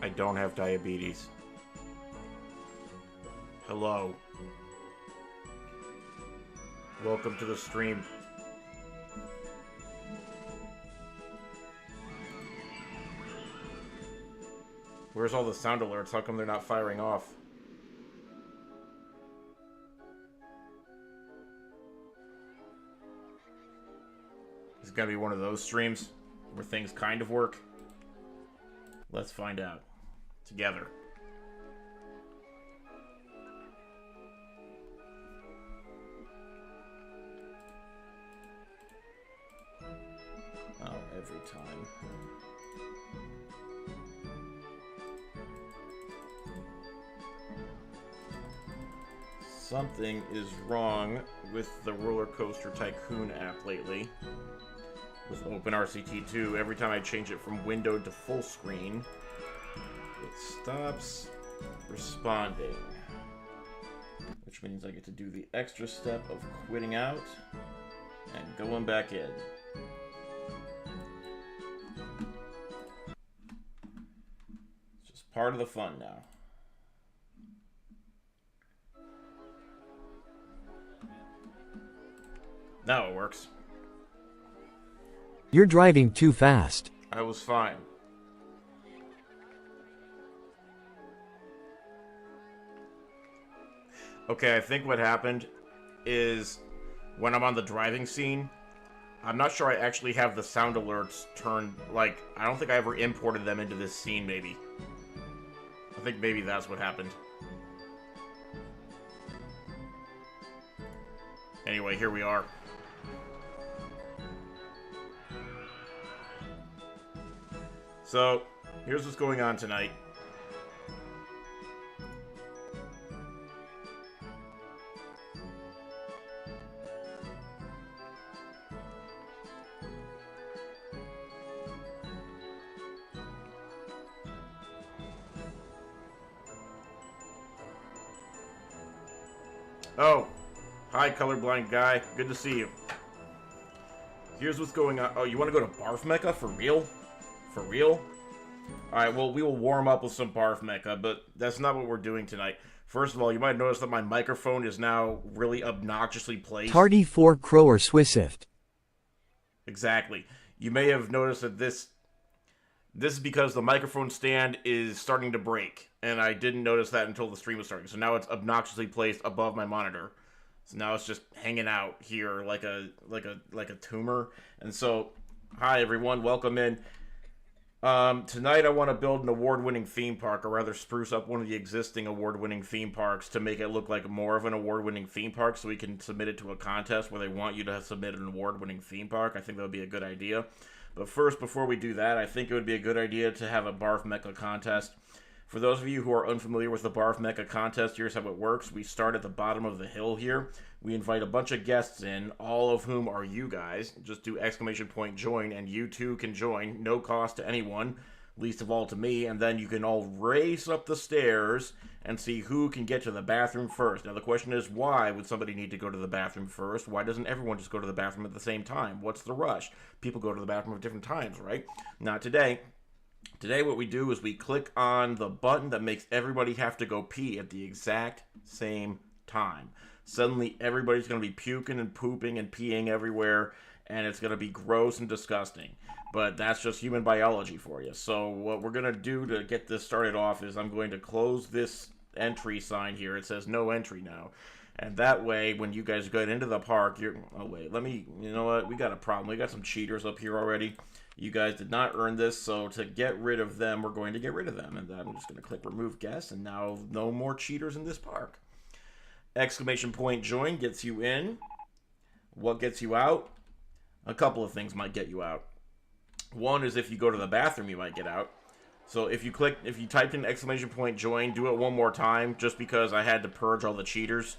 I don't have diabetes. Hello. Welcome to the stream. Where's all the sound alerts? How come they're not firing off? It's gonna be one of those streams where things kind of work. Let's find out. Together. Oh, every time. Something is wrong with the Roller Coaster Tycoon app lately. With OpenRCT2, every time I change it from windowed to full screen, it stops responding. Which means I get to do the extra step of quitting out and going back in. It's just part of the fun now. Now it works. You're driving too fast. I was fine. Okay, I think what happened is when I'm on the driving scene, I'm not sure I actually have the sound alerts turned, like, I don't think I ever imported them into this scene, maybe. I think maybe that's what happened. Anyway, here we are. So, here's what's going on tonight. Oh, hi, colorblind guy. Good to see you. Here's what's going on. Oh, you want to go to Barf Mecca? For real? For real? Alright, well, we will warm up with some Barf Mecca, but that's not what we're doing tonight. First of all, you might notice that my microphone is now really obnoxiously placed. Tardy 4 Crow or Swissif. Exactly. You may have noticed that this is because the microphone stand is starting to break, and I didn't notice that until the stream was starting. So now it's obnoxiously placed above my monitor. So now it's just hanging out here like a tumor. And so, hi everyone, welcome in. Tonight I want to build an award-winning theme park, or rather spruce up one of the existing award-winning theme parks to make it look like more of an award-winning theme park, so we can submit it to a contest where they want you to submit an award-winning theme park. I think that would be a good idea. But first, before we do that, I think it would be a good idea to have a Barf Mecca contest. For those of you who are unfamiliar with the Barf Mecca contest, here's how it works. We start at the bottom of the hill here. We invite a bunch of guests in, all of whom are you guys. Just do ! Join, and you too can join. No cost to anyone, least of all to me. And then you can all race up the stairs and see who can get to the bathroom first. Now the question is, why would somebody need to go to the bathroom first? Why doesn't everyone just go to the bathroom at the same time? What's the rush? People go to the bathroom at different times, right? Not today. Today what we do is we click on the button that makes everybody have to go pee at the exact same time. Suddenly everybody's going to be puking and pooping and peeing everywhere, and it's going to be gross and disgusting. But that's just human biology for you. So what we're going to do to get this started off is I'm going to close this entry sign here. It says no entry now. And that way, when you guys get into the park, you're... Oh, wait. You know what? We got a problem. We got some cheaters up here already. You guys did not earn this, so to get rid of them, we're going to get rid of them. And I'm just going to click remove guest, and now no more cheaters in this park. Exclamation point join gets you in. What gets you out? A couple of things might get you out. One is if you go to the bathroom, you might get out. So if you typed in exclamation point join, do it one more time, just because I had to purge all the cheaters.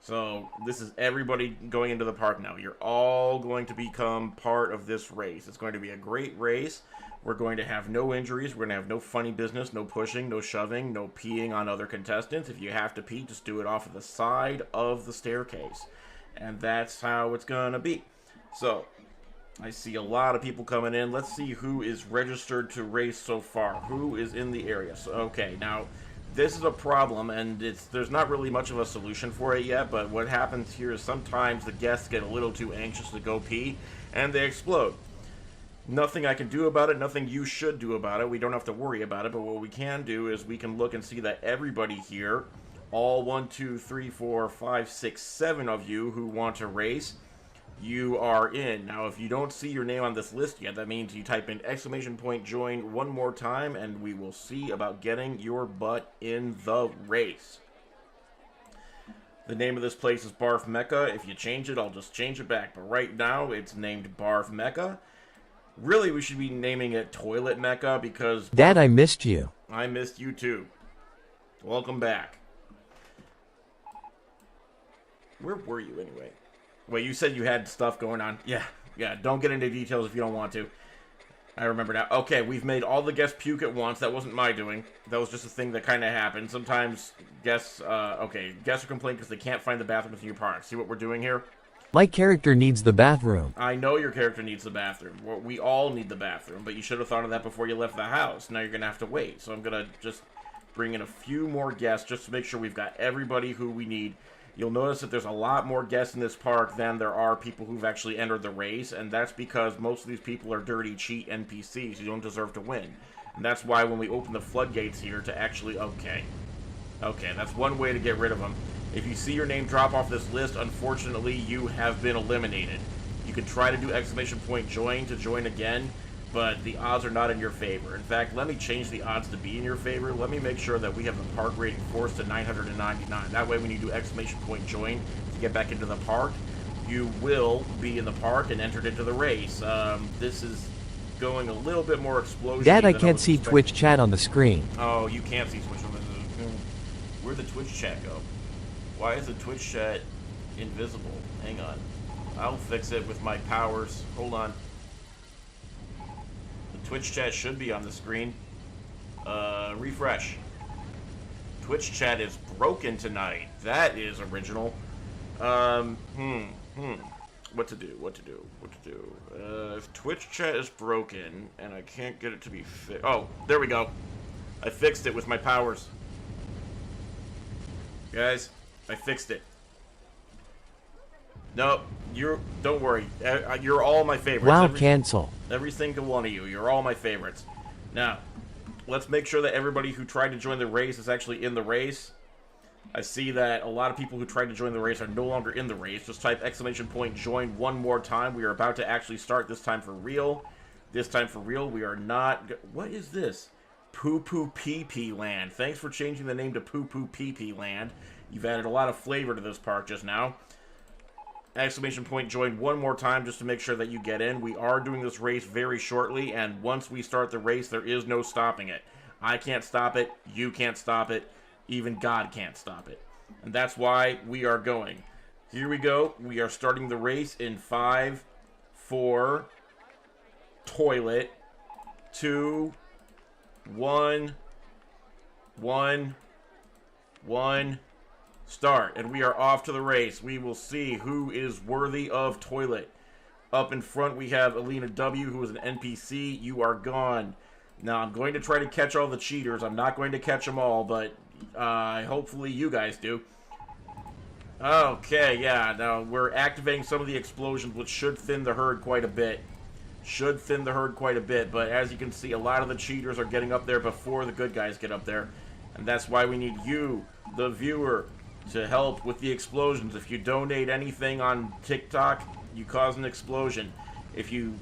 So this is everybody going into the park now. You're all going to become part of this race. It's going to be a great race. We're going to have no injuries. We're going to have no funny business, no pushing, no shoving, no peeing on other contestants. If you have to pee, just do it off of the side of the staircase. And that's how it's going to be. So I see a lot of people coming in. Let's see who is registered to race so far. Who is in the area? So, okay, now this is a problem, and there's not really much of a solution for it yet, but what happens here is sometimes the guests get a little too anxious to go pee, and they explode. Nothing I can do about it, nothing you should do about it. We don't have to worry about it, but what we can do is we can look and see that everybody here, all 1, 2, 3, 4, 5, 6, 7 of you who want to race, you are in. Now, if you don't see your name on this list yet, that means you type in exclamation point join one more time, and we will see about getting your butt in the race. The name of this place is Barf Mecca. If you change it, I'll just change it back. But right now, it's named Barf Mecca. Really, we should be naming it Toilet Mecca because... Dad, I missed you. I missed you too. Welcome back. Where were you anyway? Wait, you said you had stuff going on. Yeah, don't get into details if you don't want to. I remember now. Okay, we've made all the guests puke at once. That wasn't my doing. That was just a thing that kind of happened. Sometimes guests are complaining because they can't find the bathroom in your park. See what we're doing here? My character needs the bathroom. I know your character needs the bathroom. We all need the bathroom, but you should have thought of that before you left the house. Now you're going to have to wait. So I'm going to just bring in a few more guests just to make sure we've got everybody who we need. You'll notice that there's a lot more guests in this park than there are people who've actually entered the race, and that's because most of these people are dirty, cheat NPCs who don't deserve to win. And that's why when we open the floodgates here to actually... Okay, that's one way to get rid of them. If you see your name drop off this list, unfortunately, you have been eliminated. You can try to do exclamation point join to join again, but the odds are not in your favor. In fact, let me change the odds to be in your favor. Let me make sure that we have the park rating forced to 999. That way, when you do exclamation point join to get back into the park, you will be in the park and entered into the race. This is going a little bit more explosion. Dad, I can't see Twitch chat on the screen. Oh, you can't see Twitch on the screen. Where'd the Twitch chat go? Why is the Twitch chat invisible? Hang on. I'll fix it with my powers. Hold on. Twitch chat should be on the screen. Refresh. Twitch chat is broken tonight. That is original. What to do? If Twitch chat is broken and I can't get it to be fixed. Oh, there we go. I fixed it with my powers. Guys, I fixed it. No, don't worry. You're all my favorites. Wow, cancel. Every single one of you. You're all my favorites. Now, let's make sure that everybody who tried to join the race is actually in the race. I see that a lot of people who tried to join the race are no longer in the race. Just type exclamation point join one more time. We are about to actually start this time for real. This time for real. We are not... What is this? Poo Poo Pee Pee Land. Thanks for changing the name to Poo Poo Pee Pee Land. You've added a lot of flavor to this park just now. Exclamation point join one more time just to make sure that you get in. We are doing this race very shortly, and once we start the race, there is no stopping it. I can't stop it. You can't stop it. Even God can't stop it. And that's why we are going. Here we go. We are starting the race in 5, 4, toilet, 2, 1, 1, start. And we are off to the race. We will see who is worthy of toilet. Up in front, we have Alina W., who is an NPC. You are gone. Now, I'm going to try to catch all the cheaters. I'm not going to catch them all, but hopefully you guys do. Okay, yeah, now we're activating some of the explosions, which should thin the herd quite a bit. But as you can see, a lot of the cheaters are getting up there before the good guys get up there. And that's why we need you, the viewer, to help with the explosions. If you donate anything on TikTok, you cause an explosion. If you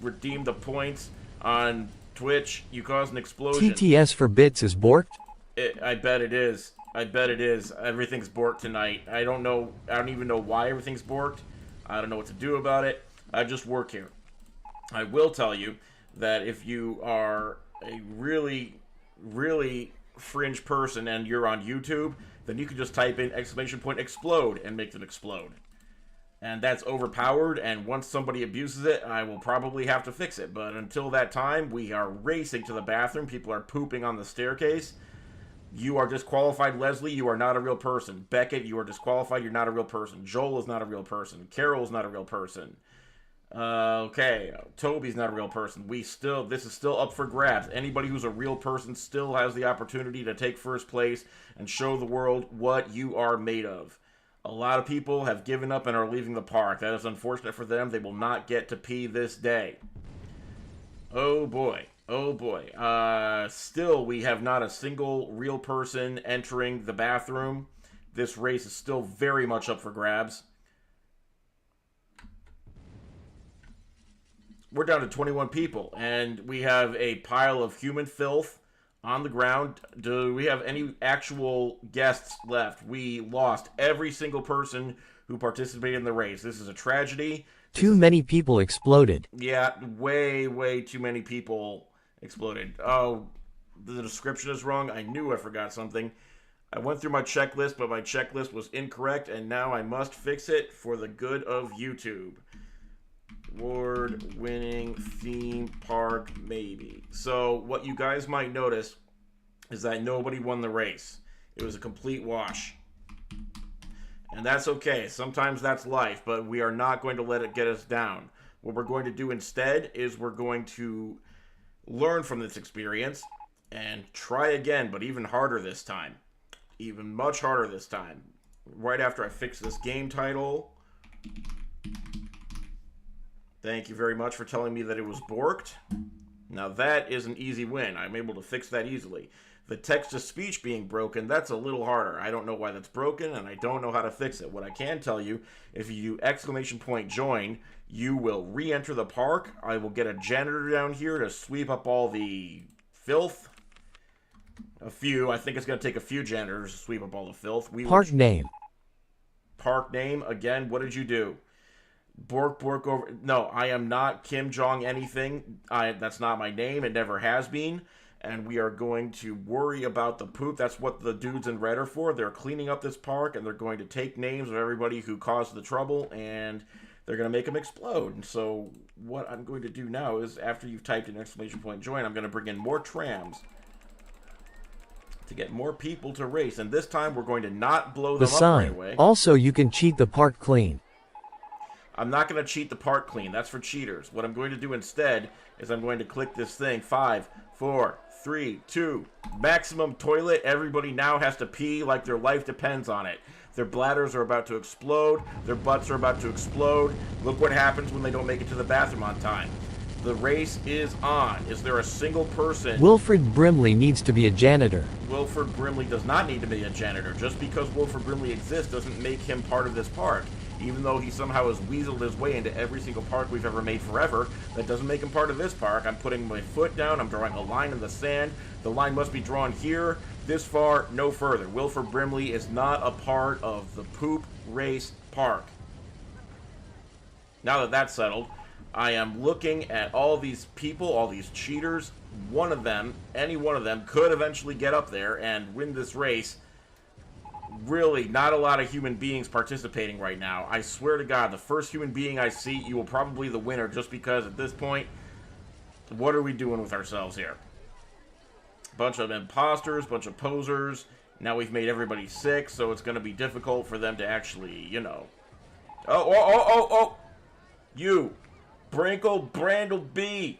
redeem the points on Twitch, you cause an explosion. TTS for bits is borked? I bet it is. Everything's borked tonight. I don't even know why everything's borked. I don't know what to do about it. I just work here. I will tell you that if you are a really, really fringe person and you're on YouTube, then you can just type in !explode and make them explode. And that's overpowered, and once somebody abuses it, I will probably have to fix it. But until that time, we are racing to the bathroom. People are pooping on the staircase. You are disqualified, Leslie. You are not a real person. Beckett, you are disqualified. You're not a real person. Joel is not a real person. Carol is not a real person. Okay, Toby's not a real person. This is still up for grabs. Anybody who's a real person still has the opportunity to take first place and show the world what you are made of. A lot of people have given up and are leaving the park. That is unfortunate for them. They will not get to pee this day. Oh boy. Still, we have not a single real person entering the bathroom. This race is still very much up for grabs. We're down to 21 people, and we have a pile of human filth on the ground. Do we have any actual guests left? We lost every single person who participated in the race. This is a tragedy. Too many people exploded. Yeah, way too many people exploded. Oh, the description is wrong. I knew I forgot something. I went through my checklist, but my checklist was incorrect, and now I must fix it for the good of YouTube. Award-winning theme park, maybe. So what you guys might notice is that nobody won the race. It was a complete wash. And that's okay. Sometimes that's life, but we are not going to let it get us down. What we're going to do instead is we're going to learn from this experience and try again, but even harder this time. Even much harder this time. Right after I fix this game title. Thank you very much for telling me that it was borked. Now that is an easy win. I'm able to fix that easily. The text-to-speech being broken, that's a little harder. I don't know why that's broken, and I don't know how to fix it. What I can tell you, if you do !join, you will re-enter the park. I will get a janitor down here to sweep up all the filth. I think it's going to take a few janitors to sweep up all the filth. Park name. Park name, again, what did you do? Bork over. No, I am not Kim Jong anything. That's not my name. It never has been. And we are going to worry about the poop. That's what the dudes in red are for. They're cleaning up this park, and they're going to take names of everybody who caused the trouble, and they're going to make them explode. And so what I'm going to do now is, after you've typed in !join, I'm going to bring in more trams to get more people to race. And this time, we're going to not blow them up right away. Also, you can cheat the park clean. I'm not going to cheat the park clean. That's for cheaters. What I'm going to do instead is I'm going to click this thing. 5, 4, 3, 2. Maximum toilet. Everybody now has to pee like their life depends on it. Their bladders are about to explode. Their butts are about to explode. Look what happens when they don't make it to the bathroom on time. The race is on. Is there a single person? Wilfred Brimley needs to be a janitor. Wilfred Brimley does not need to be a janitor. Just because Wilfred Brimley exists doesn't make him part of this park. Even though he somehow has weaseled his way into every single park we've ever made forever, that doesn't make him part of this park. I'm putting my foot down. I'm drawing a line in the sand. The line must be drawn here, this far, no further. Wilfred Brimley is not a part of the Poop Race Park. Now that that's settled, I am looking at all these people, all these cheaters. One of them, any one of them, could eventually get up there and win this race. Really, not a lot of human beings participating right now. I swear to God, the first human being I see, you will probably be the winner, just because at this point, what are we doing with ourselves here? Bunch of imposters, bunch of posers. Now we've made everybody sick, so it's going to be difficult for them to actually, you know. Oh. You, Brinkle Brandle B.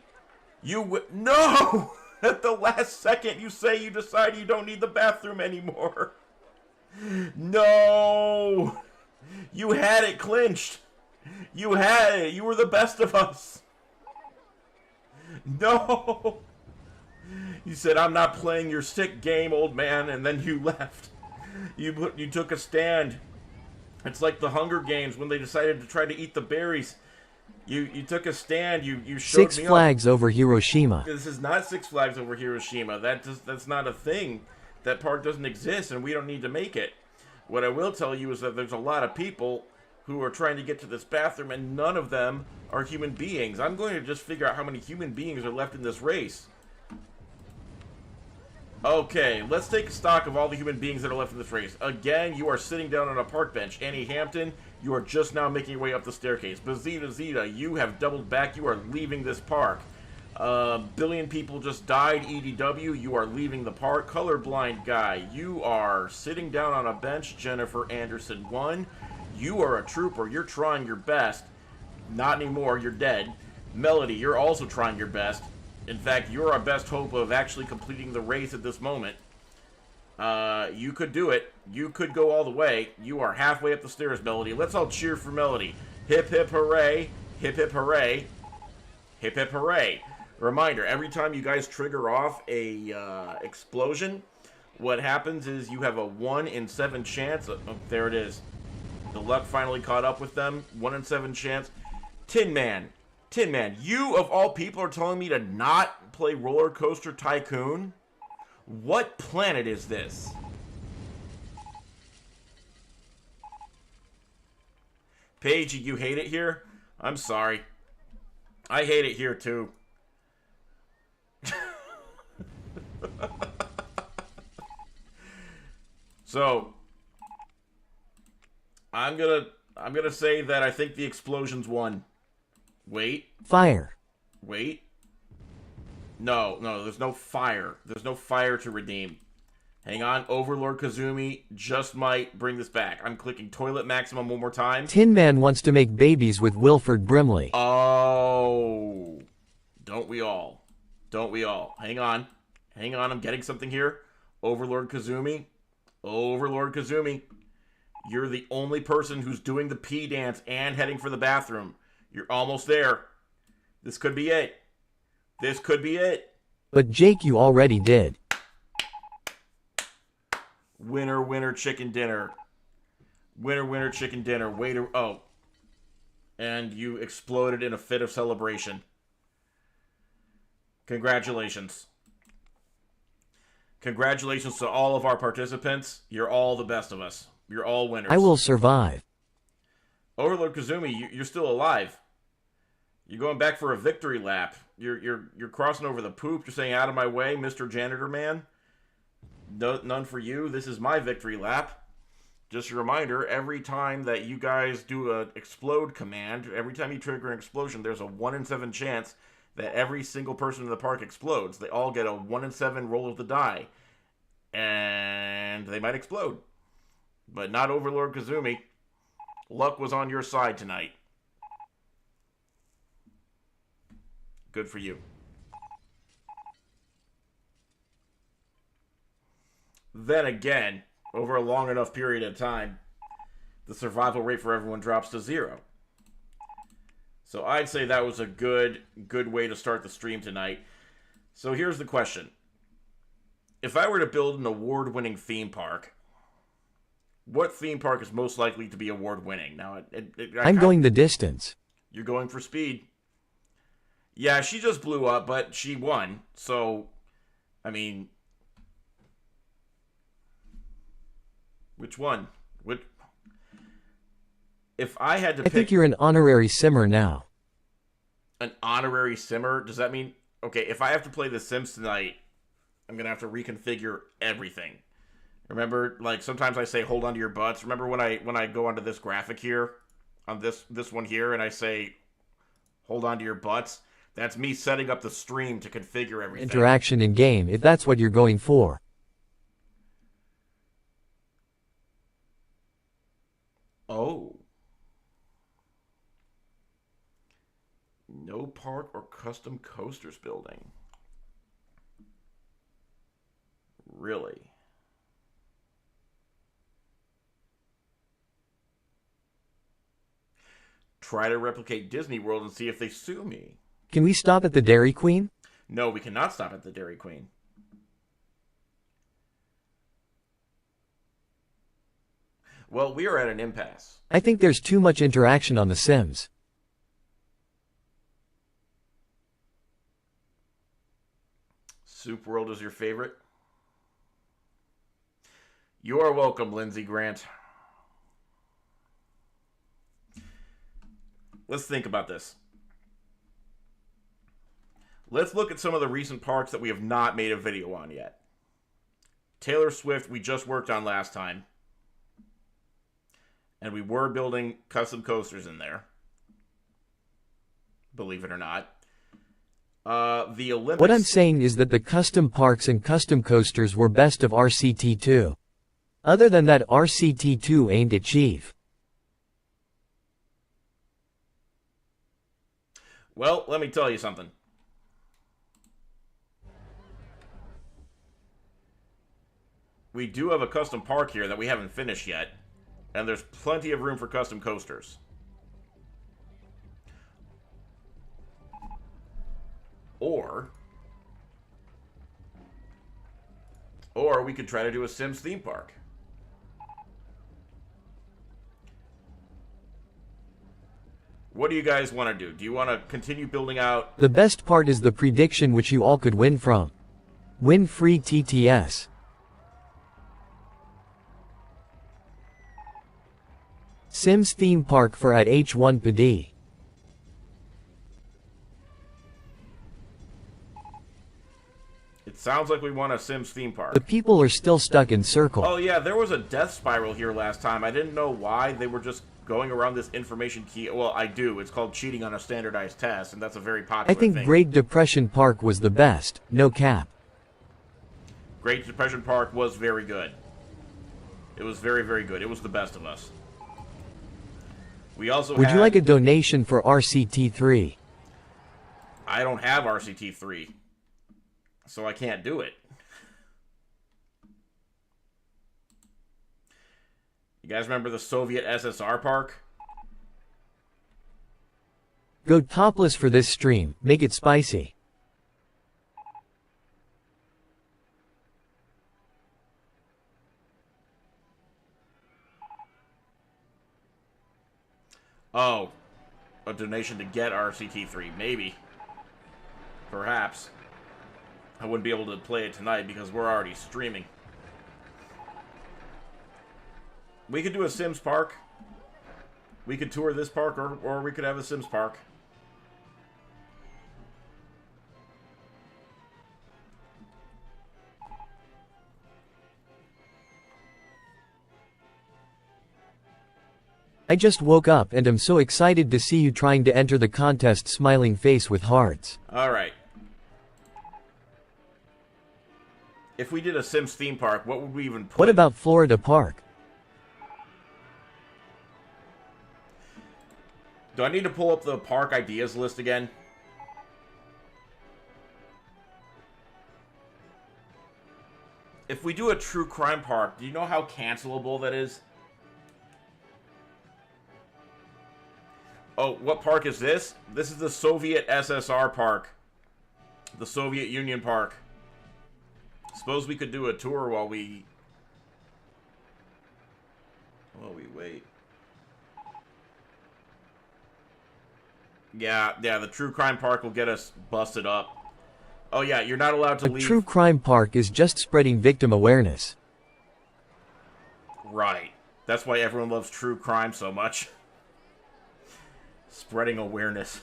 No! At the last second, you say you decide you don't need the bathroom anymore. No! You had it clinched. You had it. You were the best of us. No. You said, I'm not playing your sick game, old man, and then you left. You took a stand. It's like the Hunger Games when they decided to try to eat the berries. You took a stand. You showed Six me Flags up. over Hiroshima. This is not Six Flags over Hiroshima. That's not a thing. That park doesn't exist, and we don't need to make it. What I will tell you is that there's a lot of people who are trying to get to this bathroom, and none of them are human beings. I'm going to just figure out how many human beings are left in this race. Okay, let's take stock of all the human beings that are left in this race. Again, you are sitting down on a park bench. Annie Hampton, you are just now making your way up the staircase. Bazita Zeta, you have doubled back. You are leaving this park. Billion people just died. EDW, you are leaving the park. Colorblind guy, you are sitting down on a bench. Jennifer Anderson 1, you are a trooper. You're trying your best. Not anymore, you're dead. Melody, you're also trying your best. In fact, you're our best hope of actually completing the race at this moment. You could do it. You could go all the way. You are halfway up the stairs, Melody. Let's all cheer for Melody. Hip, hip, hooray. Hip, hip, hooray. Hip, hip, hooray. Reminder, every time you guys trigger off a explosion, what happens is you have a 1 in 7 chance. Oh, there it is. The luck finally caught up with them. 1 in 7 chance. Tin Man, you of all people are telling me to not play Roller Coaster Tycoon? What planet is this? Paige, you hate it here? I'm sorry. I hate it here too. So, I'm gonna say that I think the explosions won. Wait. Fire. Wait. No, there's no fire. There's no fire to redeem. Hang on, Overlord Kazumi just might bring this back. I'm clicking Toilet Maximum one more time. Tin Man wants to make babies with Wilford Brimley. Oh. Don't we all? Don't we all? Hang on, I'm getting something here. Overlord Kazumi. You're the only person who's doing the pee dance and heading for the bathroom. You're almost there. This could be it. But Jake, you already did. Winner, winner, chicken dinner. Winner, chicken dinner. Waiter. Oh. And you exploded in a fit of celebration. Congratulations. Congratulations to all of our participants. You're all the best of us. You're all winners. I will survive. Overlord Kazumi, you're still alive. You're going back for a victory lap. You're crossing over the poop. You're saying, out of my way, Mr. Janitor Man. No, none for you. This is my victory lap. Just a reminder, every time that you guys do an explode command, every time you trigger an explosion, there's a 1 in 7 chance that every single person in the park explodes. They all get a 1 in 7 roll of the die. And they might explode. But not Overlord Kazumi. Luck was on your side tonight. Good for you. Then again, over a long enough period of time, the survival rate for everyone drops to 0. So I'd say that was a good way to start the stream tonight. So here's the question. If I were to build an award-winning theme park, what theme park is most likely to be award-winning? Now, I'm going the distance. You're going for speed. Yeah, she just blew up, but she won. So, I mean, which one? If I had to pick... I think you're an honorary simmer now. An honorary simmer? Does that mean... Okay, if I have to play The Sims tonight, I'm going to have to reconfigure everything. Remember, like, sometimes I say, hold on to your butts. Remember when I go onto this graphic here, on this one here, and I say, hold on to your butts? That's me setting up the stream to configure everything. Interaction in game, if that's what you're going for. Oh. No park or custom coasters building. Really? try to replicate Disney World and see if they sue me. Can we stop at the Dairy Queen? No, we cannot stop at the Dairy Queen. Well, we are at an impasse. I think there's too much interaction on The Sims. Soup World is your favorite? You are welcome, Lindsay Grant. Let's think about this. Let's look at some of the recent parks that we have not made a video on yet. Taylor Swift, we just worked on last time. And we were building custom coasters in there. Believe it or not. The Olympics... What I'm saying is that the custom parks and custom coasters were best of RCT2. Other than that, RCT2 ain't achieve. Well, let me tell you something. We do have a custom park here that we haven't finished yet. And there's plenty of room for custom coasters. Or we could try to do a Sims theme park. What do you guys want to do? Do you want to continue building out? The best part is the prediction which you all could win from. Win free TTS. Sims theme park for at H1 PD. It sounds like we want a Sims theme park. The people are still stuck in circle. Oh yeah, there was a death spiral here last time. I didn't know why. They were just going around this information key. Well, I do. It's called cheating on a standardized test, and that's a very popular I think thing. Great Depression Park was the best, no cap. Great Depression Park was very good. It was very, very good. It was the best of us. We also Would you like a donation for RCT3? I don't have RCT3, so I can't do it. You guys remember the Soviet SSR park? Go topless for this stream, make it spicy. Oh, a donation to get RCT3, maybe. Perhaps. I wouldn't be able to play it tonight because we're already streaming. We could do a Sims park. We could tour this park, or we could have a Sims park. I just woke up and am so excited to see you trying to enter the contest smiling face with hearts. Alright. If we did a Sims theme park, what would we even put? What about Florida Park? Do I need to pull up the park ideas list again? If we do a true crime park, do you know how cancelable that is? Oh, what park is this? This is the Soviet SSR park. The Soviet Union park. Suppose we could do a tour while we wait. Yeah, the true crime park will get us busted up. Oh yeah, you're not allowed to leave. A true crime park is just spreading victim awareness. Right. That's why everyone loves true crime so much. Spreading awareness.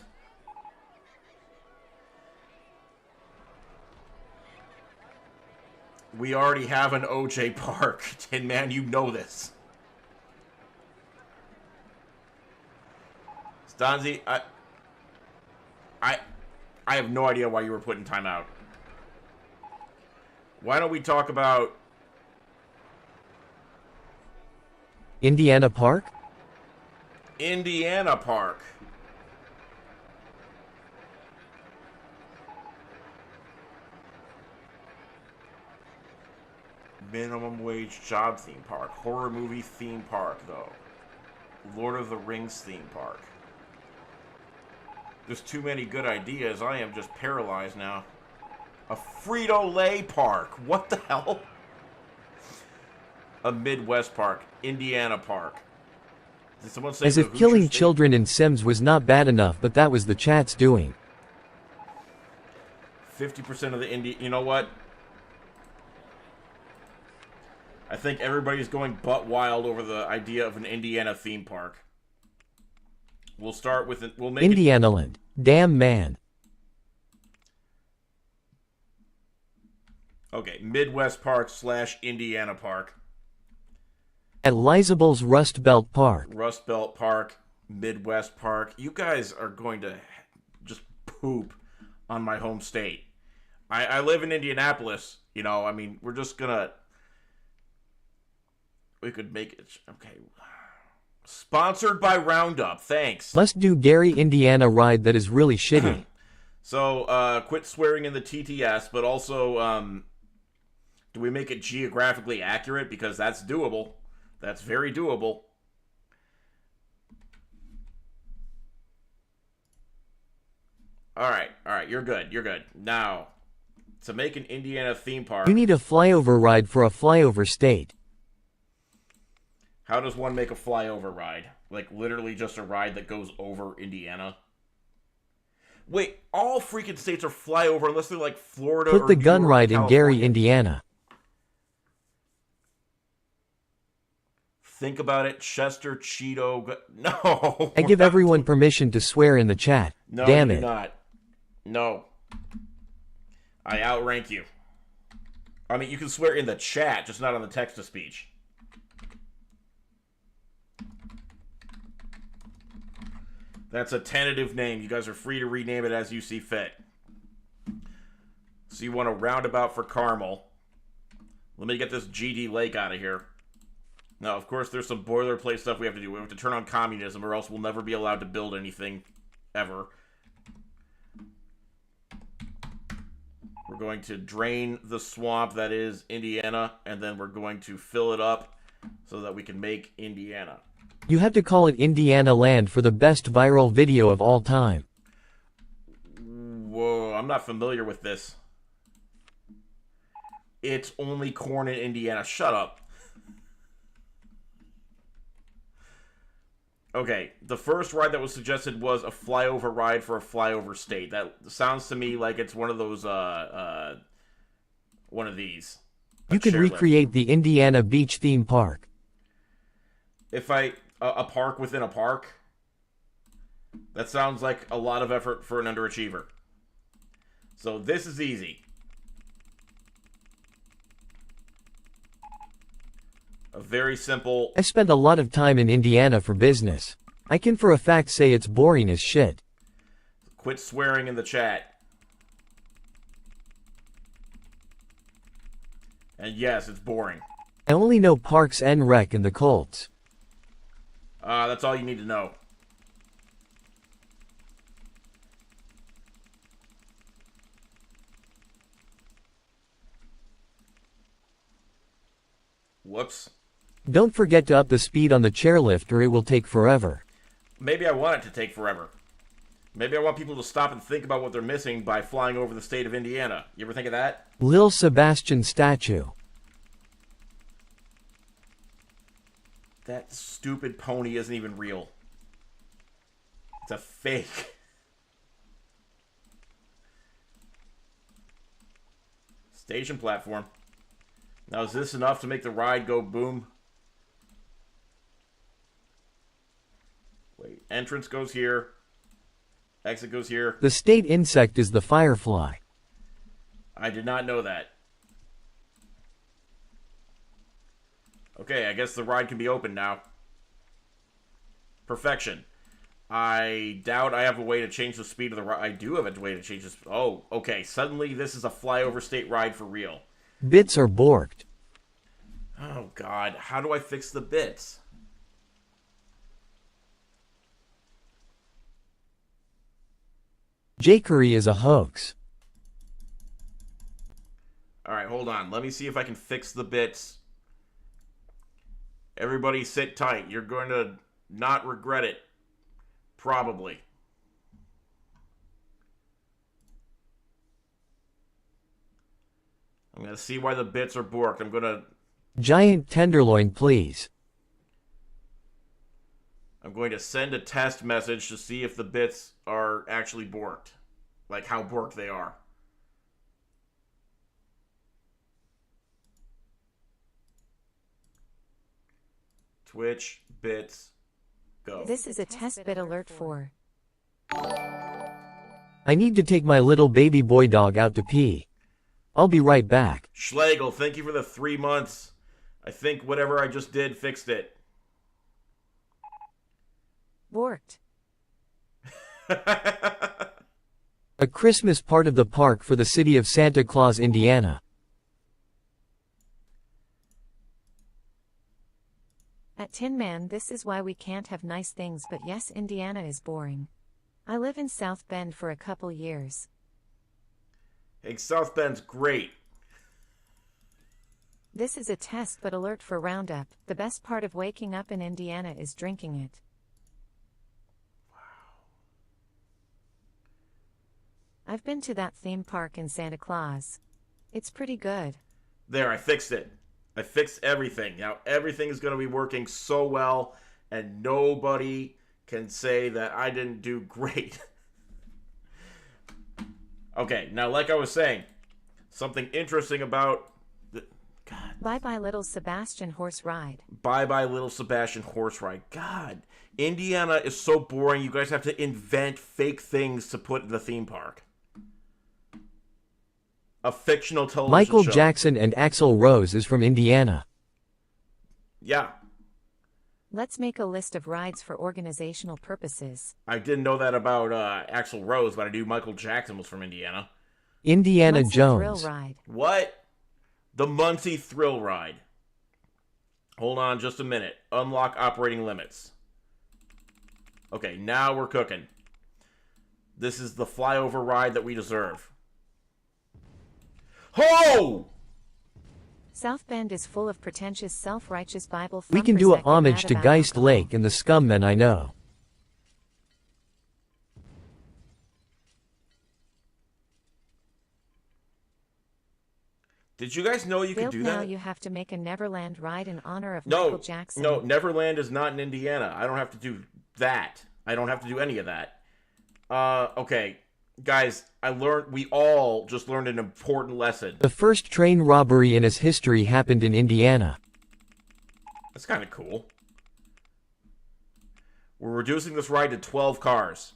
We already have an OJ park. Tin Man, you know this. Stanzi, I have no idea why you were put in timeout. Why don't we talk about Indiana Park? Indiana Park. Minimum wage job theme park. Horror movie theme park, though. Lord of the Rings theme park. There's too many good ideas. I am just paralyzed now. A Frito-Lay park. What the hell? A Midwest park. Indiana park. Did someone say As if killing children in Sims was not bad enough, but that was the chat's doing. 50% of the You know what? I think everybody's going butt wild over the idea of an Indiana theme park. We'll start with it. We'll make Indianaland. Damn man. Okay, Midwest Park / Indiana Park. At Lizabel's Rust Belt Park. Rust Belt Park, Midwest Park. You guys are going to just poop on my home state. I live in Indianapolis. You know, I mean, we're just gonna... We could make it... Okay. Sponsored by Roundup. Thanks. Let's do Gary, Indiana ride that is really shitty. So, quit swearing in the TTS, but also, do we make it geographically accurate? Because that's doable. That's very doable. Alright, you're good. Now, to make an Indiana theme park... You need a flyover ride for a flyover state. How does one make a flyover ride? Like, literally just a ride that goes over Indiana? Wait, all freaking states are flyover unless they're like Florida or Put the gun ride in Gary, Indiana. Think about it, Chester, Cheeto... No! I give everyone permission to swear in the chat. No, damn you it. do not. No. I outrank you. I mean, you can swear in the chat, just not on the text-to-speech. That's a tentative name. You guys are free to rename it as you see fit. So you want a roundabout for Carmel. Let me get this GD Lake out of here. Now, of course, there's some boilerplate stuff we have to do. We have to turn on communism, or else we'll never be allowed to build anything, ever. We're going to drain the swamp that is Indiana, and then we're going to fill it up so that we can make Indiana. You have to call it Indiana Land for the best viral video of all time. Whoa, I'm not familiar with this. It's only corn in Indiana. Shut up. Okay, the first ride that was suggested was a flyover ride for a flyover state. That sounds to me like it's one of those, one of these. You could recreate the Indiana Beach theme park. If a park within a park? That sounds like a lot of effort for an underachiever. So this is easy. A very simple... I spent a lot of time in Indiana for business. I can for a fact say it's boring as shit. Quit swearing in the chat. And yes, it's boring. I only know Parks and Rec and the Colts. That's all you need to know. Whoops. Don't forget to up the speed on the chairlift or it will take forever. Maybe I want it to take forever. Maybe I want people to stop and think about what they're missing by flying over the state of Indiana. You ever think of that? Lil Sebastian statue. That stupid pony isn't even real. It's a fake. Station platform. Now, is this enough to make the ride go boom? Wait, entrance goes here. Exit goes here. The state insect is the firefly. I did not know that. Okay, I guess the ride can be opened now. Perfection. I doubt I have a way to change the speed of the ride. I do have a way to change this. Oh, okay. Suddenly, this is a flyover state ride for real. Bits are borked. Oh, God. How do I fix the bits? Jakery is a hoax. Alright, hold on. Let me see if I can fix the bits. Everybody sit tight. You're going to not regret it. Probably. I'm going to see why the bits are borked. I'm going to Giant tenderloin, please. send a test message to see if the bits are actually borked. Like how borked they are. Twitch bits go. This is a test bit alert for. I need to take my little baby boy dog out to pee. I'll be right back. Schlegel, thank you for the 3 months. I think whatever I just did fixed it. Borked. A Christmas part of the park for the city of Santa Claus, Indiana. At Tin Man, this is why we can't have nice things, but yes, Indiana is boring. I live in South Bend for a couple years. Hey, South Bend's great. This is a test but alert for Roundup. The best part of waking up in Indiana is drinking it. I've been to that theme park in Santa Claus. It's pretty good. There, I fixed it. I fixed everything. Now everything is going to be working so well, and nobody can say that I didn't do great. Okay, now like I was saying, something interesting about the... God. Bye-bye Little Sebastian horse ride. Bye-bye Little Sebastian horse ride. God, Indiana is so boring. You guys have to invent fake things to put in the theme park. A fictional television Michael show. Jackson and Axl Rose is from Indiana. Yeah. Let's make a list of rides for organizational purposes. I didn't know that about Axl Rose, but I knew Michael Jackson was from Indiana. Indiana Muncie Jones. Thrill ride. What? The Muncie Thrill Ride. Hold on just a minute. Unlock operating limits. Okay, now we're cooking. This is the flyover ride that we deserve. Ho! South Bend is full of pretentious, self-righteous Bible We can thumpers do a that get homage mad to about Geist alcohol. Lake and the scummen I know. Did you guys know you could Built do now that? you have to make a Neverland ride in honor of No, Michael Jackson. no, Neverland is not in Indiana. I don't have to do that. I don't have to do any of that. Okay. Guys, we all just learned an important lesson. The first train robbery in its history happened in Indiana. That's kind of cool. We're reducing this ride to 12 cars.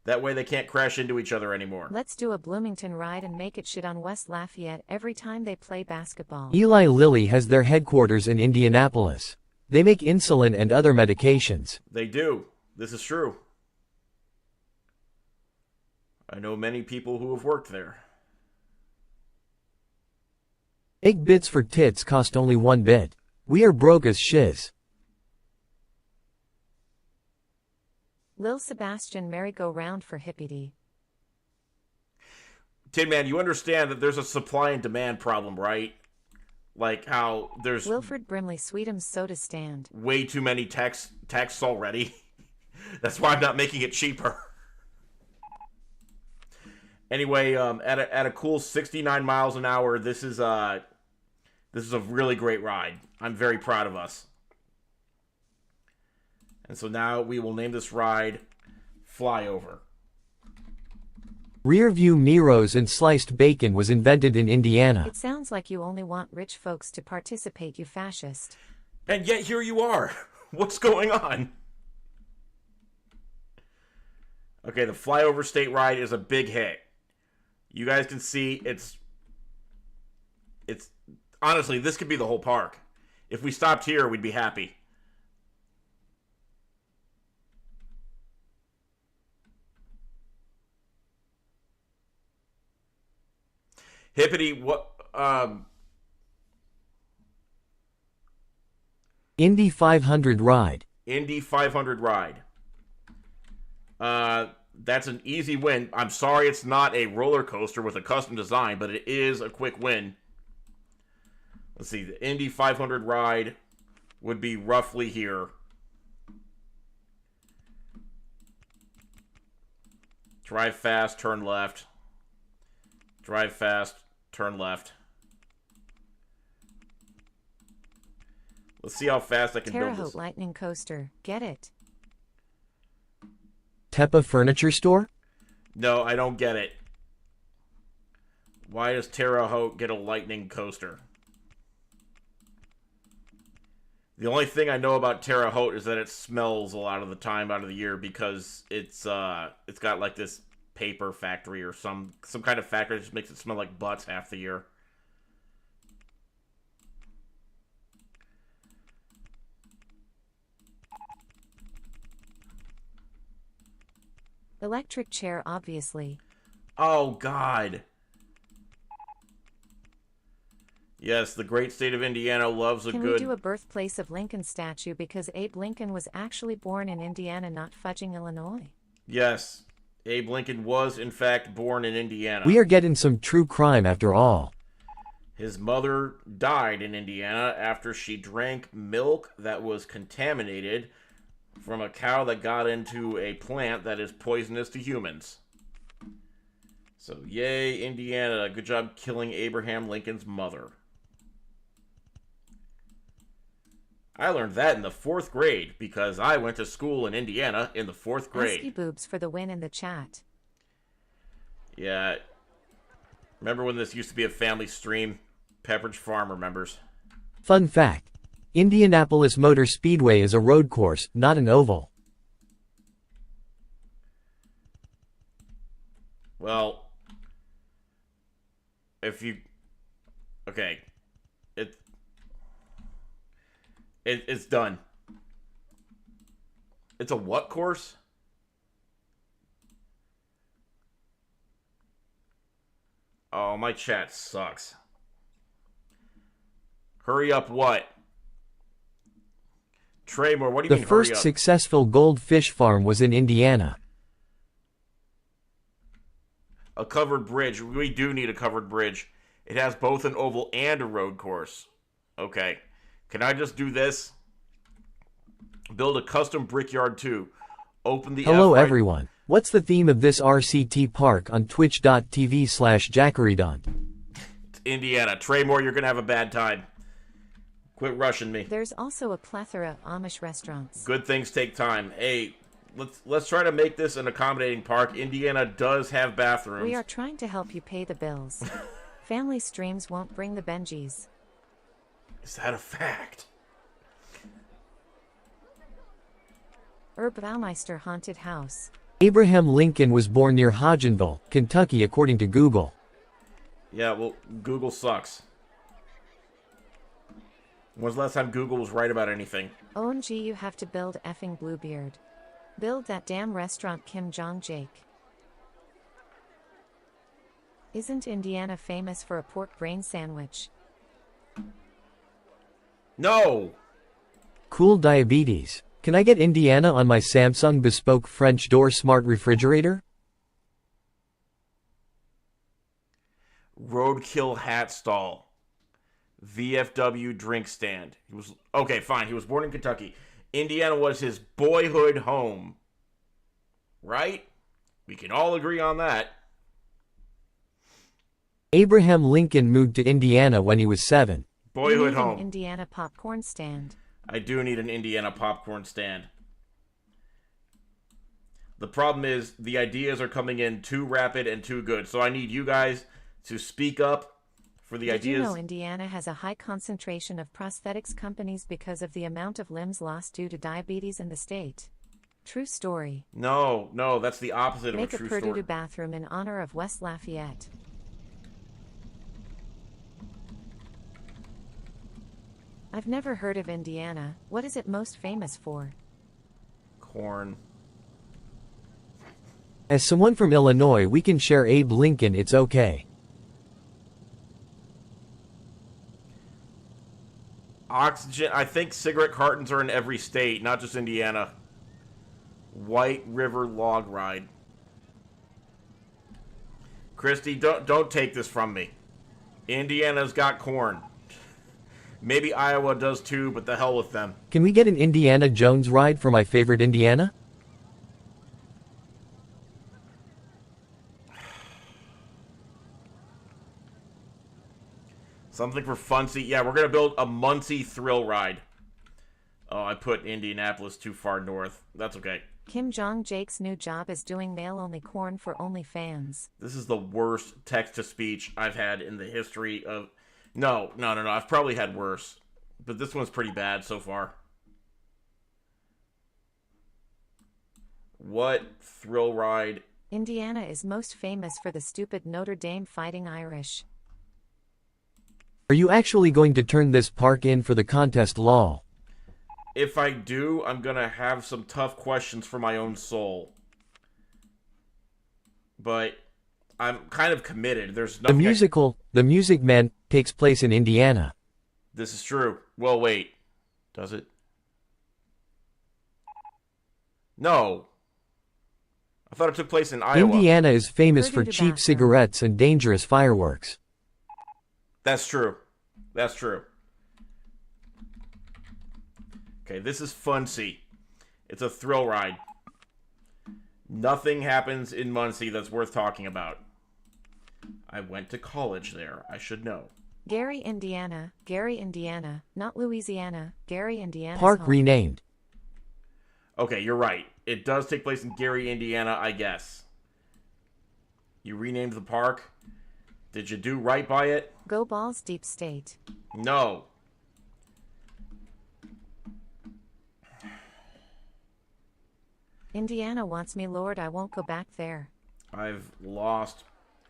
That way they can't crash into each other anymore. Let's do a Bloomington ride and make it shit on West Lafayette every time they play basketball. Eli Lilly has their headquarters in Indianapolis. They make insulin and other medications. They do. This is true. I know many people who have worked there. Egg bits for tits cost only 1 bit. We are broke as shiz. Lil Sebastian merry-go-round for Hippity. Tin Man, you understand that there's a supply and demand problem, right? Like how there's Wilfred Brimley Sweetums soda stand. way too many texts already. That's why I'm not making it cheaper. Anyway, at a cool 69 miles an hour, this is a really great ride. I'm very proud of us. And so now we will name this ride Flyover. Rear view mirrors and sliced bacon was invented in Indiana. It sounds like you only want rich folks to participate, you fascist. And yet here you are. What's going on? Okay, the Flyover State Ride is a big hit. You guys can see it's honestly, this could be the whole park. If we stopped here, we'd be happy. Hippity, what Indy 500 ride. Indy 500 ride. That's an easy win. I'm sorry it's not a roller coaster with a custom design, but it is a quick win. Let's see. The Indy 500 ride would be roughly here. Drive fast, turn left. Drive fast, turn left. Let's see how fast I can Terre build Haute this. lightning coaster. Get it? Tepa Furniture Store? No, I don't get it. Why does Terre Haute get a lightning coaster? The only thing I know about Terre Haute is that it smells a lot of the time out of the year because it's got like this paper factory or some kind of factory that just makes it smell like butts half the year. Electric chair, obviously. Oh, God. Yes, the great state of Indiana loves a Can good... we do a birthplace of Lincoln statue because Abe Lincoln was actually born in Indiana, not fudging Illinois? Yes, Abe Lincoln was, in fact, born in Indiana. We are getting some true crime after all. His mother died in Indiana after she drank milk that was contaminated from a cow that got into a plant that is poisonous to humans. So, yay, Indiana. Good job killing Abraham Lincoln's mother. I learned that in the 4th grade because I went to school in Indiana in the 4th grade. Husky boobs for the win in the chat. Yeah. Remember when this used to be a family stream? Pepperidge Farm remembers. Fun fact. Indianapolis Motor Speedway is a road course, not an oval. Well, if you... Okay. It's done. It's a what course? Oh, my chat sucks. Hurry up what? Traymore, what do you The mean first hurry up? successful goldfish farm was in Indiana. A covered bridge. We do need a covered bridge. It has both an oval and a road course. Okay. Can I just do this? Build a custom brickyard too. Open the Hello F right- everyone. What's the theme of this RCT park on twitch.tv/jakeydon't? It's Indiana. Traymore, you're going to have a bad time. Quit rushing me. There's also a plethora of Amish restaurants. Good things take time. Hey, let's try to make this an accommodating park. Indiana does have bathrooms. We are trying to help you pay the bills. Family streams won't bring the Benjis. Is that a fact? Baumeister haunted house. Abraham Lincoln was born near Hodgenville, Kentucky according to Google. Yeah, well, Google sucks. When's the last time Google was right about anything? OMG, you have to build effing Bluebeard. Build that damn restaurant, Kim Jong Jake. Isn't Indiana famous for a pork brain sandwich? No! Cool diabetes. Can I get Indiana on my Samsung bespoke French door smart refrigerator? Roadkill hat stall. VFW drink stand. He was okay, fine. He was born in Kentucky. Indiana was his boyhood home. Right? We can all agree on that. Abraham Lincoln moved to Indiana when he was 7. Boyhood You need home. An Indiana popcorn stand. I do need an Indiana popcorn stand. The problem is the ideas are coming in too rapid and too good. So I need you guys to speak up for the Did ideas. you know Indiana has a high concentration of prosthetics companies because of the amount of limbs lost due to diabetes in the state? True story. No, that's the opposite Make of a a true Purdue story. bathroom in honor of West Lafayette. I've never heard of Indiana. What is it most famous for? Corn. As someone from Illinois, we can share Abe Lincoln, it's okay. Oxygen. I think cigarette cartons are in every state, not just Indiana. White River log ride. Christy, don't take this from me. Indiana's got corn. Maybe Iowa does too, but the hell with them. Can we get an Indiana Jones ride for my favorite Indiana? Something for Funsy. Yeah, we're going to build a Muncie thrill ride. Oh, I put Indianapolis too far north. That's okay. Kim Jong-jake's new job is doing male-only corn for OnlyFans. This is the worst text-to-speech I've had in the history of... No. I've probably had worse. But this one's pretty bad so far. What thrill ride? Indiana is most famous for the stupid Notre Dame Fighting Irish. Are you actually going to turn this park in for the contest, lol? If I do, I'm gonna have some tough questions for my own soul. But I'm kind of committed. There's nothing. The Music Man, takes place in Indiana. This is true. Well, wait. Does it? No. I thought it took place in Iowa. Indiana is famous for Purdue cheap tobacco. cigarettes and dangerous fireworks. That's true. That's true. Okay, this is Muncie. It's a thrill ride. Nothing happens in Muncie that's worth talking about. I went to college there. I should know. Gary, Indiana, not Louisiana, Gary, Indiana. Park renamed. Okay, you're right. It does take place in Gary, Indiana, I guess. You renamed the park? Did you do right by it? Go Balls, Deep State. No. Indiana wants me, Lord, I won't go back there. I've lost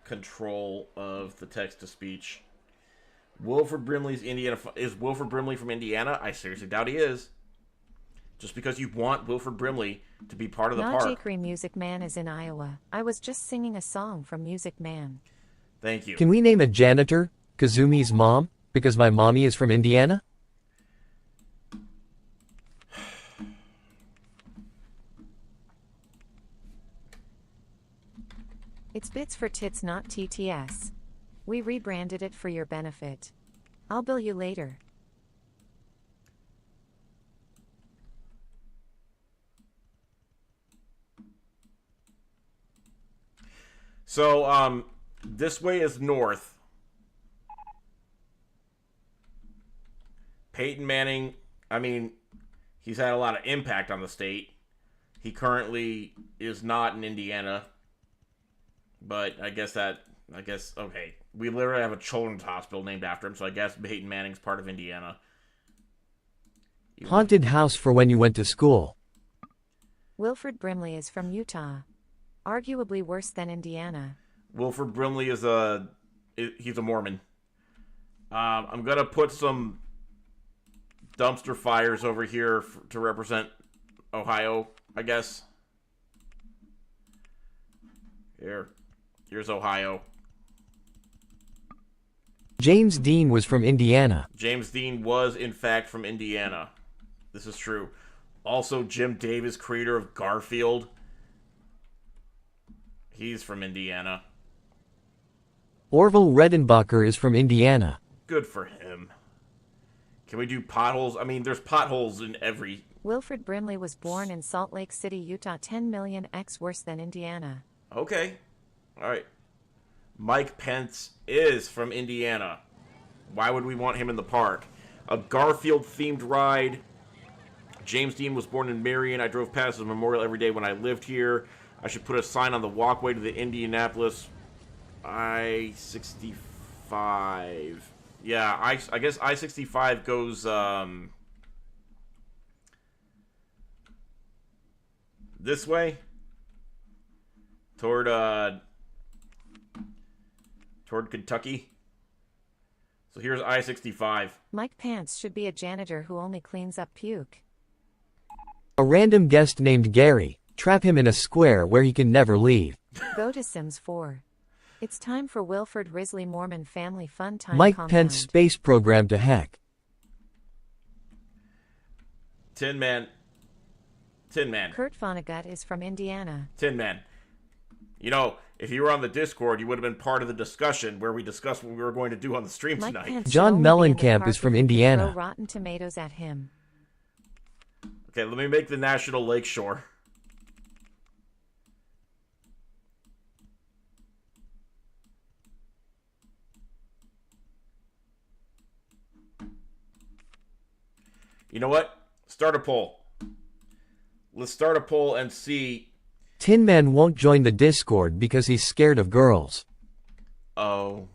control of the text-to-speech. Wilford Brimley's Indiana. Is Wilford Brimley from Indiana? I seriously doubt he is. Just because you want Wilford Brimley to be part of the Not park. Jakery Music Man is in Iowa. I was just singing a song from Music Man. Thank you. Can we name a janitor Kazumi's mom? Because my mommy is from Indiana? It's Bits for Tits, not TTS. We rebranded it for your benefit. I'll bill you later. So, this way is north. Peyton Manning, I mean, he's had a lot of impact on the state. He currently is not in Indiana. But okay. We literally have a children's hospital named after him, so I guess Peyton Manning's part of Indiana. Haunted house for when you went to school. Wilford Brimley is from Utah. Arguably worse than Indiana. Wilford Brimley he's a Mormon. I'm gonna put some dumpster fires over here to represent Ohio, I guess. Here's Ohio. James Dean was from Indiana. James Dean was, in fact, from Indiana. This is true. Also, Jim Davis, creator of Garfield. He's from Indiana. Orville Redenbacher is from Indiana. Good for him. Can we do potholes? I mean, there's potholes in every... Wilford Brimley was born in Salt Lake City, Utah. 10 million x worse than Indiana. Okay. All right. Mike Pence is from Indiana. Why would we want him in the park? A Garfield-themed ride. James Dean was born in Marion. I drove past his memorial every day when I lived here. I should put a sign on the walkway to the Indianapolis I-65. Yeah, I guess I-65 goes this way toward Kentucky. So here's I-65. Mike Pence should be a janitor who only cleans up puke. A random guest named Gary. Trap him in a square where he can never leave. Go to Sims 4. It's time for Wilford Risley Mormon Family Fun Time Mike Compound. Pence space program to heck. Tin Man. Kurt Vonnegut is from Indiana. Tin Man. You know, if you were on the Discord, you would have been part of the discussion where we discussed what we were going to do on the stream Mike tonight. Pence John should only be in the Mellencamp park is from if you Indiana. Throw rotten tomatoes at him. Okay, let me make the National Lakeshore. You know what? Start a poll. Let's start a poll and see. Tin Man won't join the Discord because he's scared of girls. Oh.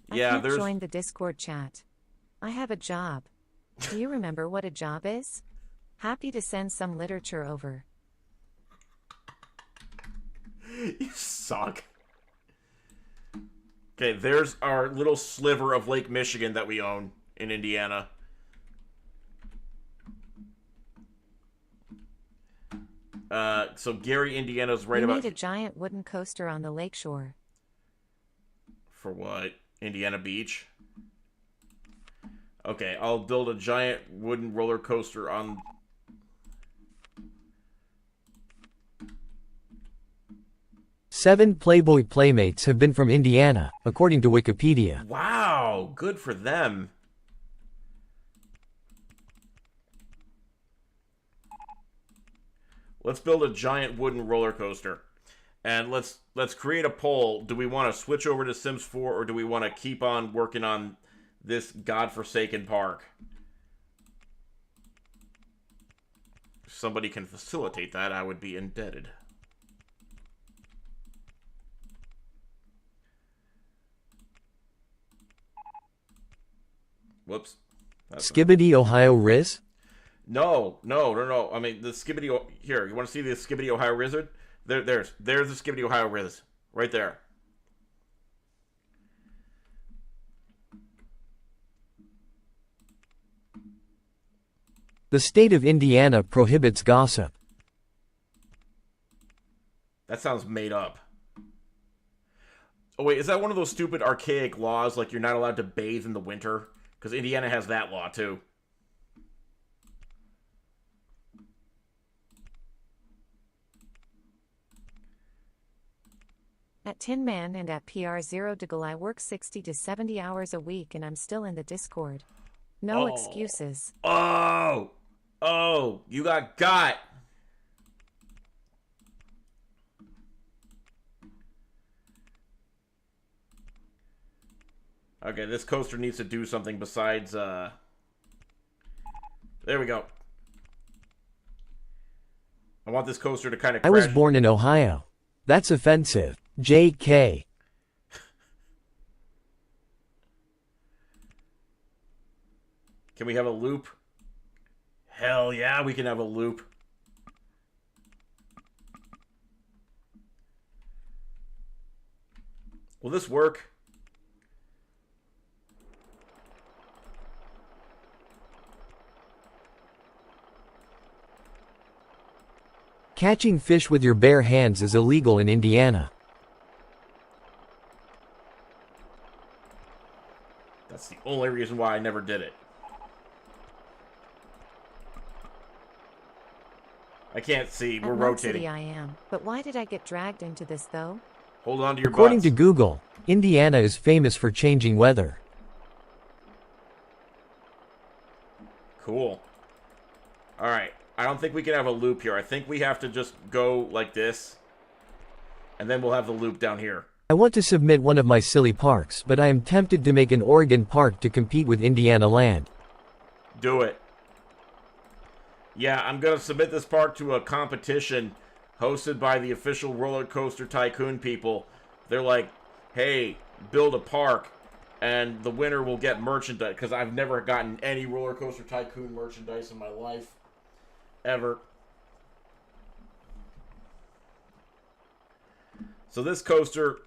I Yeah, can't there's... join the Discord chat. I have a job. Do you remember what a job is? Happy to send some literature over. You suck. Okay, there's our little sliver of Lake Michigan that we own in Indiana. So Gary, Indiana's right about... We need a giant wooden coaster on the lakeshore. For what? Indiana Beach? Okay, I'll build a giant wooden roller coaster on... Seven Playboy Playmates have been from Indiana, according to Wikipedia. Wow, good for them. Let's build a giant wooden roller coaster. And let's create a poll. Do we want to switch over to Sims 4 or do we want to keep on working on this godforsaken park? If somebody can facilitate that, I would be indebted. Whoops. Skibbity Ohio Riz? No. I mean, the Skibbity... Here, you want to see the Skibbity Ohio Wizard? There's the Skibbity Ohio Riz. Right there. The state of Indiana prohibits gossip. That sounds made up. Oh, wait, is that one of those stupid archaic laws, like you're not allowed to bathe in the winter? Because Indiana has that law, too. At Tin Man and at PR0 Diggle I work 60 to 70 hours a week and I'm still in the Discord. No excuses. Oh, you got. Okay, this coaster needs to do something besides, there we go. I want this coaster to kind of crash. I was born in Ohio. That's offensive. JK. Can we have a loop? Hell yeah, we can have a loop. Will this work? Catching fish with your bare hands is illegal in Indiana. That's the only reason why I never did it. I can't see. We're At Mud rotating. City I am, but why did I get dragged into this though? Hold on to your According butts. to Google, Indiana is famous for changing weather. Cool. Alright. I don't think we can have a loop here. I think we have to just go like this. And then we'll have the loop down here. I want to submit one of my silly parks, but I am tempted to make an Oregon park to compete with Indiana Land. Do it. Yeah, I'm going to submit this park to a competition hosted by the official Roller Coaster Tycoon people. They're like, hey, build a park, and the winner will get merchandise. Because I've never gotten any Roller Coaster Tycoon merchandise in my life. Ever. So this coaster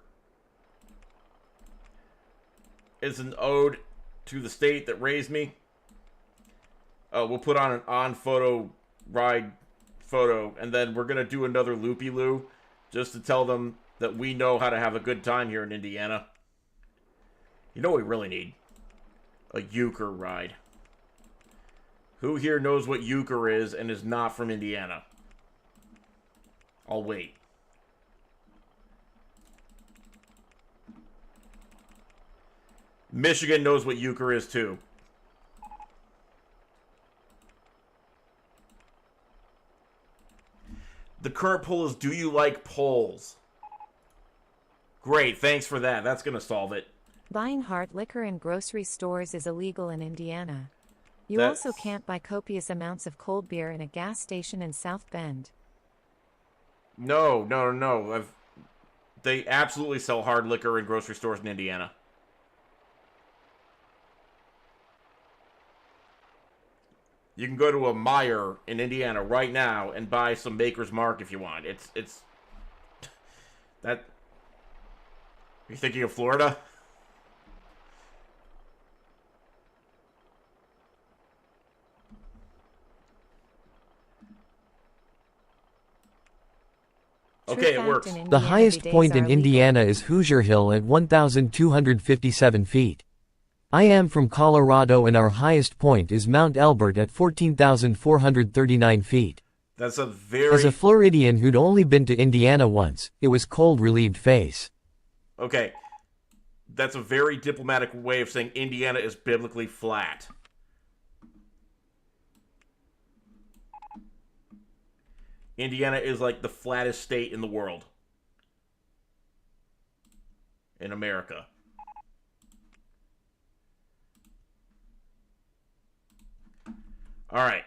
is an ode to the state that raised me. We'll put on an on-photo ride photo, and then we're going to do another loopy-loo just to tell them that we know how to have a good time here in Indiana. You know what we really need? A euchre ride. Who here knows what euchre is and is not from Indiana? I'll wait. Michigan knows what euchre is too. The current poll is, do you like polls? Great, thanks for that. That's going to solve it. Buying hard liquor in grocery stores is illegal in Indiana. You That's... also can't buy copious amounts of cold beer in a gas station in South Bend. No. They absolutely sell hard liquor in grocery stores in Indiana. You can go to a Meijer in Indiana right now and buy some Maker's Mark if you want. It's that. Are you thinking of Florida? Okay, it works. The highest point in Indiana is Hoosier Hill at 1,257 feet. I am from Colorado and our highest point is Mount Elbert at 14,439 feet. That's a very... As a Floridian who'd only been to Indiana once, it was cold relieved face. Okay. That's a very diplomatic way of saying Indiana is biblically flat. Indiana is like the flattest state in the world. In America. Alright.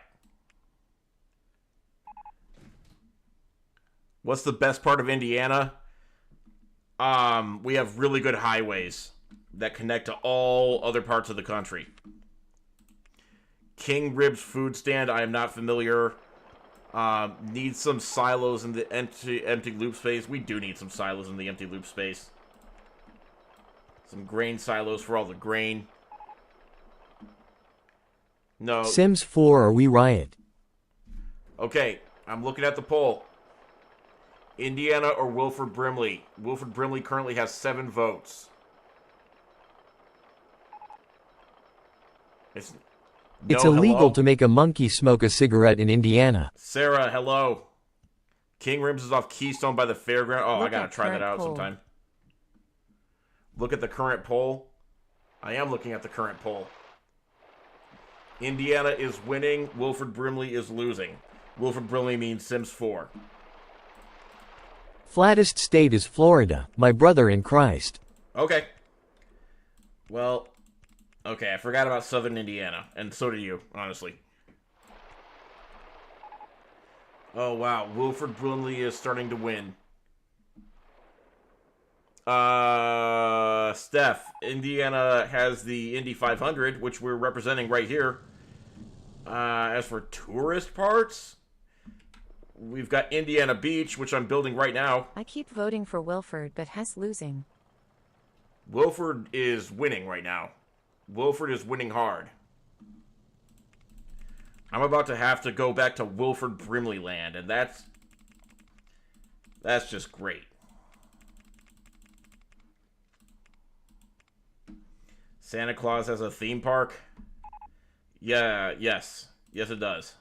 What's the best part of Indiana? We have really good highways that connect to all other parts of the country. King Ribs food stand, I am not familiar. Need some silos in the empty loop space. We do need some silos in the empty loop space. Some grain silos for all the grain. No. Sims 4 or we riot. Okay, I'm looking at the poll. Indiana or Wilford Brimley? Wilford Brimley currently has 7 votes. It's illegal hello? to make a monkey smoke a cigarette in Indiana. Sarah, hello. King Rims is off Keystone by the fairground. Oh, Look I gotta at try that current out poll. sometime. Look at the current poll. I am looking at the current poll. Indiana is winning. Wilford Brimley is losing. Wilford Brimley means Sims 4. Flattest state is Florida, my brother in Christ. Okay. Well, okay, I forgot about Southern Indiana, and so do you, honestly. Oh, wow, Wilford Brimley is starting to win. Steph, Indiana has the Indy 500, which we're representing right here. As for tourist parts, we've got Indiana Beach, which I'm building right now. I keep voting for Wilford, but Hess losing. Wilford is winning right now. Wilford is winning hard. I'm about to have to go back to Wilford Brimley land, and that's just great. Santa Claus has a theme park? Yeah, yes. Yes, it does.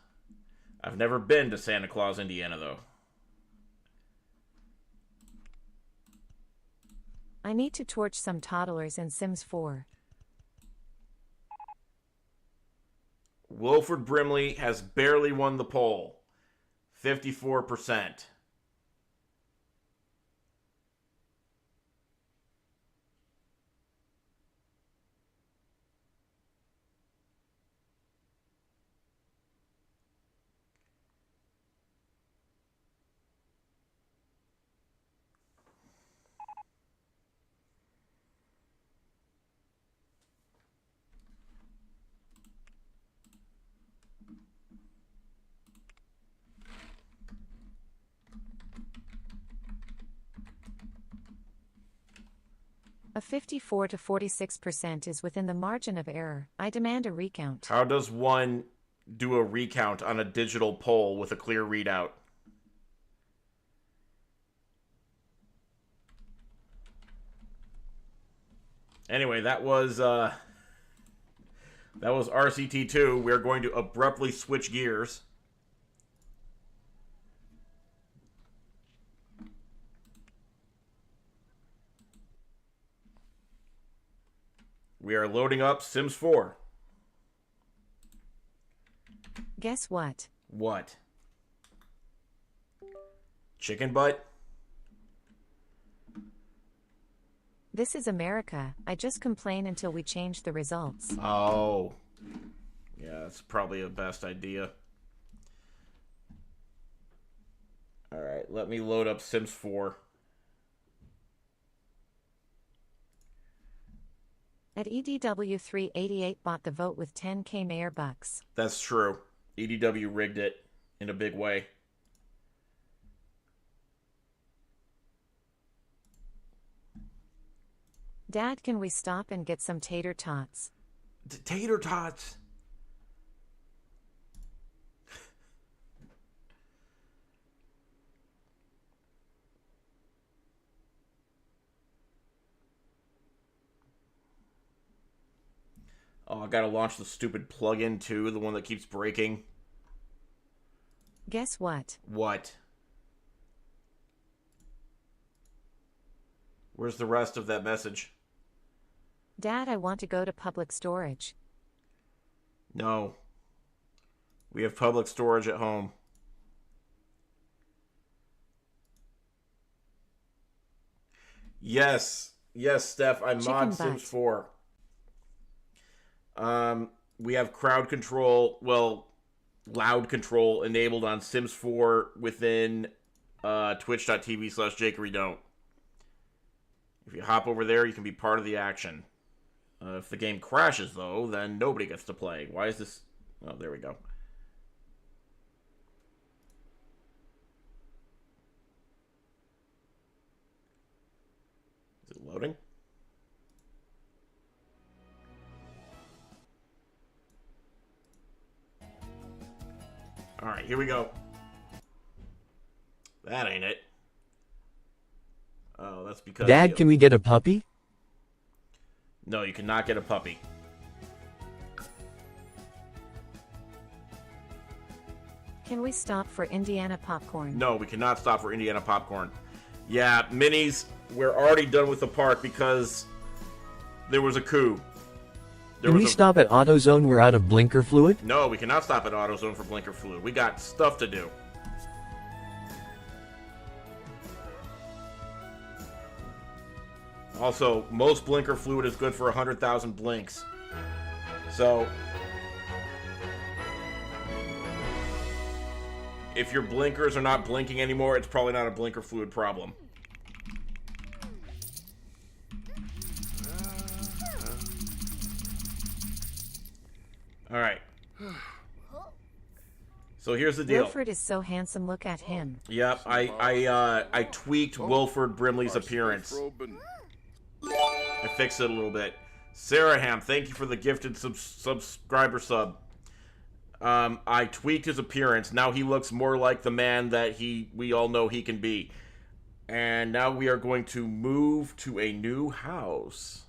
I've never been to Santa Claus, Indiana, though. I need to torch some toddlers in Sims 4. Wilford Brimley has barely won the poll. 54%. A 54 to 46% is within the margin of error. I demand a recount. How does one do a recount on a digital poll with a clear readout? Anyway, that was RCT2. We're going to abruptly switch gears. We are loading up Sims 4. Guess what? What? Chicken butt? This is America. I just complain until we change the results. Oh. Yeah, that's probably a best idea. Alright, let me load up Sims 4. At EDW388 bought the vote with 10k mayor bucks. That's true. EDW rigged it in a big way. Dad, can we stop and get some tater tots? Tater tots. Oh, I gotta launch the stupid plugin too, the one that keeps breaking. Guess what? What? Where's the rest of that message? Dad, I want to go to public storage. No. We have public storage at home. Yes. Yes, Steph, I mod Sims 4. We have crowd control, well, loud control enabled on Sims 4 within twitch.tv/jakeydon't. If you hop over there, you can be part of the action. If the game crashes, though, then nobody gets to play. Why is this... Oh, there we go. Is it loading? Alright, here we go. That ain't it. Oh, that's because... Dad, can we get a puppy? No, you cannot get a puppy. Can we stop for Indiana popcorn? No, we cannot stop for Indiana popcorn. Yeah, minis, we're already done with the park because there was a coup. Can we stop at AutoZone? We're out of blinker fluid? No, we cannot stop at AutoZone for blinker fluid. We got stuff to do. Also, most blinker fluid is good for 100,000 blinks. So, if your blinkers are not blinking anymore, it's probably not a blinker fluid problem. Alright. So here's the deal. Wilford is so handsome, look at him. Yep, I tweaked Wilford Brimley's appearance. I fixed it a little bit. Sarah Ham, thank you for the gifted subscriber sub. I tweaked his appearance. Now he looks more like the man that we all know he can be. And now we are going to move to a new house.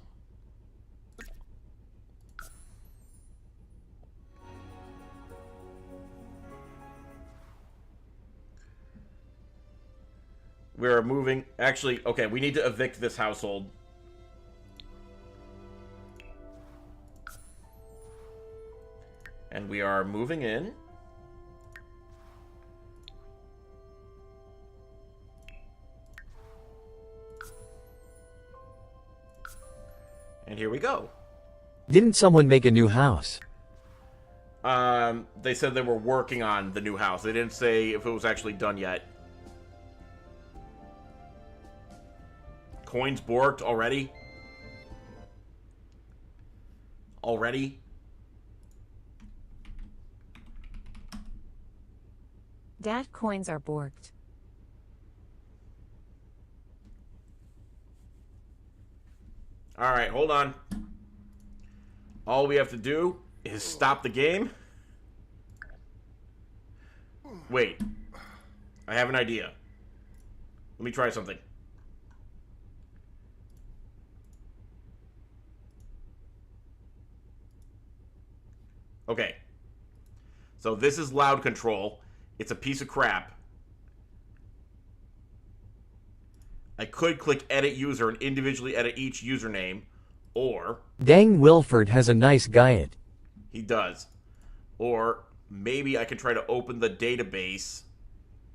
We're moving... Actually, okay, we need to evict this household. And we are moving in. And here we go. Didn't someone make a new house? They said they were working on the new house. They didn't say if it was actually done yet. Coins borked already? Already? Dad, coins are borked. Alright, hold on. All we have to do is stop the game. Wait. I have an idea. Let me try something. Okay. So this is loud control. It's a piece of crap. I could click edit user and individually edit each username, or... Dang, Wilford has a nice guide. He does. Or maybe I can try to open the database.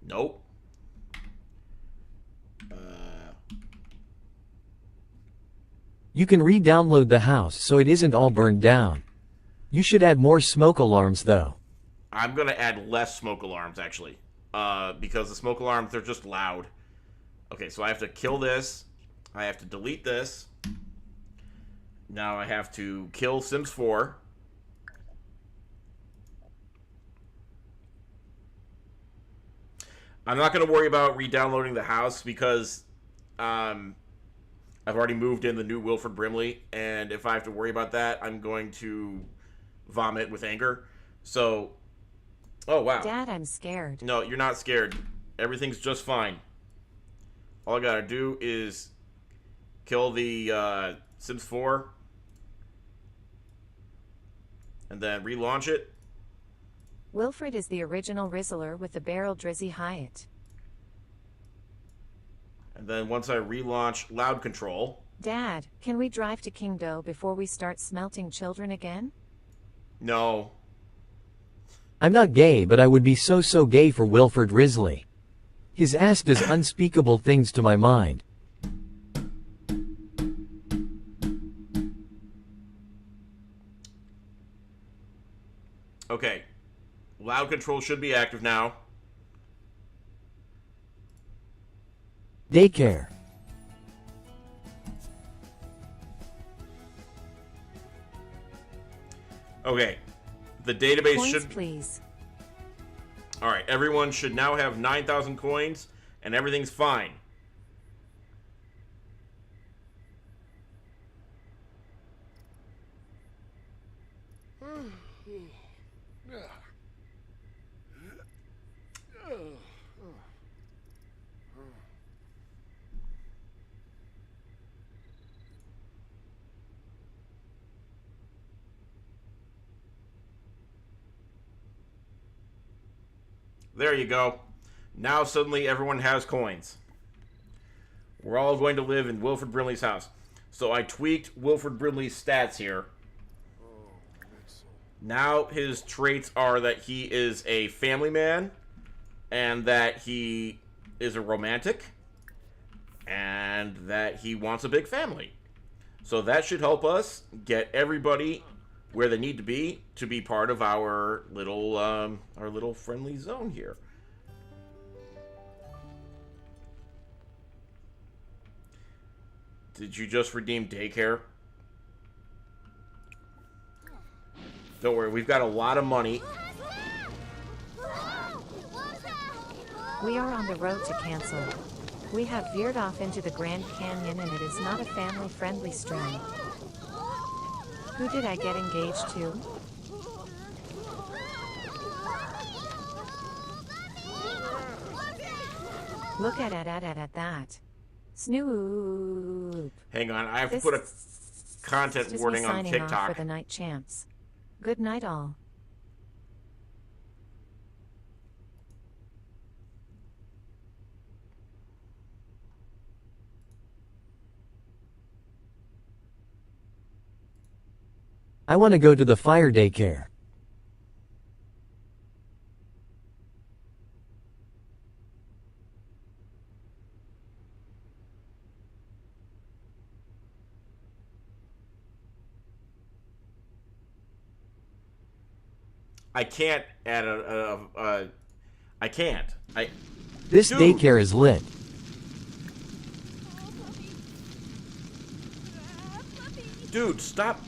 Nope. You can re-download the house so it isn't all burned down. You should add more smoke alarms, though. I'm gonna add less smoke alarms, actually. Because the smoke alarms, they're just loud. Okay, so I have to kill this. I have to delete this. Now I have to kill Sims 4. I'm not going to worry about re-downloading the house because I've already moved in the new Wilford Brimley, and if I have to worry about that, I'm going to vomit with anger. So, oh wow. Dad, I'm scared. No, you're not scared. Everything's just fine. All I gotta do is kill the Sims 4 and then relaunch it. Wilfred is the original Rizzler with the barrel Drizzy Hyatt. And then once I relaunch Loud Control... Dad, can we drive to Kingdo before we start smelting children again? No. I'm not gay, but I would be so gay for Wilford Risley. His ass does unspeakable things to my mind. Okay. Loud Control should be active now. Daycare. Okay. The database Coins, should... please. Alright, everyone should now have 9,000 coins, and everything's fine. There you go. Now suddenly everyone has coins. We're all going to live in Wilford Brimley's house. So I tweaked Wilford Brimley's stats here. Now his traits are that he is a family man, and that he is a romantic, and that he wants a big family. So that should help us get everybody where they need to be part of our little friendly zone here. Did you just redeem daycare? Don't worry, we've got a lot of money. We are on the road to cancel. We have veered off into the Grand Canyon and it is not a family-friendly string. Who did I get engaged to? Look at that. Snoop. Hang on, I have to put a content Just warning me on signing TikTok. off for the night, champs. Good night, all. I want to go to the fire daycare. I can't add I can't. This Dude. daycare is lit. Dude, stop.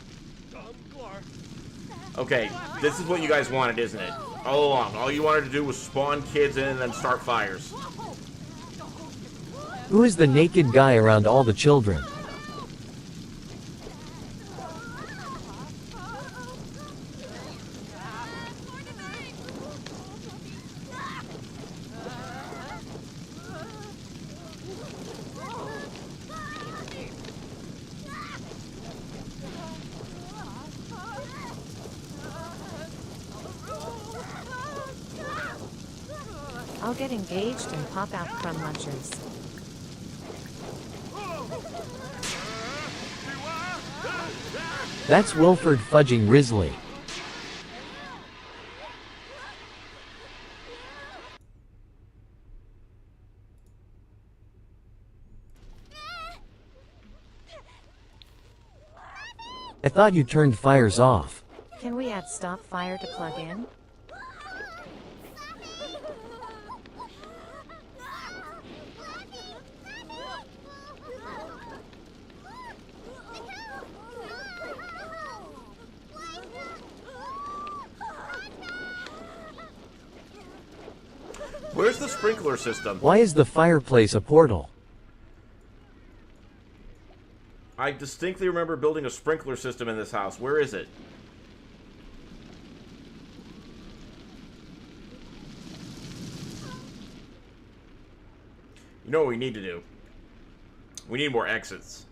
Okay, this is what you guys wanted, isn't it? All along. All you wanted to do was spawn kids in and then start fires. Who is the naked guy around all the children? I'll get engaged and pop out crumb munchers. That's Wilford fudging Risley. I thought you turned fires off. Can we add stop fire to plug in? Where's the sprinkler system? Why is the fireplace a portal? I distinctly remember building a sprinkler system in this house. Where is it? You know what we need to do? We need more exits.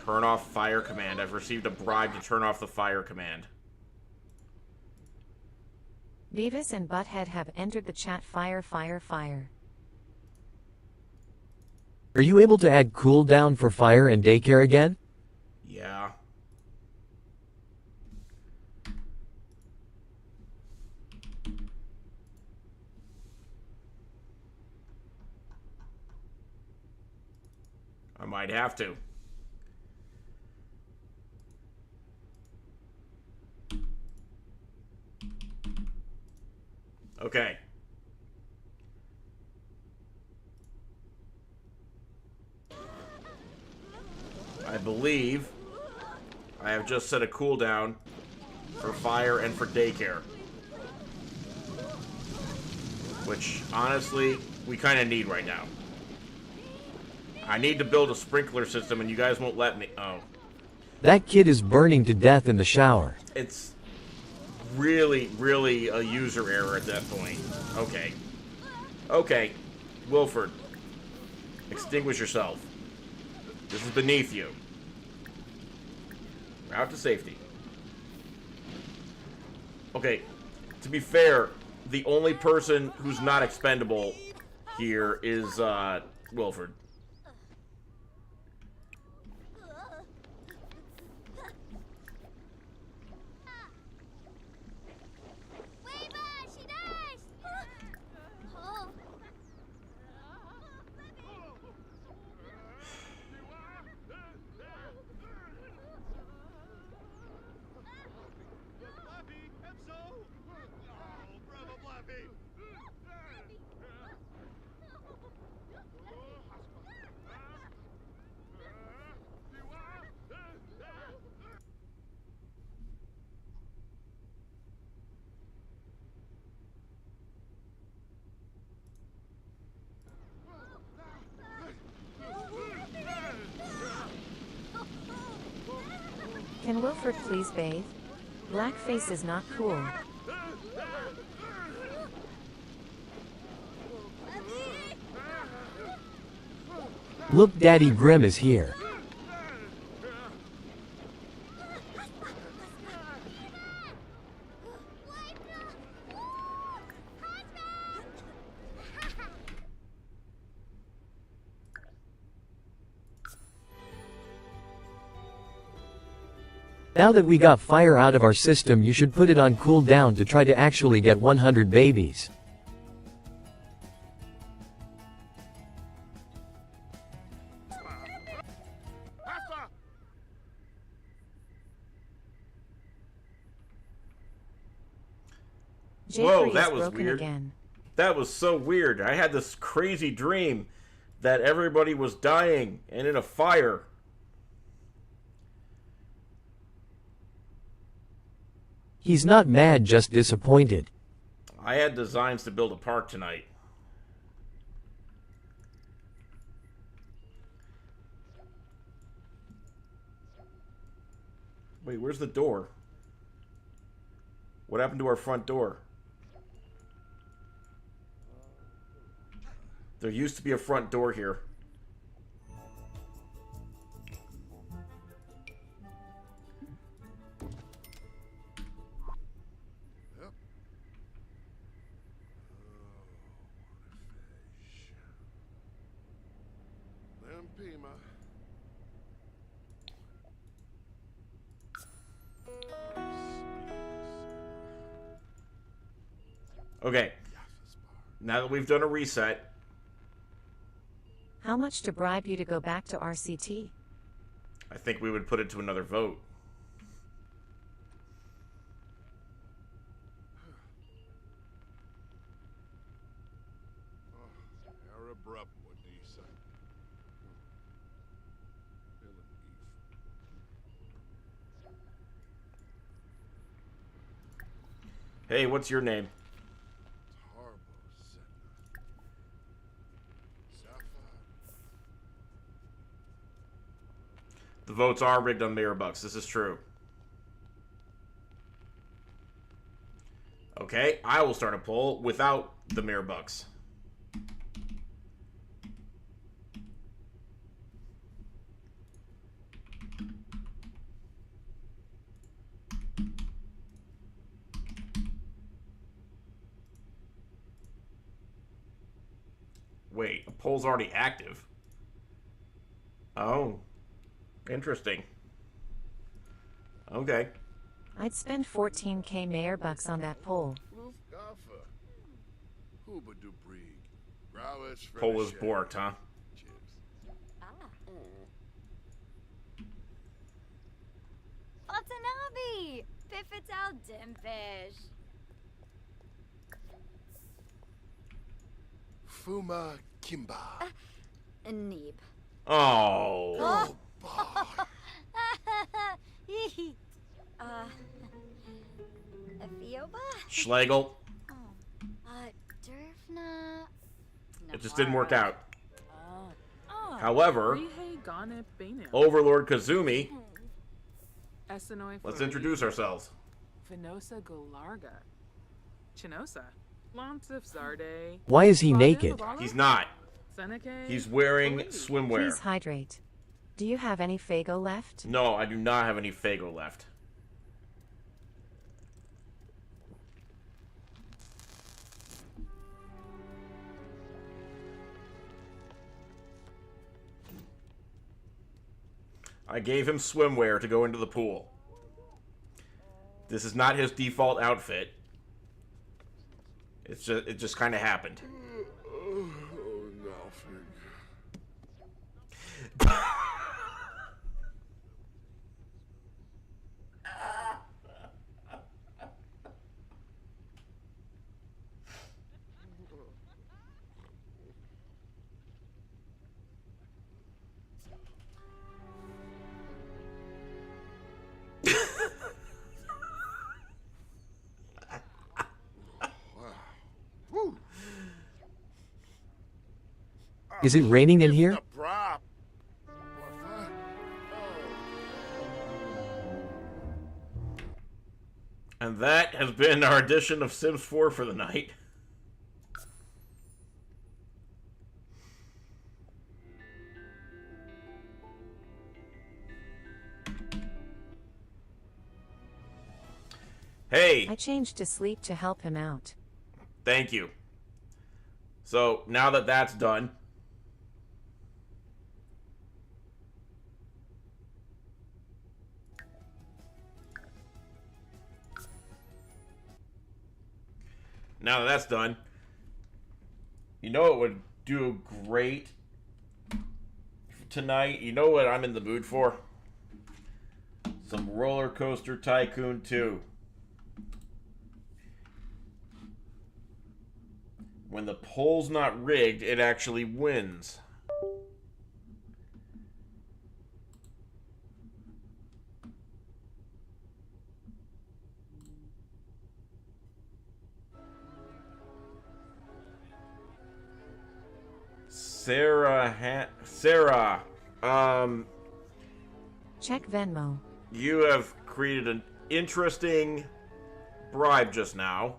Turn off fire command. I've received a bribe to turn off the fire command. Beavis and Butthead have entered the chat. Fire, fire, fire. Are you able to add cooldown for fire and daycare again? Yeah. I might have to. Okay. I believe I have just set a cooldown for fire and for daycare. Which, honestly, we kind of need right now. I need to build a sprinkler system and you guys won't let me. Oh. That kid is burning to death in the shower. It's really, really a user error at that point. Okay. Okay. Wilford. Extinguish yourself. This is beneath you. Route to safety. Okay. To be fair, the only person who's not expendable here is, Wilford. Can Wilford please bathe? Blackface is not cool. Look, Daddy Grim is here. Now that we got fire out of our system, you should put it on cooldown to try to actually get 100 babies. Jakery Whoa, that is was broken weird. again. That was so weird. I had this crazy dream that everybody was dying and in a fire. He's not mad, just disappointed. I had designs to build a park tonight. Wait, where's the door? What happened to our front door? There used to be a front door here. Okay. Now that we've done a reset, How much to bribe you to go back to RCT? I think we would put it to another vote. Hey, what's your name? The votes are rigged on Mayor Bucks. This is true. Okay, I will start a poll without the Mayor Bucks. Wait, a poll's already active. Oh, interesting. Okay. I'd spend 14k mayor bucks on that poll. Poll is borked, huh? Watanabe! Piffetal Dimpish. Fuma Kimba. Neeb. Oh. Ethioba? Schlegel. Durfna. It just didn't work out. Oh. However, Overlord Kazumi, let's introduce ourselves. Venosa Golarga. Chinosa. Lonsif Zarde. Why is he naked? He's not. Seneca. He's wearing swimwear. Please hydrate. Do you have any Fago left? No, I do not have any Fago left. I gave him swimwear to go into the pool. This is not his default outfit. It just kind of happened. Is it raining in here? And that has been our edition of Sims 4 for the night. Hey! I changed to sleep to help him out. Thank you. So, now that that's done... Now that that's done, you know it would do great tonight? You know what I'm in the mood for? Some Roller Coaster Tycoon 2. When the poll's not rigged, it actually wins. Sarah, Check Venmo. you have created an interesting bribe just now.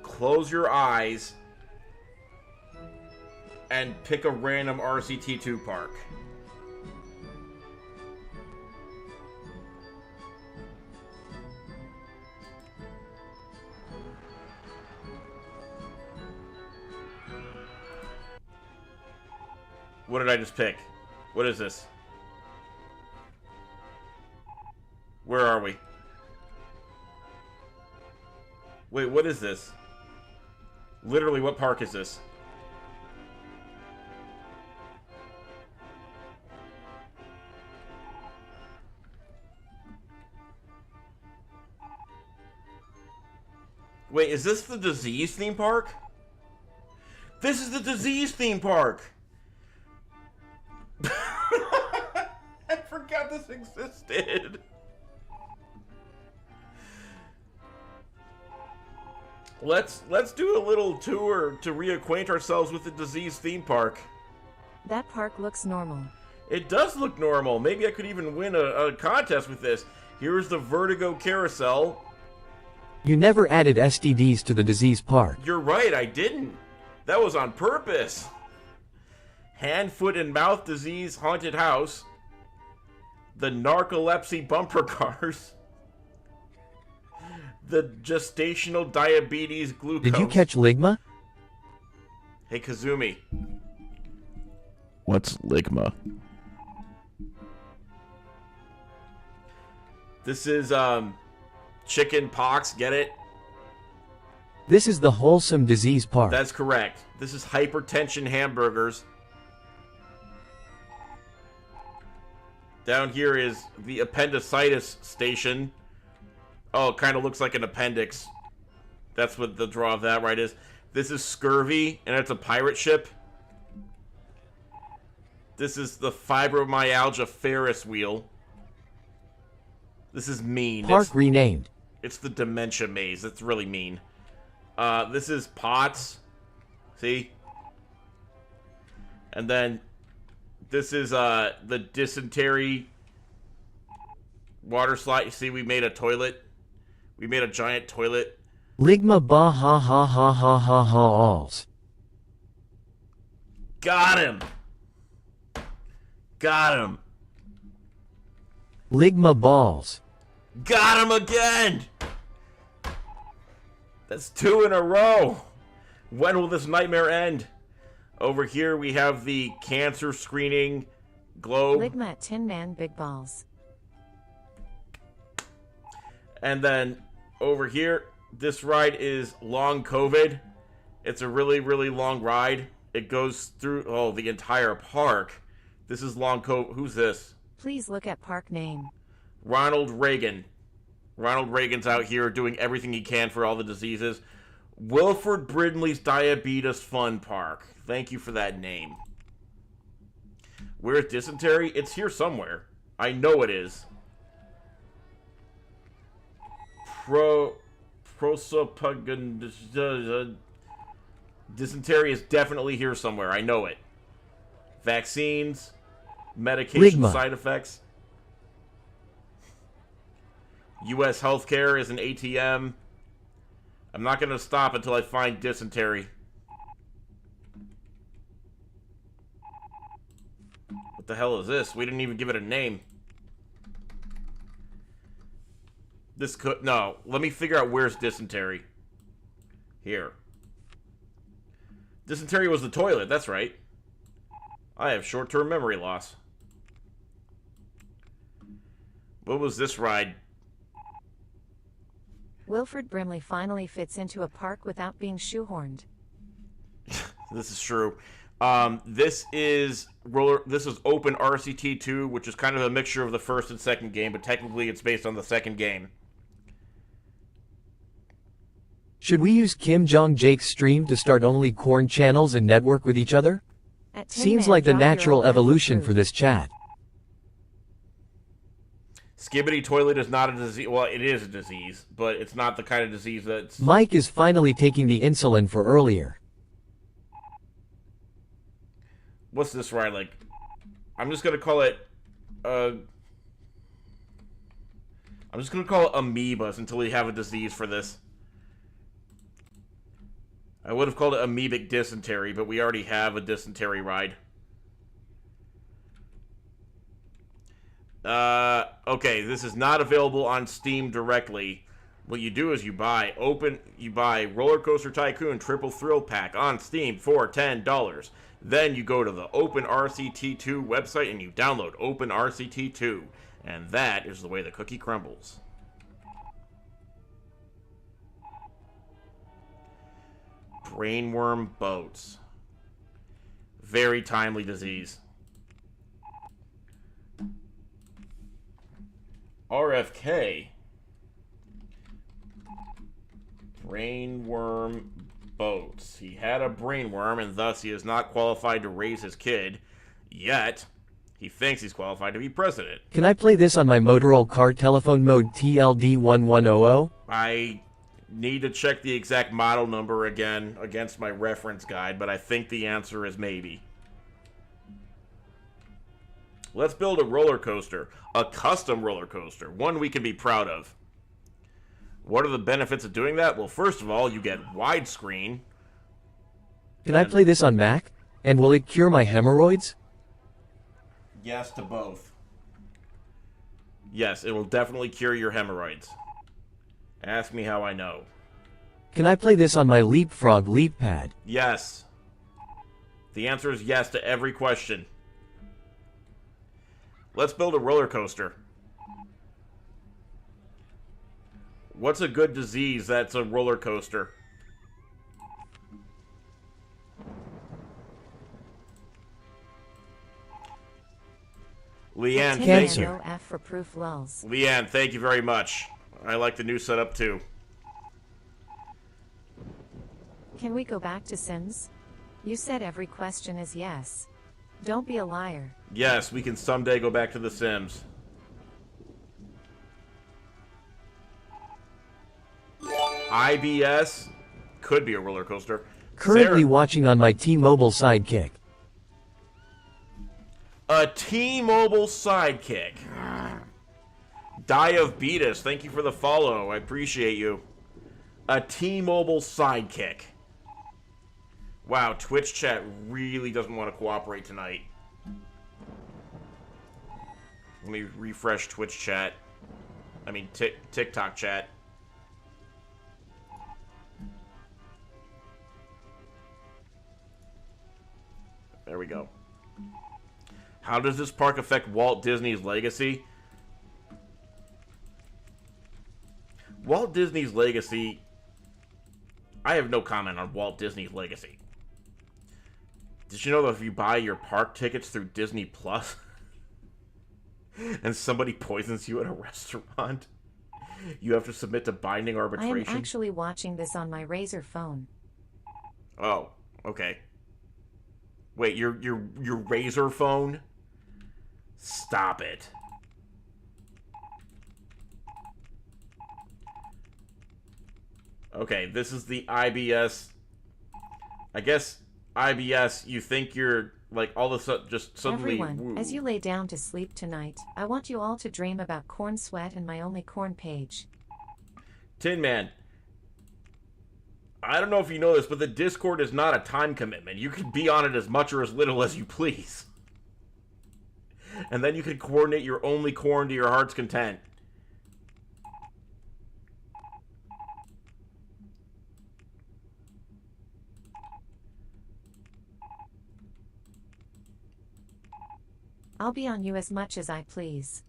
Close your eyes and pick a random RCT2 park. What did I just pick? What is this? Where are we? Wait, what is this? Literally, what park is this? Wait, is this the disease theme park? This is the disease theme park! I forgot this existed. Let's do a little tour to reacquaint ourselves with the disease theme park. That park looks normal. It does look normal. Maybe I could even win a contest with this. Here's the Vertigo Carousel. You never added STDs to the disease park. You're right, I didn't. That was on purpose. Hand, foot, and mouth disease haunted house. The narcolepsy bumper cars. The gestational diabetes glucose. Did you catch Ligma? Hey, Kazumi. What's Ligma? This is, chicken pox, get it? This is the wholesome disease park. That's correct. This is hypertension hamburgers. Down here is the appendicitis station. Oh, it kind of looks like an appendix. That's what the draw of that right is. This is scurvy, and it's a pirate ship. This is the fibromyalgia Ferris wheel. This is mean. Park renamed. It's the dementia maze. It's really mean. This is POTS. See? And then this is the dysentery water slide. You see, we made a toilet. We made a giant toilet. Ligma ba ha ha ha ha ha ha alls. Got him. Got him. Ligma balls. Got him again. That's 2 in a row. When will this nightmare end? Over here we have the cancer screening globe. Ligma at Tin Man Big Balls. And then over here, this ride is Long COVID. It's a really, really long ride. It goes through, the entire park. This is Long COVID. Who's this? Please look at park name. Ronald Reagan. Ronald Reagan's out here doing everything he can for all the diseases. Wilford Brimley's Diabetes Fun Park. Thank you for that name. Where's dysentery? It's here somewhere. I know it is. Dysentery is definitely here somewhere. I know it. Vaccines, medication Ligma. side effects. U.S. healthcare is an ATM. I'm not going to stop until I find dysentery. What the hell is this? We didn't even give it a name. This could... No. Let me figure out where's dysentery. Here. Dysentery was the toilet. That's right. I have short-term memory loss. What was this ride? Wilford Brimley finally fits into a park without being shoehorned. This is true. This is Open RCT 2, which is kind of a mixture of the first and second game, but technically it's based on the second game. Should we use Kim Jong-jake's stream to start only corn channels and network with each other? At Tin Seems Man, like the drop your natural old evolution food. for this chat. Skibbity toilet is not a disease. Well, it is a disease, but it's not the kind of disease that's... Mike is finally taking the insulin for earlier. What's this ride like? I'm just gonna call it... I'm just gonna call it amoebas until we have a disease for this. I would have called it amoebic dysentery, but we already have a dysentery ride. Okay, this is not available on Steam directly. What you do is you buy Roller Coaster Tycoon Triple Thrill Pack on Steam for $10. Then you go to the OpenRCT2 website and you download OpenRCT2. And that is the way the cookie crumbles. Brainworm boats. Very timely disease. RFK. Brainworm boats. He had a brainworm, and thus he is not qualified to raise his kid. Yet, he thinks he's qualified to be president. Can I play this on my Motorola car telephone mode TLD1100? I need to check the exact model number again against my reference guide, but I think the answer is maybe. Let's build a roller coaster. A custom roller coaster. One we can be proud of. What are the benefits of doing that? Well, first of all, you get widescreen. Can I play this on Mac? And will it cure my hemorrhoids? Yes to both. Yes, it will definitely cure your hemorrhoids. Ask me how I know. Can I play this on my Leapfrog Leap Pad? Yes. The answer is yes to every question. Let's build a roller coaster. What's a good disease that's a roller coaster? Leanne, thank you. No F for proof lulz. Leanne, thank you very much. I like the new setup too. Can we go back to Sims? You said every question is yes. Don't be a liar. Yes, we can someday go back to The Sims. IBS could be a roller coaster. Currently Sarah, watching on my T-Mobile Sidekick. a T-Mobile sidekick. Diabetes, thank you for the follow. I appreciate you. A T-Mobile sidekick. Wow, Twitch chat really doesn't want to cooperate tonight. Let me refresh Twitch chat. I mean, TikTok chat. There we go. How does this park affect Walt Disney's legacy? Walt Disney's legacy... I have no comment on Walt Disney's legacy. Did you know that if you buy your park tickets through Disney Plus and somebody poisons you at a restaurant, you have to submit to binding I arbitration? am actually watching this on my Razer phone. Oh, okay. Wait, your Razer phone? Stop it. Okay, this is the IBS. I guess IBS, you think you're like all of a sudden just suddenly. Everyone, woo. as you lay down to sleep tonight, I want you all to dream about corn sweat and my only corn page. Tin Man, I don't know if you know this, but the Discord is not a time commitment. You can be on it as much or as little as you please. And then you can coordinate your only corn to your heart's content. I'll be on you as much as I please.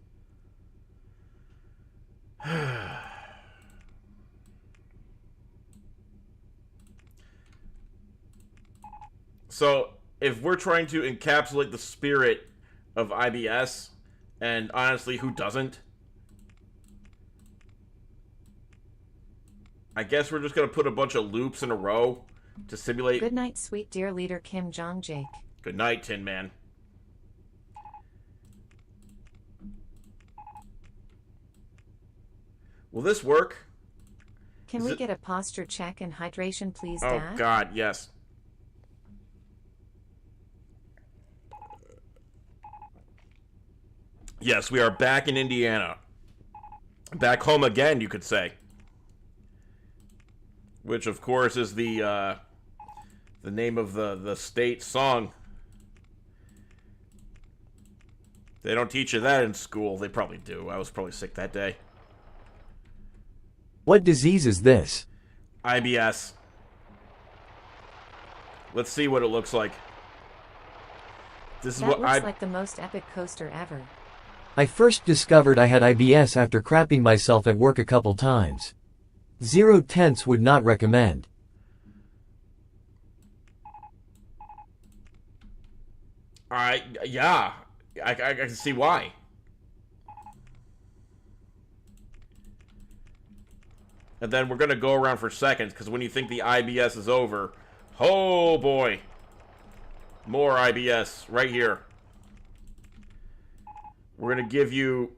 So, if we're trying to encapsulate the spirit of IBS, and honestly, who doesn't? I guess we're just going to put a bunch of loops in a row to simulate... Good night, sweet dear leader Kim Jong-Jake. Good night, Tin Man. Will this work? Can we get a posture check and hydration, please, Oh, Dad? God, yes. Yes, we are back in Indiana. Back home again, you could say. Which, of course, is the name of the state song. They don't teach you that in school. They probably do. I was probably sick that day. What disease is this? IBS. Let's see what it looks like. This is That what looks like the most epic coaster ever. I first discovered I had IBS after crapping myself at work a couple times. 0 tenths would not recommend. Yeah. I can see why. And then we're going to go around for seconds, because when you think the IBS is over... Oh, boy. More IBS right here. We're going to give you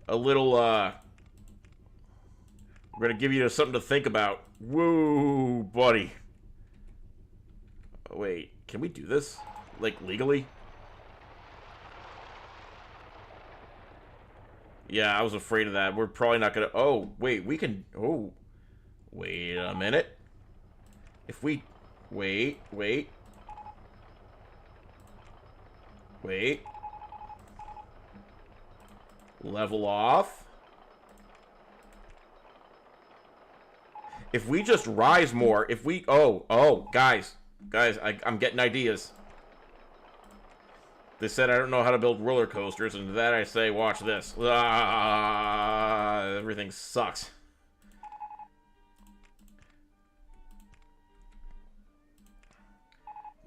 a little, We're going to give you something to think about. Woo, buddy. Wait, can we do this? Like, legally? Yeah, I was afraid of that. We're probably not gonna... Oh, wait, we can... Oh. Wait a minute. If we... Wait. Wait. Level off. If we just rise more, if we... Oh, guys. Guys, I'm getting ideas. They said I don't know how to build roller coasters, and to that I say, watch this. Everything sucks.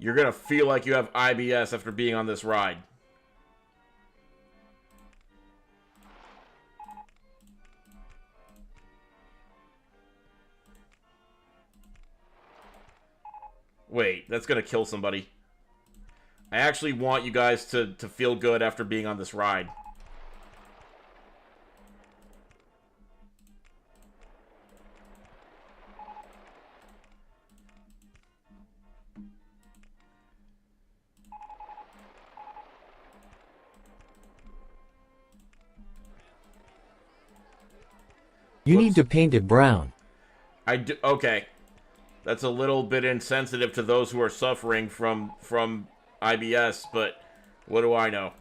You're gonna feel like you have IBS after being on this ride. Wait, that's gonna kill somebody. I actually want you guys to feel good after being on this ride. You need to paint it brown. I do. Okay, that's a little bit insensitive to those who are suffering from IBS, but what do I know?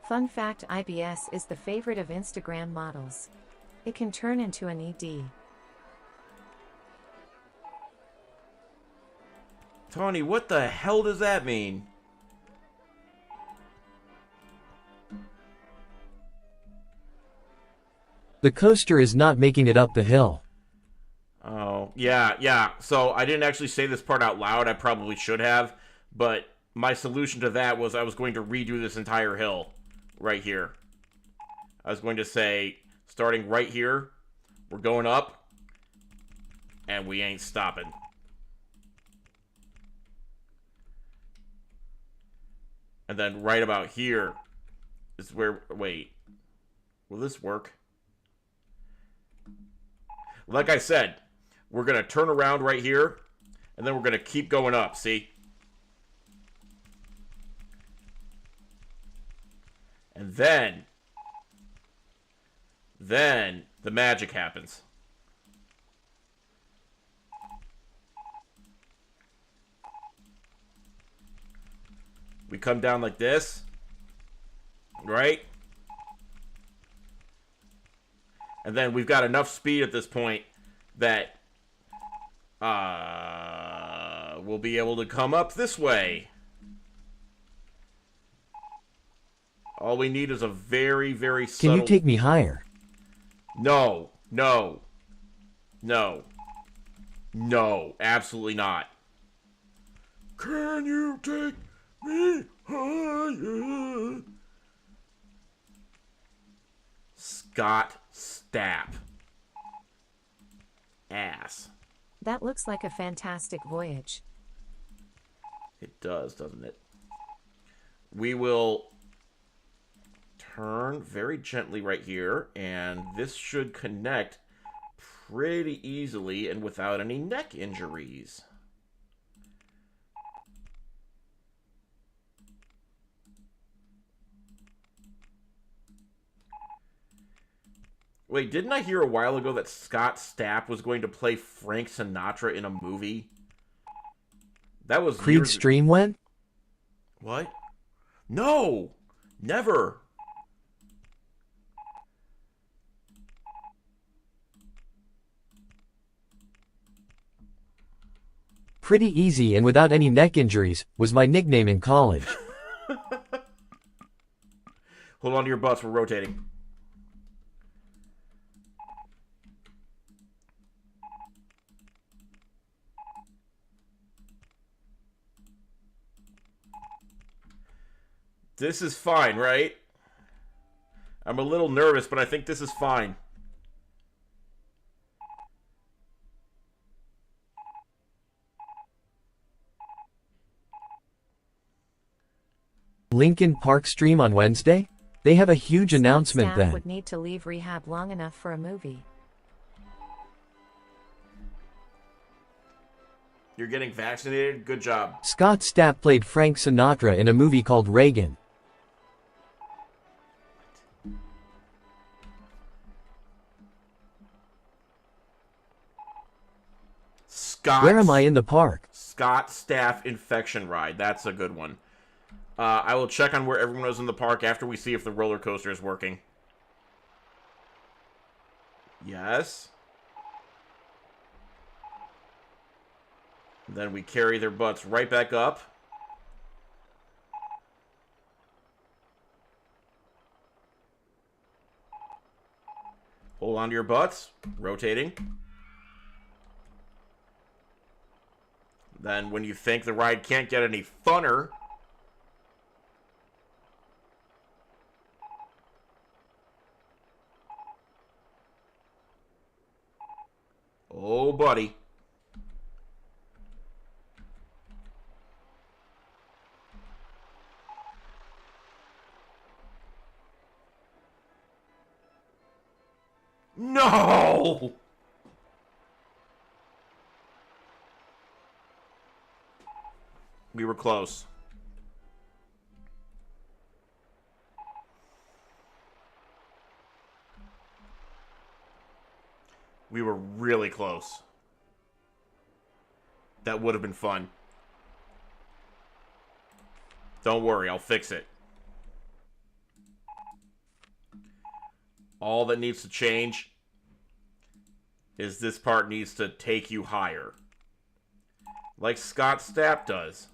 Fun fact: IBS is the favorite of Instagram models. It can turn into an ED. Tony, what the hell does that mean? The coaster is not making it up the hill. Oh, yeah. So I didn't actually say this part out loud. I probably should have. But my solution to that was I was going to redo this entire hill right here. I was going to say, starting right here, we're going up, and we ain't stopping. And then right about here is where... Wait. Will this work? Like I said, we're going to turn around right here, and then we're going to keep going up, see? And then the magic happens. We come down like this, right? And then we've got enough speed at this point that we'll be able to come up this way. All we need is a very, very subtle... Can you take me higher? No, absolutely not. Can you take me higher? Scott Stapp. Ass. That looks like a fantastic voyage. It does, doesn't it? We will turn very gently right here, and this should connect pretty easily and without any neck injuries. Wait, didn't I hear a while ago that Scott Stapp was going to play Frank Sinatra in a movie? That was Creed years... Stream went? What? No! Never! Pretty easy and without any neck injuries, was my nickname in college. Hold on to your butts, we're rotating. This is fine, right? I'm a little nervous, but I think this is fine. Lincoln Park stream on Wednesday? They have a huge Some announcement staff then. would need to leave rehab long enough for a movie. You're getting vaccinated? Good job. Scott Stapp played Frank Sinatra in a movie called Reagan. Where am I in the park? Scott Staff infection ride. That's a good one. I will check on where everyone is in the park after we see if the roller coaster is working. Yes. Then we carry their butts right back up. Hold on to your butts. Rotating. Then when you think the ride can't get any funner, oh, buddy. No! We were close. We were really close. That would have been fun. Don't worry, I'll fix it. All that needs to change is this part needs to take you higher. Like Scott Stapp does.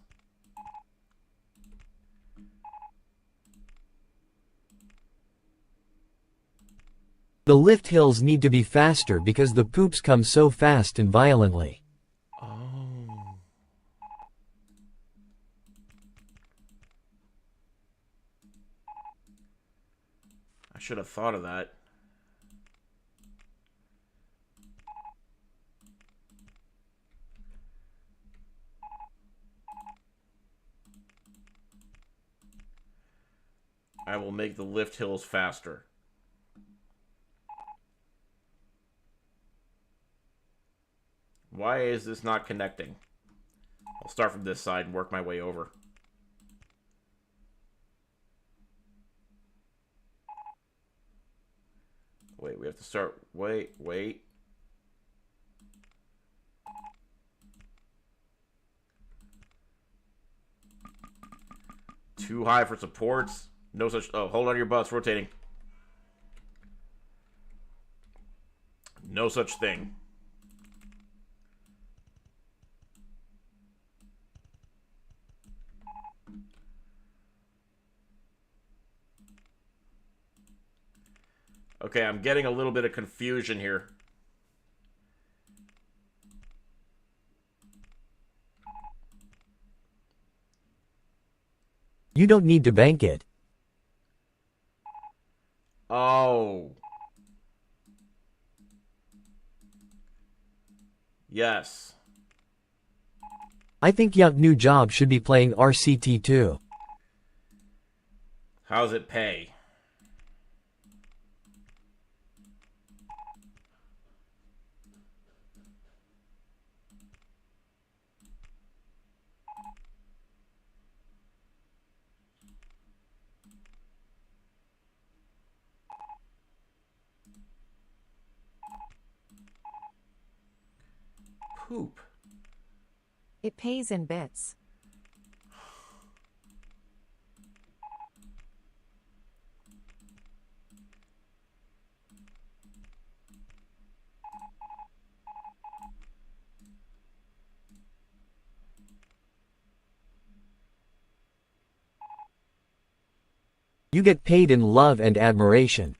The lift hills need to be faster because the poops come so fast and violently. Oh. I should have thought of that. I will make the lift hills faster. Why is this not connecting? I'll start from this side and work my way over. Wait, we have to start... Wait. Too high for supports. No such... Oh, hold on to your butts. Rotating. No such thing. Okay, I'm getting a little bit of confusion here. You don't need to bank it. Oh. Yes. I think Young New Job should be playing RCT too. How's it pay? Poop. It pays in bits. You get paid in love and admiration.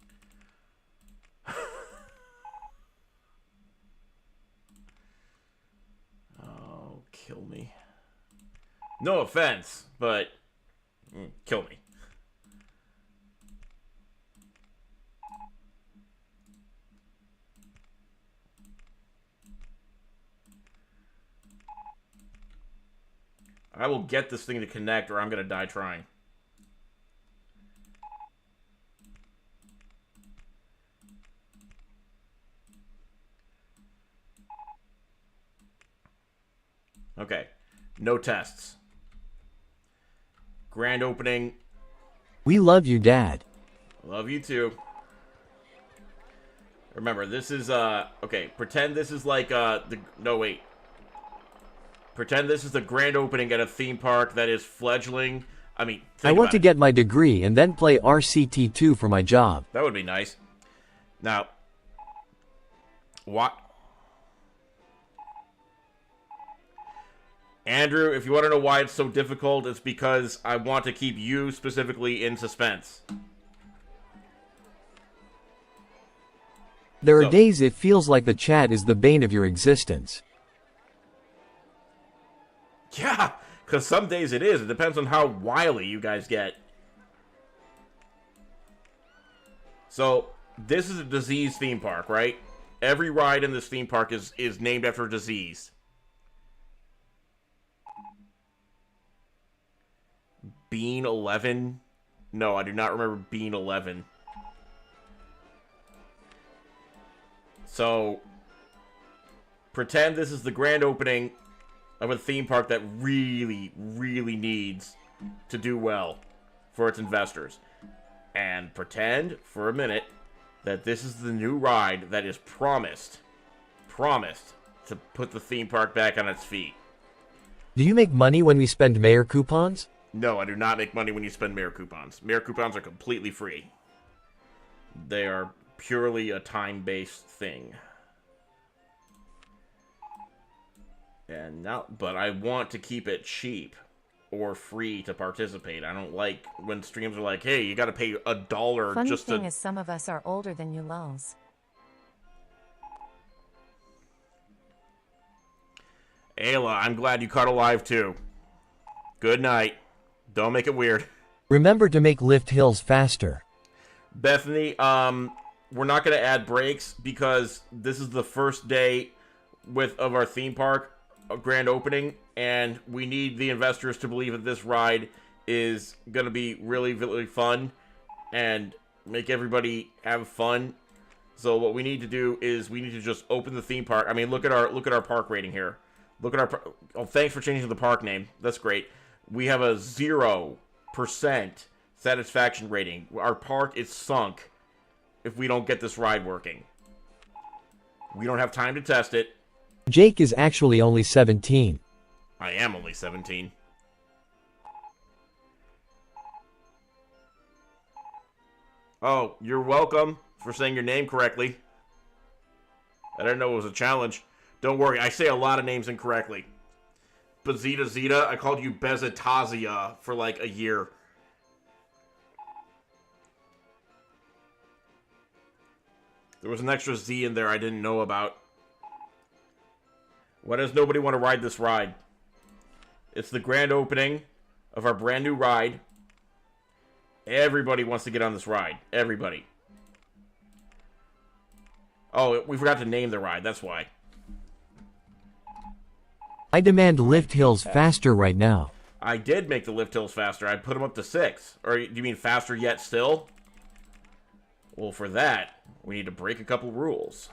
Kill me. No offense, but kill me. I will get this thing to connect, or I'm gonna die trying. Okay. No tests. Grand opening. We love you, Dad. Love you too. Remember, this is, okay, pretend this is like, no, wait. Pretend this is the grand opening at a theme park that is fledgling. I mean, I want to it. get my degree and then play RCT2 for my job. That would be nice. Now, what? Andrew, if you want to know why it's so difficult, it's because I want to keep you specifically in suspense. There are days it feels like the chat is the bane of your existence. Yeah, because some days it is. It depends on how wily you guys get. So, this is a disease theme park, right? Every ride in this theme park is named after a disease. Bean 11? No, I do not remember Bean 11. So, pretend this is the grand opening of a theme park that really, really needs to do well for its investors. And pretend, for a minute, that this is the new ride that is promised to put the theme park back on its feet. Do you make money when we spend mayor coupons? No, I do not make money when you spend mayor coupons. Mayor coupons are completely free. They are purely a time-based thing. And now, but I want to keep it cheap or free to participate. I don't like when streams are like, hey, you gotta pay $1 Funny just thing to... is some of us are older than you lulz. Ayla, I'm glad you caught alive too. Good night. Don't make it weird. Remember to make lift hills faster. Bethany, we're not going to add breaks because this is the first day of our theme park grand opening, and we need the investors to believe that this ride is going to be really, really fun and make everybody have fun. So what we need to do is we need to just open the theme park. I mean, look at our park rating here. Look at our... Oh, thanks for changing the park name. That's great. We have a 0% satisfaction rating. Our park is sunk if we don't get this ride working. We don't have time to test it. Jake is actually only 17. I am only 17. Oh, you're welcome for saying your name correctly. I didn't know it was a challenge. Don't worry, I say a lot of names incorrectly. Bezita Zeta, I called you Bezatazia for like a year. There was an extra Z in there I didn't know about. Why does nobody want to ride this ride? It's the grand opening of our brand new ride. Everybody wants to get on this ride. Everybody. Oh, we forgot to name the ride, that's why. I demand lift hills faster right now. I did make the lift hills faster. I put them up to 6. Or do you mean faster yet still? Well, for that, we need to break a couple rules.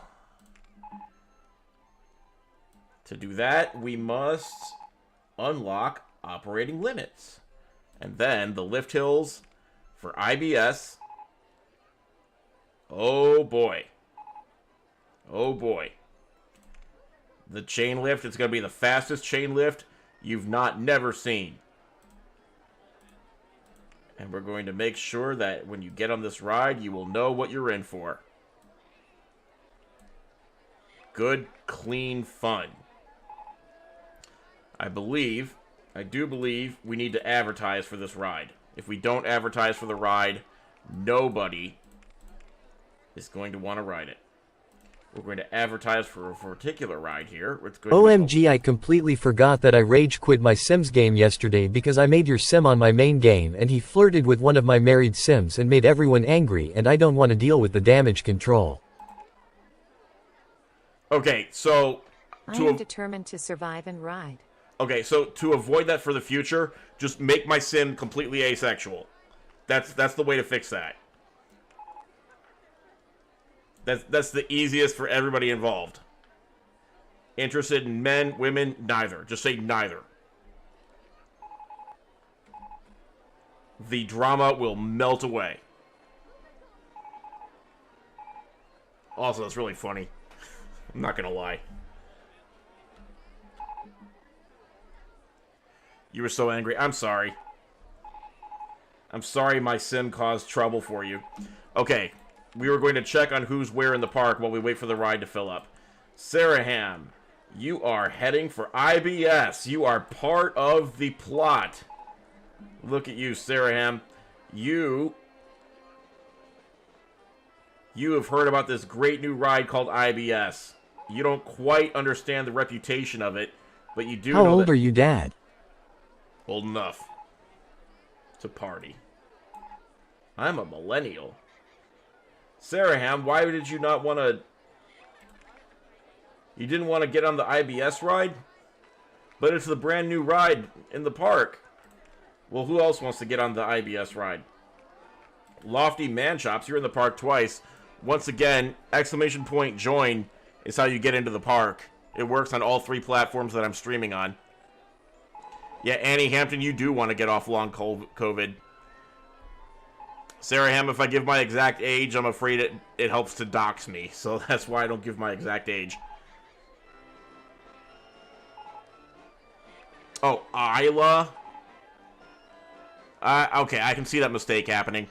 To do that, we must unlock operating limits. And then the lift hills for IBS. Oh boy. Oh boy. The chain lift, it's going to be the fastest chain lift you've never seen. And we're going to make sure that when you get on this ride, you will know what you're in for. Good, clean fun. I do believe we need to advertise for this ride. If we don't advertise for the ride, nobody is going to want to ride it. We're going to advertise for a particular ride here. It's going OMG, I completely forgot that I rage quit my Sims game yesterday because I made your sim on my main game and he flirted with one of my married sims and made everyone angry, and I don't want to deal with the damage control. Okay, so... I am determined to survive and ride. Okay, so to avoid that for the future, just make my sim completely asexual. That's the way to fix that. That's the easiest for everybody involved. Interested in men, women, neither. Just say neither. The drama will melt away. Also, that's really funny. I'm not gonna lie. You were so angry. I'm sorry. I'm sorry my sim caused trouble for you. Okay, we were going to check on who's where in the park while we wait for the ride to fill up. Saraham, you are heading for IBS. You are part of the plot. Look at you, Saraham. You have heard about this great new ride called IBS. You don't quite understand the reputation of it, but you do know How old are you, Dad? Old enough to party. I'm a millennial. Saraham, why did you not want to... You didn't want to get on the IBS ride? But it's the brand new ride in the park. Well, who else wants to get on the IBS ride? Lofty Man Chops, you're in the park twice. Once again, exclamation point join is how you get into the park. It works on all 3 platforms that I'm streaming on. Yeah, Annie Hampton, you do want to get off long COVID. Saraham, if I give my exact age, I'm afraid it helps to dox me. So that's why I don't give my exact age. Oh, Isla? Okay, I can see that mistake happening.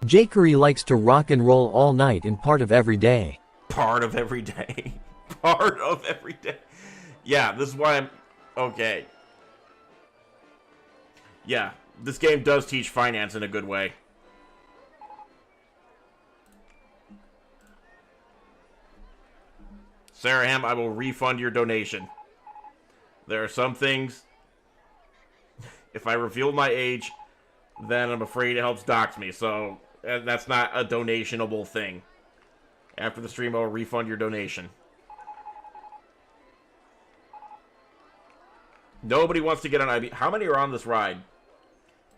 Jakery likes to rock and roll all night and part of every day. Part of every day. Part of every day. Yeah, this is why I'm... Okay. Yeah, this game does teach finance in a good way. Saraham, I will refund your donation. There are some things... If I reveal my age, then I'm afraid it helps dox me, so that's not a donationable thing. After the stream, I'll refund your donation. Nobody wants to get on IB. How many are on this ride?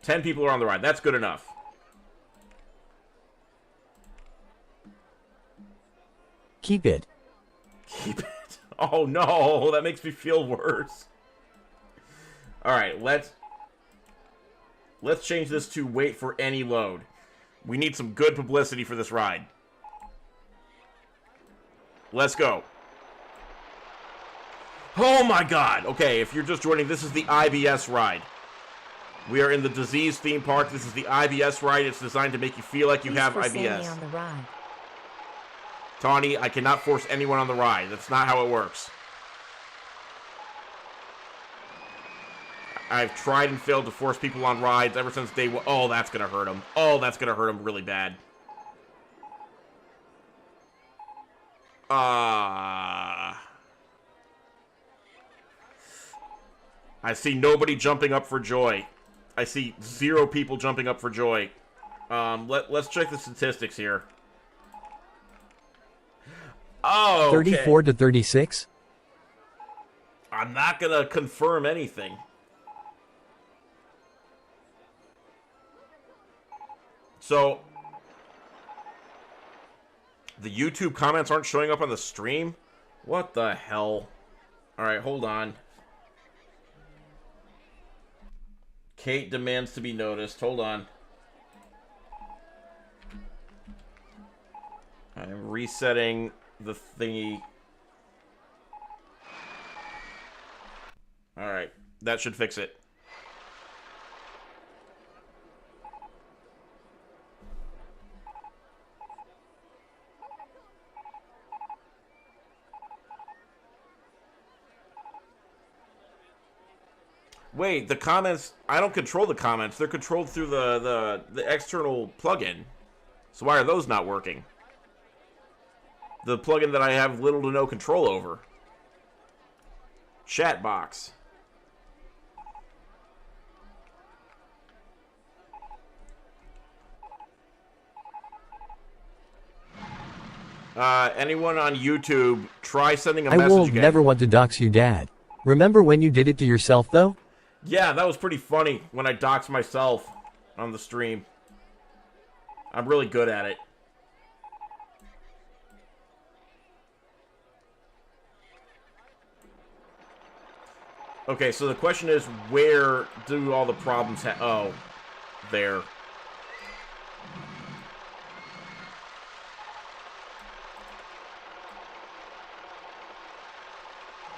10 people are on the ride. That's good enough. Keep it. Keep it. Oh no, that makes me feel worse. Alright, let's change this to wait for any load. We need some good publicity for this ride. Let's go. Oh my god! Okay, if you're just joining, this is the IBS ride. We are in the disease theme park. This is the IBS ride. It's designed to make you feel like you have IBS. On the ride. Tawny, I cannot force anyone on the ride. That's not how it works. I've tried and failed to force people on rides ever since day one. Oh, that's going to hurt them. Oh, that's going to hurt them really bad. I see nobody jumping up for joy. I see 0 people jumping up for joy. Let's check the statistics here. Oh, okay. 34 to 36? I'm not going to confirm anything. So, the YouTube comments aren't showing up on the stream? What the hell? Alright, hold on. Kate demands to be noticed. Hold on. I'm resetting the thingy. Alright, that should fix it. Wait, the comments... I don't control the comments. They're controlled through the external plugin. So why are those not working? The plugin that I have little to no control over. Chat box. Anyone on YouTube, try sending a message I will again. never want to dox you, Dad. Remember when you did it to yourself, though? Yeah, that was pretty funny when I doxed myself on the stream. I'm really good at it. Okay, so the question is, where do all the problems oh, there.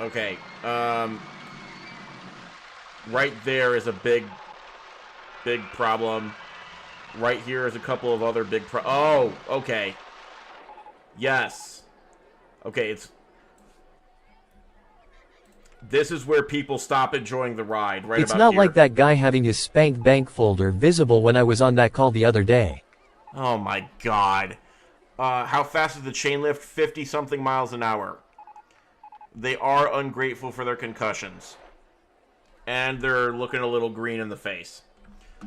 Okay, right there is a big problem. Right here is a couple of other big oh, okay. Yes. Okay, this is where people stop enjoying the ride, right It's about not here. like that guy having his Spank Bank folder visible when I was on that call the other day. Oh my god. How fast is the chain lift? 50-something miles an hour. They are ungrateful for their concussions. And they're looking a little green in the face.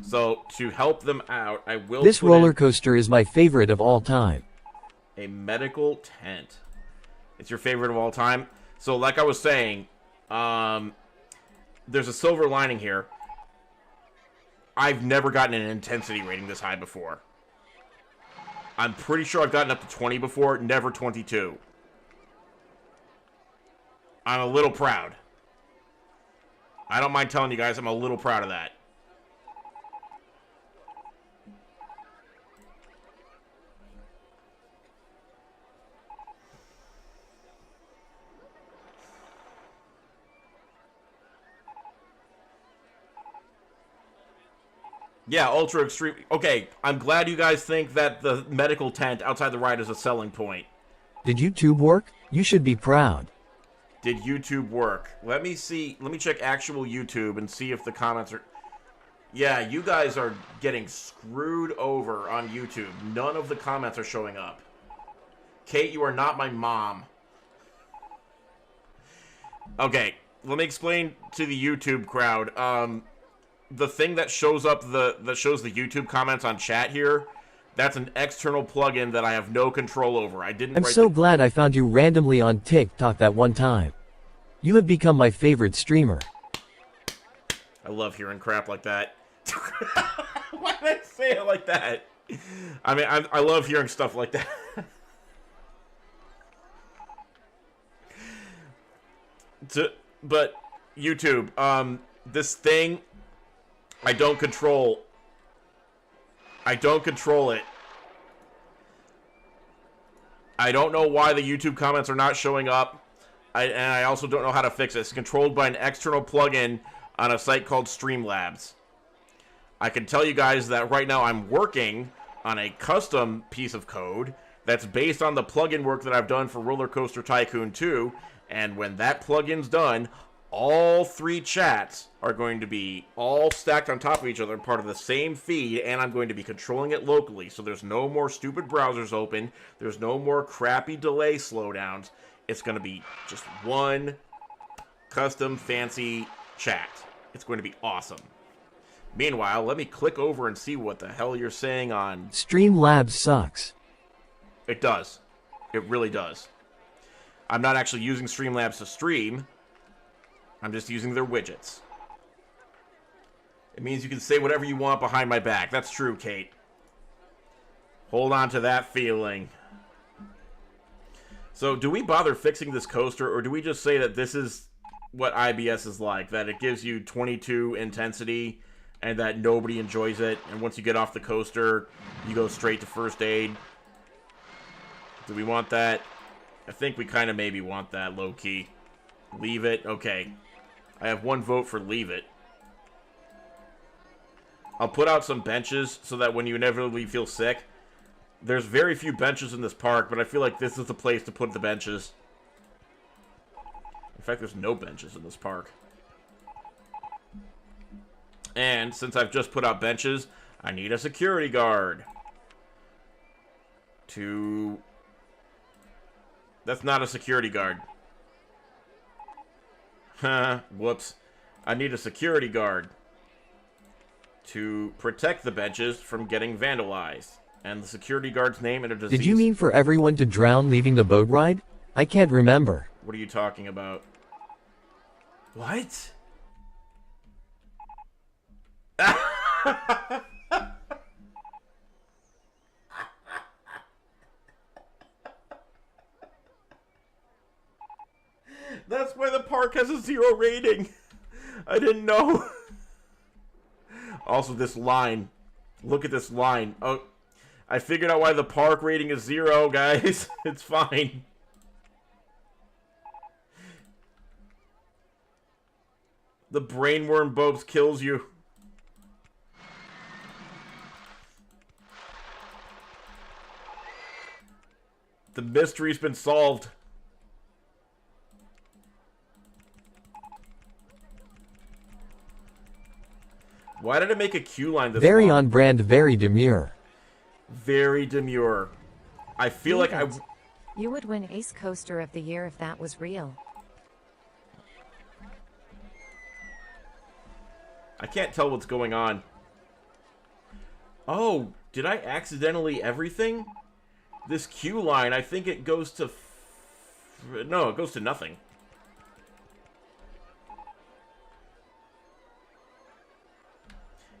So, to help them out, I will This roller coaster is my favorite of all time. a medical tent. It's your favorite of all time? So, like I was saying, there's a silver lining here. I've never gotten an intensity rating this high before. I'm pretty sure I've gotten up to 20 before, never 22. I'm a little proud. I don't mind telling you guys I'm a little proud of that. Yeah, ultra extreme. Okay, I'm glad you guys think that the medical tent outside the ride is a selling point. Did YouTube work? You should be proud. Did YouTube work? Let me see. Let me check actual YouTube and see if the comments are... Yeah, you guys are getting screwed over on YouTube. None of the comments are showing up. Kate, you are not my mom. Okay, let me explain to the YouTube crowd. The thing that shows up that shows the YouTube comments on chat here, that's an external plugin that I have no control over. I didn't. I'm so glad I found you randomly on TikTok that one time. You have become my favorite streamer. I love hearing crap like that. Why did I say it like that? I mean, I love hearing stuff like that. But YouTube, this thing, I don't control it. I don't know why the YouTube comments are not showing up. And I also don't know how to fix it. It's controlled by an external plugin on a site called Streamlabs. I can tell you guys that right now I'm working on a custom piece of code that's based on the plugin work that I've done for Roller Coaster Tycoon 2. And when that plugin's done, all three chats are going to be all stacked on top of each other, part of the same feed, and I'm going to be controlling it locally. So there's no more stupid browsers open. There's no more crappy delay slowdowns. It's going to be just one custom fancy chat. It's going to be awesome. Meanwhile, let me click over and see what the hell you're saying on... Streamlabs sucks. It does. It really does. I'm not actually using Streamlabs to stream. I'm just using their widgets. It means you can say whatever you want behind my back. That's true, Kate. Hold on to that feeling. So, do we bother fixing this coaster, or do we just say that this is what IBS is like? That it gives you 22 intensity, and that nobody enjoys it, and once you get off the coaster, you go straight to first aid? Do we want that? I think we kind of maybe want that, low-key. Leave it? Okay. I have one vote for leave it. I'll put out some benches so that when you inevitably feel sick, there's very few benches in this park, but I feel like this is the place to put the benches. In fact, there's no benches in this park. And since I've just put out benches, I need a security guard. That's not a security guard. Whoops. I need a security guard to protect the benches from getting vandalized. And the security guard's name and a disease. Did you mean for everyone to drown leaving the boat ride? I can't remember. What are you talking about? What? That's why the park has a 0 rating. I didn't know. Also, this line. Look at this line. Oh, I figured out why the park rating is 0, guys. It's fine. The brainworm Bobes kills you. The mystery's been solved. Why did it make a queue line this Very long? on brand, very demure. Very demure. I feel like I... You would win Ace Coaster of the Year if that was real. I can't tell what's going on. Oh, did I accidentally everything? This queue line, I think it goes to... No, it goes to nothing.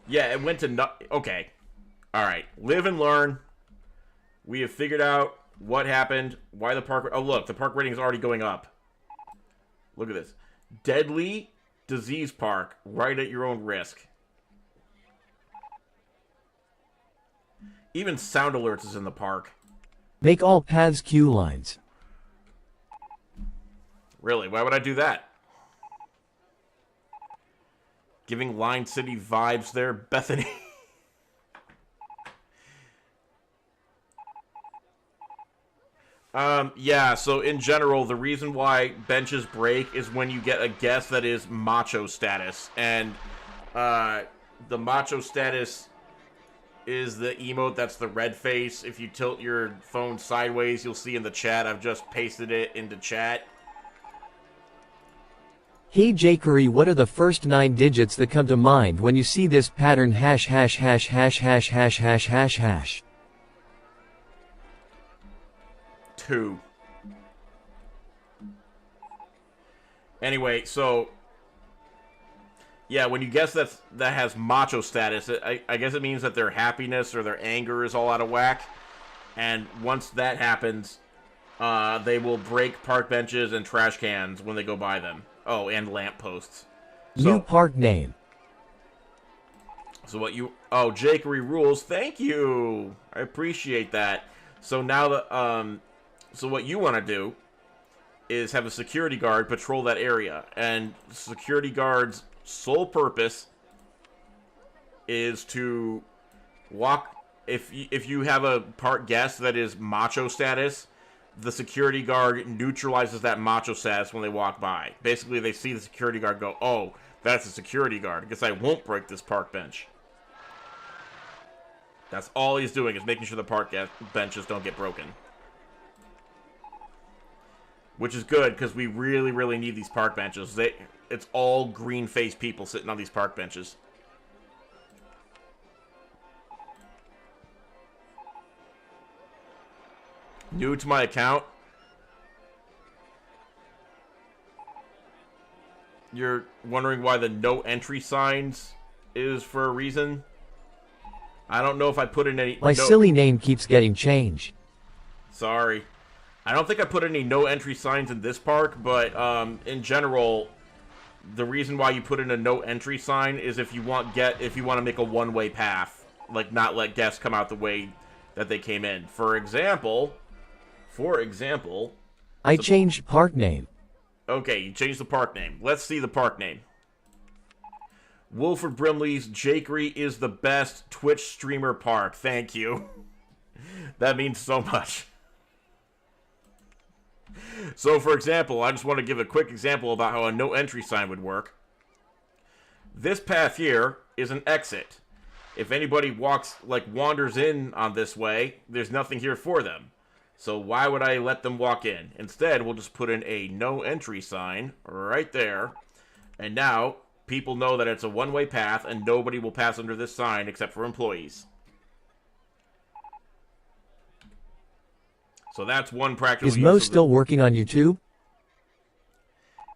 Yeah, it went to no... Okay. Alright. Live and learn. We have figured out what happened, why the park... Oh, look, the park rating is already going up. Look at this. Deadly Disease Park, right at your own risk. Even sound alerts is in the park. Make all paths queue lines. Really? Why would I do that? Giving Line City vibes there, Bethany. Yeah, so in general, the reason why benches break is when you get a guest that is macho status. And the macho status is the emote that's the red face. If you tilt your phone sideways, you'll see in the chat. I've just pasted it into chat. Hey Jakery, what are the first 9 digits that come to mind when you see this pattern hash hash hash hash hash hash hash hash hash? 2. Anyway, so yeah, when you guess that has macho status, I guess it means that their happiness or their anger is all out of whack. And once that happens, they will break park benches and trash cans when they go by them. Oh, and lampposts. New park name. So what you... Oh, Jakery rules. Thank you. I appreciate that. So now the... So what you want to do is have a security guard patrol that area. And security guard's sole purpose is to walk... If you have a park guest that is macho status, the security guard neutralizes that macho status when they walk by. Basically, they see the security guard go, oh, that's a security guard. I guess I won't break this park bench. That's all he's doing, is making sure the park benches don't get broken. Which is good, because we really, really need these park benches. It's all green-faced people sitting on these park benches. New to my account. You're wondering why the no entry signs is for a reason? I don't know if I put in any... My silly name keeps getting changed. Sorry. I don't think I put any no entry signs in this park, but in general, the reason why you put in a no entry sign is if you want to make a one-way path, like not let guests come out the way that they came in. For example, I changed park name. Okay, you changed the park name. Let's see the park name. Wilford Brimley's Jakery is the best Twitch streamer park. Thank you. That means so much. So, for example, I just want to give a quick example about how a no entry sign would work. This path here is an exit. If anybody wanders in on this way, there's nothing here for them. So why would I let them walk in? Instead, we'll just put in a no entry sign right there. And now, people know that it's a one-way path and nobody will pass under this sign except for employees. So that's one practical use. Is Mo still working on YouTube?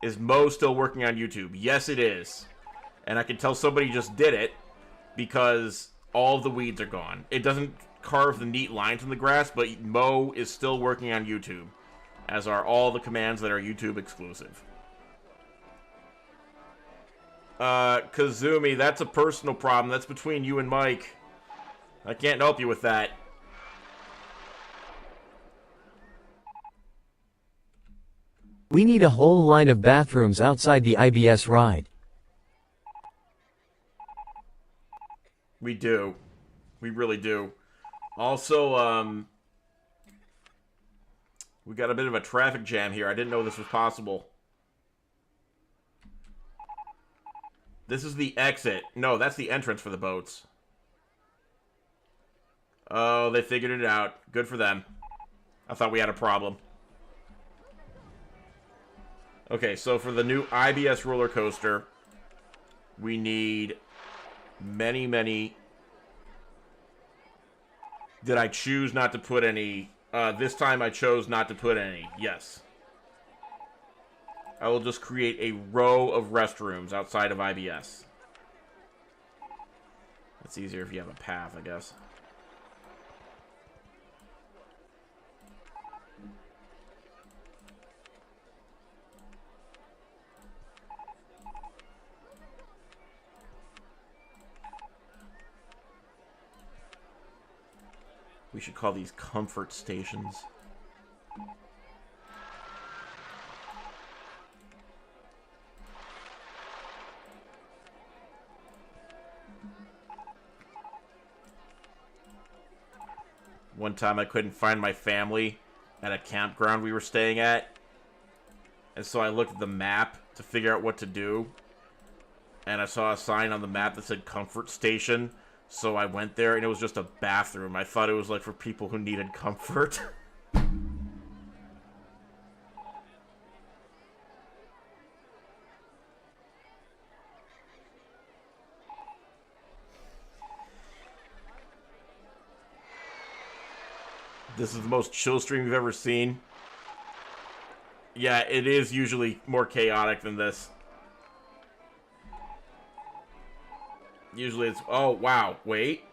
Is Mo still working on YouTube? Yes, it is. And I can tell somebody just did it because all of the weeds are gone. It doesn't carve the neat lines in the grass, but Mo is still working on YouTube, as are all the commands that are YouTube exclusive. Kazumi, that's a personal problem. That's between you and Mike. I can't help you with that. We need a whole line of bathrooms outside the IBS ride. We do. We really do. Also, we got a bit of a traffic jam here. I didn't know this was possible. This is the exit. No, that's the entrance for the boats. Oh, they figured it out. Good for them. I thought we had a problem. Okay, so for the new IBS roller coaster, we need many... Did I choose not to put any? This time I chose not to put any. Yes. I will just create a row of restrooms outside of IBS. It's easier if you have a path, I guess. We should call these comfort stations. One time I couldn't find my family at a campground we were staying at. And so I looked at the map to figure out what to do. And I saw a sign on the map that said comfort station. So I went there and it was just a bathroom. I thought it was like for people who needed comfort. This is the most chill stream you've ever seen. Yeah, it is usually more chaotic than this. Usually it's... Oh, wow. Wait.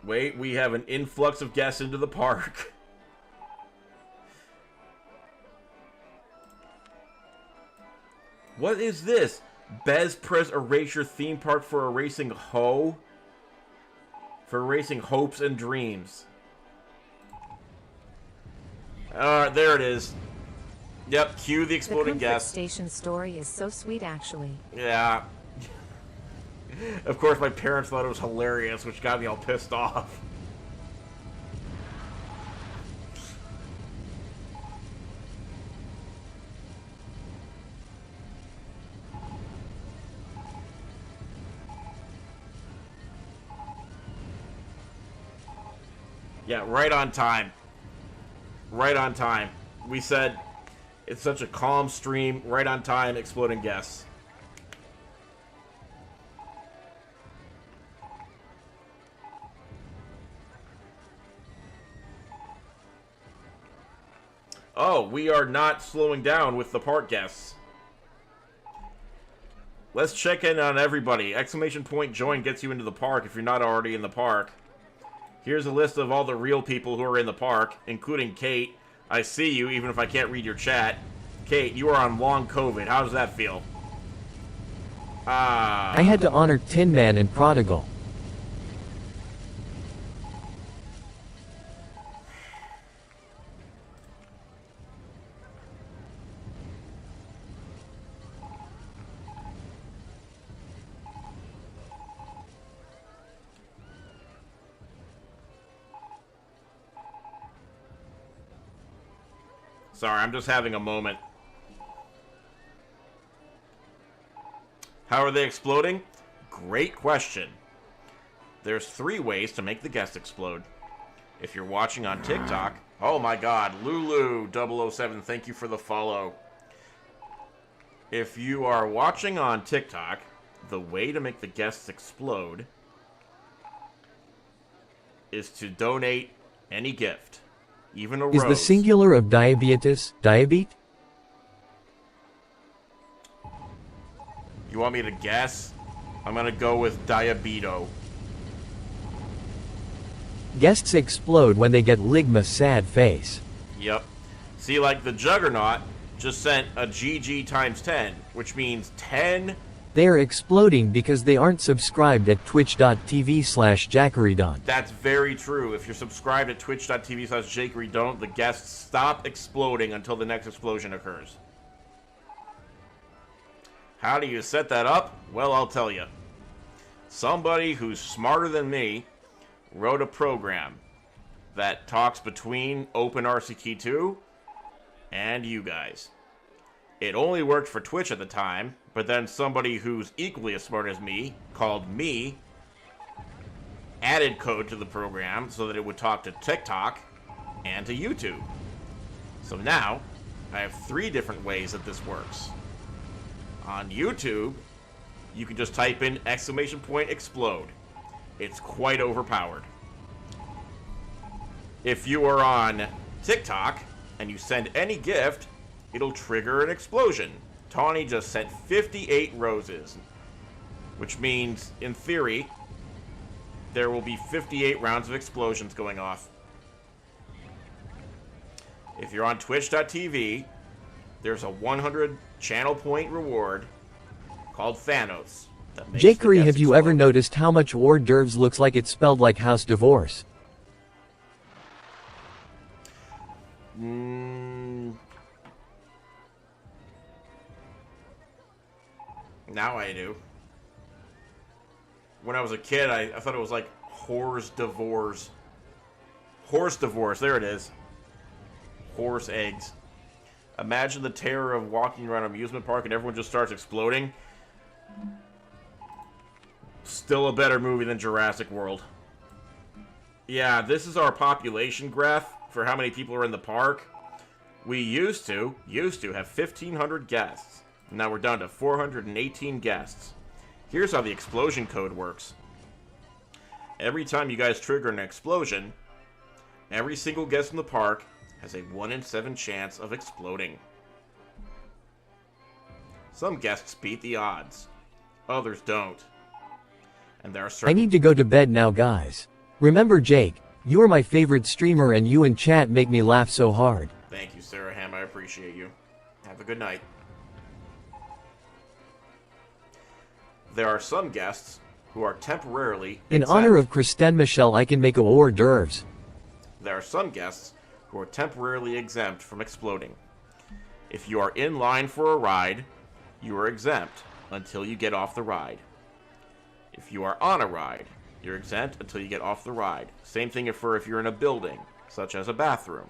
Wait, we have an influx of guests into the park. What is this? Bez Prez Erasure theme park for erasing For erasing hopes and dreams. Alright, there it is. Yep, cue the exploding gas. The comfort station story is so sweet, actually. Yeah. Of course, my parents thought it was hilarious, which got me all pissed off. Yeah, right on time. Right on time. We said it's such a calm stream. Right on time, exploding guests. Oh, we are not slowing down with the park guests. Let's check in on everybody. Exclamation point join gets you into the park if you're not already in the park. Here's a list of all the real people who are in the park, including Kate. I see you, even if I can't read your chat. Kate, you are on long COVID. How does that feel? I had to honor Tin Man and Prodigal. Sorry, I'm just having a moment. How are they exploding? Great question. There's 3 ways to make the guest explode. If you're watching on TikTok... Oh my god, Lulu007, thank you for the follow. If you are watching on TikTok, the way to make the guests explode is to donate any gift. Even a rose. Is the singular of diabetes, diabete? You want me to guess? I'm gonna go with Diabeto. Guests explode when they get Ligma's sad face. Yep. See, like the Juggernaut just sent a GG times 10, which means 10. They are exploding because they aren't subscribed at twitch.tv/jakeydon't. That's very true. If you're subscribed at twitch.tv/jakeydon't, the guests stop exploding until the next explosion occurs. How do you set that up? Well, I'll tell you. Somebody who's smarter than me wrote a program that talks between OpenRCT2 and you guys. It only worked for Twitch at the time, but then somebody who's equally as smart as me, called me, added code to the program so that it would talk to TikTok and to YouTube. So now, I have 3 different ways that this works. On YouTube, you can just type in !explode. It's quite overpowered. If you are on TikTok and you send any gift, it'll trigger an explosion. Tawny just sent 58 roses, which means, in theory, there will be 58 rounds of explosions going off. If you're on twitch.tv, there's a 100 channel point reward called Thanos. That makes the Jakery, guests have you ever explode. noticed how much hors d'oeuvres looks like it's spelled like house divorce? Now I do. When I was a kid, I thought it was like horse divorce. Horse divorce, there it is. Horse eggs. Imagine the terror of walking around an amusement park and everyone just starts exploding. Still a better movie than Jurassic World. Yeah, this is our population graph for how many people are in the park. We used to have 1,500 guests. Now we're down to 418 guests. Here's how the explosion code works. Every time you guys trigger an explosion, every single guest in the park has a 1 in 7 chance of exploding. Some guests beat the odds. Others don't. And there are I certain... need to go to bed now, guys. Remember, Jake, you are my favorite streamer and you and chat make me laugh so hard. Thank you, Sarah Ham. I appreciate you. Have a good night. There are some guests who are temporarily In exempt. honor of Kristen Michelle, I can make a hors d'oeuvres. There are some guests who are temporarily exempt from exploding. If you are in line for a ride, you are exempt until you get off the ride. If you are on a ride, you're exempt until you get off the ride. Same thing if you're in a building, such as a bathroom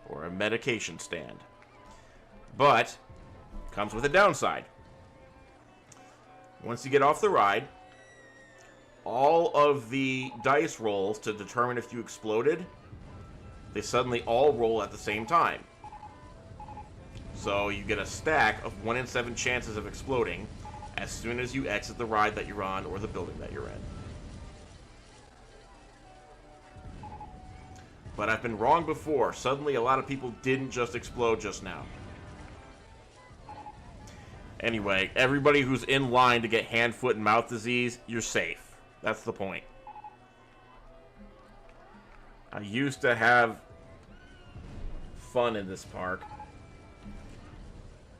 or a medication stand. But comes with a downside. Once you get off the ride, all of the dice rolls to determine if you exploded, they suddenly all roll at the same time. So you get a stack of 1 in 7 chances of exploding as soon as you exit the ride that you're on or the building that you're in. But I've been wrong before. Suddenly a lot of people didn't just explode just now. Anyway, everybody who's in line to get hand, foot, and mouth disease, you're safe. That's the point. I used to have fun in this park.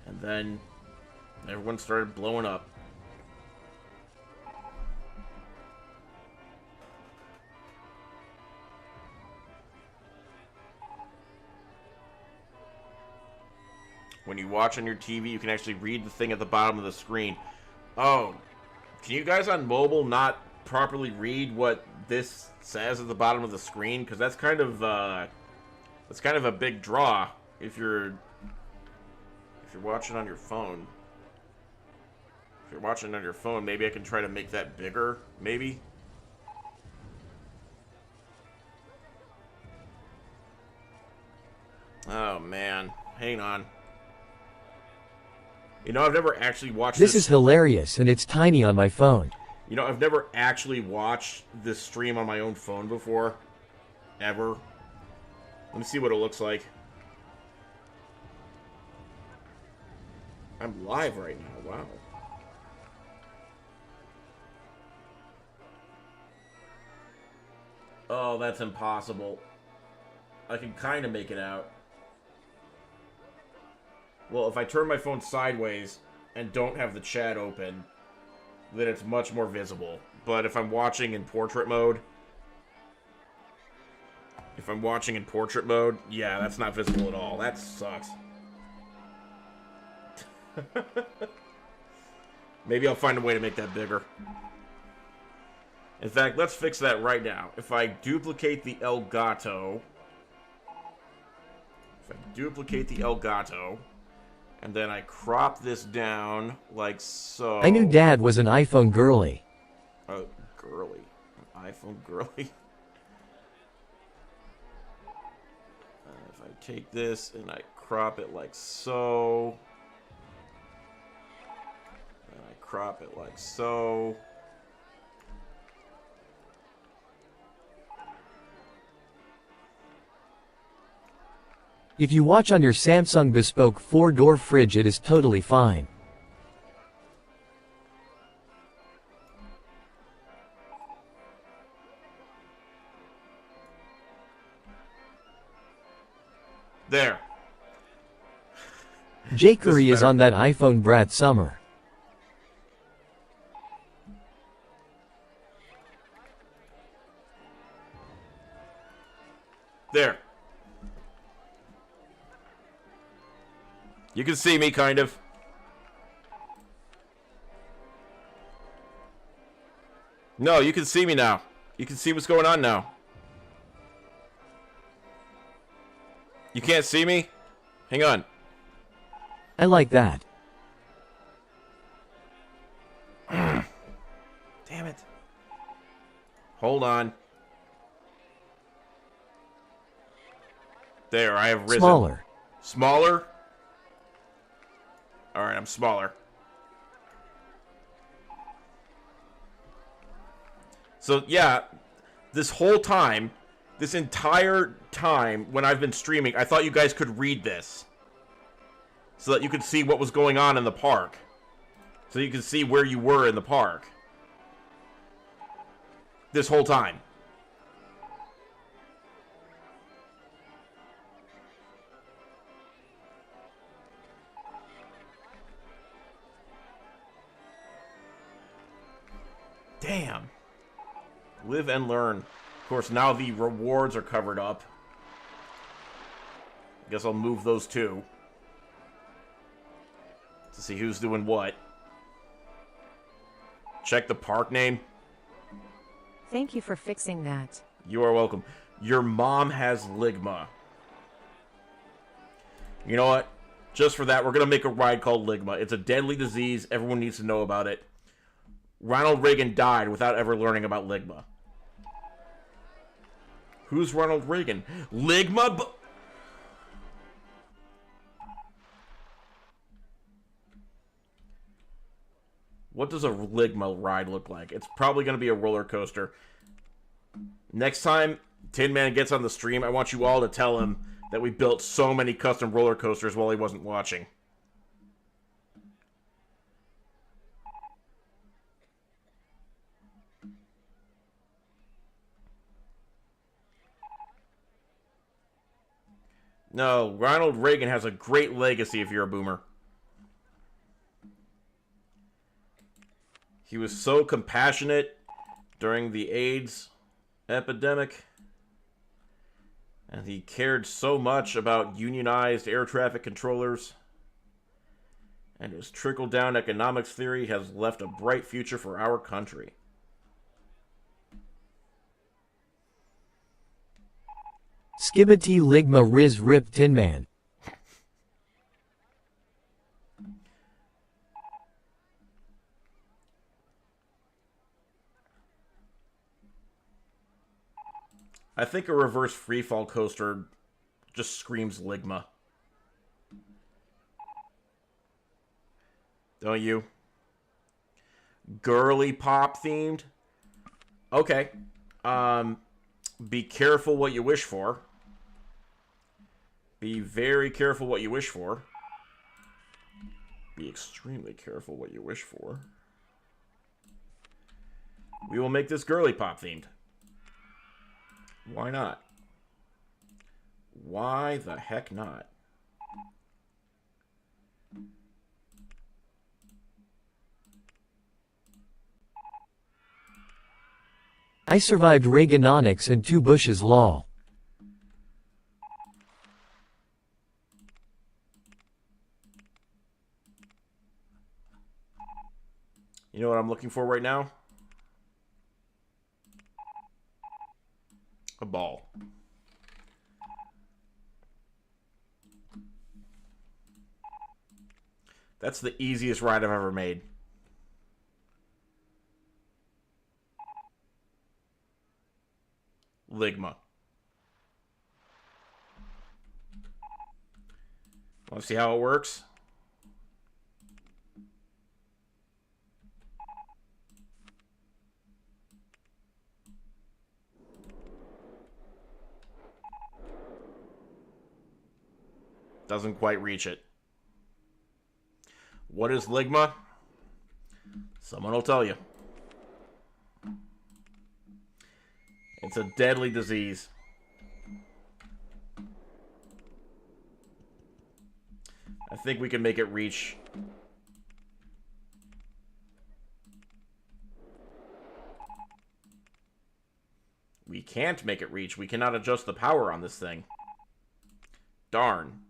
And then everyone started blowing up. When you watch on your TV, you can actually read the thing at the bottom of the screen. Oh, can you guys on mobile not properly read what this says at the bottom of the screen? Because that's kind of a big draw if you're watching on your phone. If you're watching on your phone, maybe I can try to make that bigger, maybe. Oh man, hang on. You know, I've never actually watched This is hilarious and it's tiny on my phone. You know, I've never actually watched this stream on my own phone before. Ever. Let me see what it looks like. I'm live right now. Wow. Oh, that's impossible. I can kind of make it out. Well, if I turn my phone sideways and don't have the chat open, then it's much more visible. But if I'm watching in portrait mode... yeah, that's not visible at all. That sucks. Maybe I'll find a way to make that bigger. In fact, let's fix that right now. If I duplicate the Elgato... and then I crop this down like so... I knew Dad was an iPhone girly. Oh, girly. An iPhone girly. If I take this and I crop it like so... and I crop it like so... If you watch on your Samsung bespoke 4-door fridge, it is totally fine. There. Jakery is on that iPhone brat summer. There. You can see me, kind of. No, you can see me now. You can see what's going on now. You can't see me? Hang on. I like that. Damn it. Hold on. There, I have risen. Smaller. Smaller? Alright, I'm smaller. So, yeah, this whole time, this entire time when I've been streaming, I thought you guys could read this. So that you could see what was going on in the park. So you could see where you were in the park. This whole time. Damn. Live and learn. Of course, now the rewards are covered up. I guess I'll move those too. To see who's doing what. Check the park name. Thank you for fixing that. You are welcome. Your mom has Ligma. You know what? Just for that, we're going to make a ride called Ligma. It's a deadly disease. Everyone needs to know about it. Ronald Reagan died without ever learning about Ligma. Who's Ronald Reagan? Ligma? What does a Ligma ride look like? It's probably going to be a roller coaster. Next time Tin Man gets on the stream, I want you all to tell him that we built so many custom roller coasters while he wasn't watching. No, Ronald Reagan has a great legacy if you're a boomer. He was so compassionate during the AIDS epidemic. And he cared so much about unionized air traffic controllers. And his trickle-down economics theory has left a bright future for our country. Skibbity Ligma Riz Rip Tin Man. I think a reverse freefall coaster just screams Ligma. Don't you? Girly pop themed? Okay. Be careful what you wish for. Be very careful what you wish for. Be extremely careful what you wish for. We will make this girly pop themed. Why not? Why the heck not? I survived Reaganomics and 2 Bushes lol. You know what I'm looking for right now? A ball. That's the easiest ride I've ever made. Ligma. Want to see how it works? Doesn't quite reach it. What is Ligma? Someone will tell you. It's a deadly disease. I think we can make it reach. We can't make it reach. We cannot adjust the power on this thing. Darn.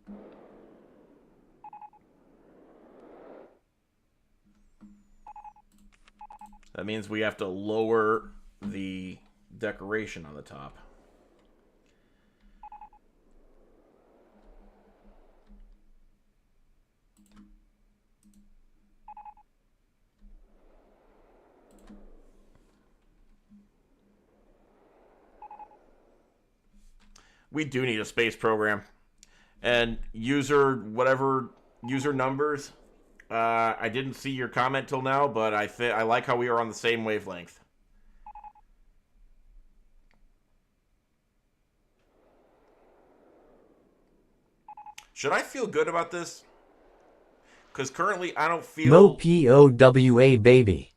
That means we have to lower the decoration on the top. We do need a space program. And user, whatever user numbers, I didn't see your comment till now, but I like how we are on the same wavelength. Should I feel good about this? Because currently I don't feel... Mo POWA baby.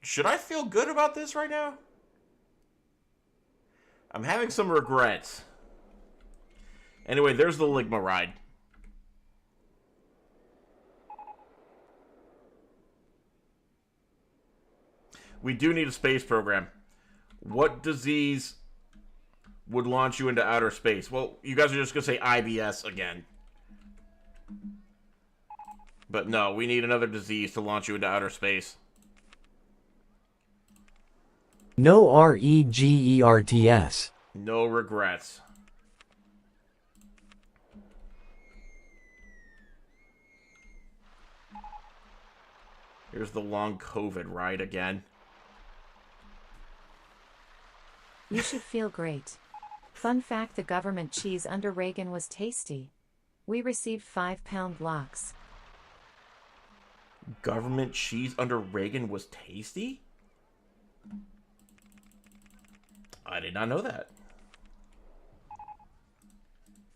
Should I feel good about this right now? I'm having some regrets. Anyway, there's the Ligma ride. We do need a space program. What disease would launch you into outer space? Well, you guys are just going to say IBS again. But no, we need another disease to launch you into outer space. No REGERTS. No regrets. Here's the long COVID ride again. You should feel great. Fun fact: the government cheese under Reagan was tasty. We received 5-pound blocks. Government cheese under Reagan was tasty? I did not know that.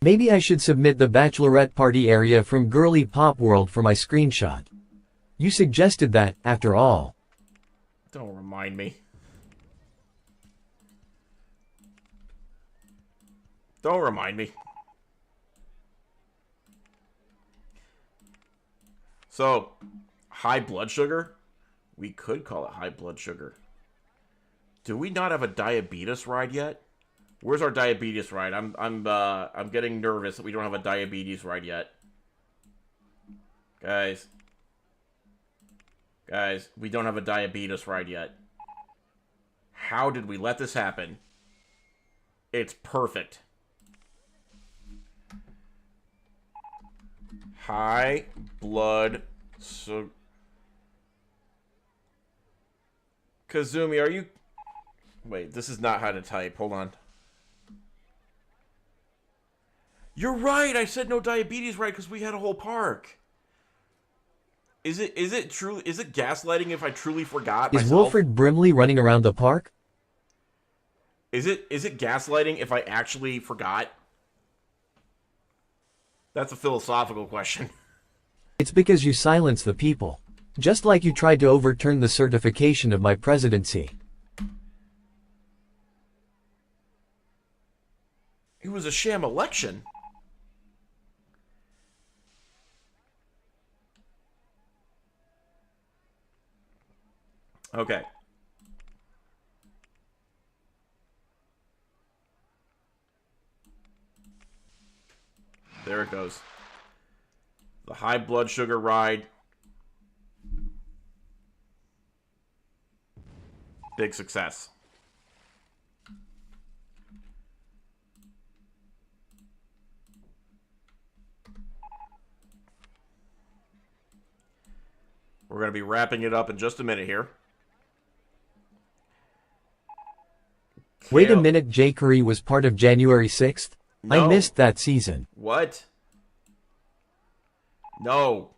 Maybe I should submit the bachelorette party area from Girly Pop World for my screenshot. You suggested that, after all. Don't remind me. Don't remind me. So, high blood sugar? We could call it high blood sugar. Do we not have a diabetes ride yet? Where's our diabetes ride? I'm getting nervous that we don't have a diabetes ride yet. Guys, we don't have a diabetes ride yet. How did we let this happen? It's perfect. High blood sugar. Kazumi, are you... Wait, this is not how to type. Hold on. You're right. I said no diabetes ride because we had a whole park. Is it gaslighting if I truly forgot Is myself? Wilfred Brimley running around the park? Is it gaslighting if I actually forgot? That's a philosophical question. It's because you silence the people. Just like you tried to overturn the certification of my presidency. It was a sham election. Okay. There it goes. The high blood sugar ride. Big success. We're going to be wrapping it up in just a minute here. Wait a minute, Jakery was part of January 6th? I No. missed that season. What? No.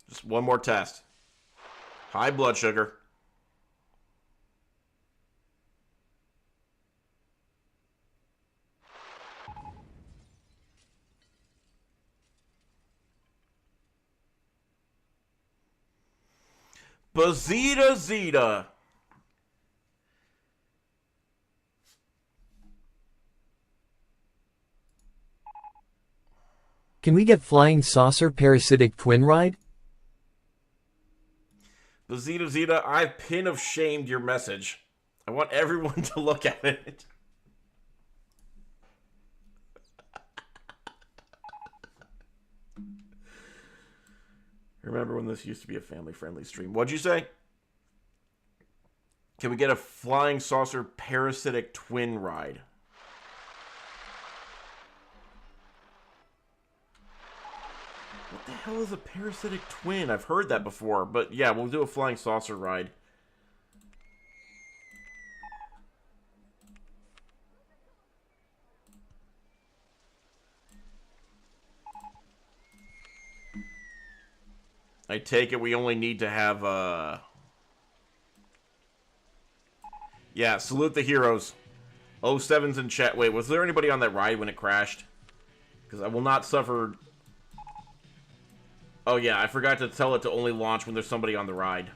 Just one more test. High blood sugar. Bazita Zeta. Can we get flying saucer parasitic twin ride? Bazita Zeta, I pin of shamed your message. I want everyone to look at it. Remember when this used to be a family-friendly stream? What'd you say? Can we get a flying saucer parasitic twin ride? What the hell is a parasitic twin? I've heard that before, but yeah, we'll do a flying saucer ride. I take it we only need to have, yeah, salute the heroes. 07's in chat. Wait, was there anybody on that ride when it crashed? Because I will not suffer... Oh yeah, I forgot to tell it to only launch when there's somebody on the ride.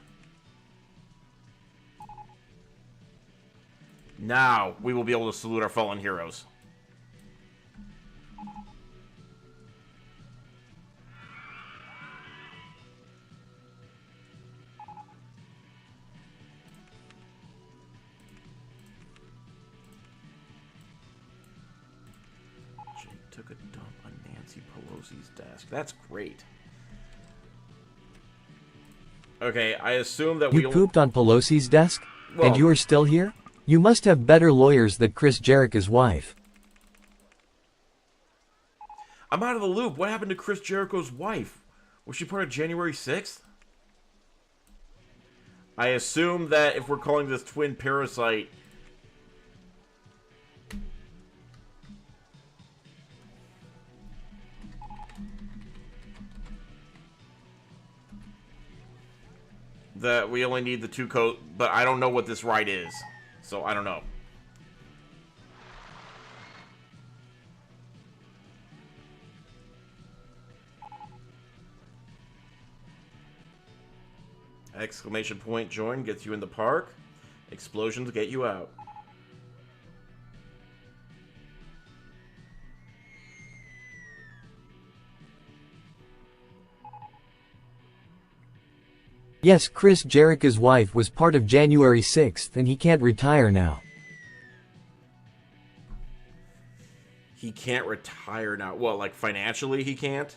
Now, we will be able to salute our fallen heroes. Jake took a dump on Nancy Pelosi's desk. That's great. Okay, I assume that You pooped on Pelosi's desk? Well- And you are still here? You must have better lawyers than Chris Jericho's wife. I'm out of the loop. What happened to Chris Jericho's wife? Was she part of January 6th? I assume that if we're calling this twin parasite... that we only need the two coat, but I don't know what this ride is. So I don't know. Exclamation point join gets you in the park. Explosions get you out. Yes, Chris Jericho's wife was part of January 6th and he can't retire now. He can't retire now. Well, like financially he can't?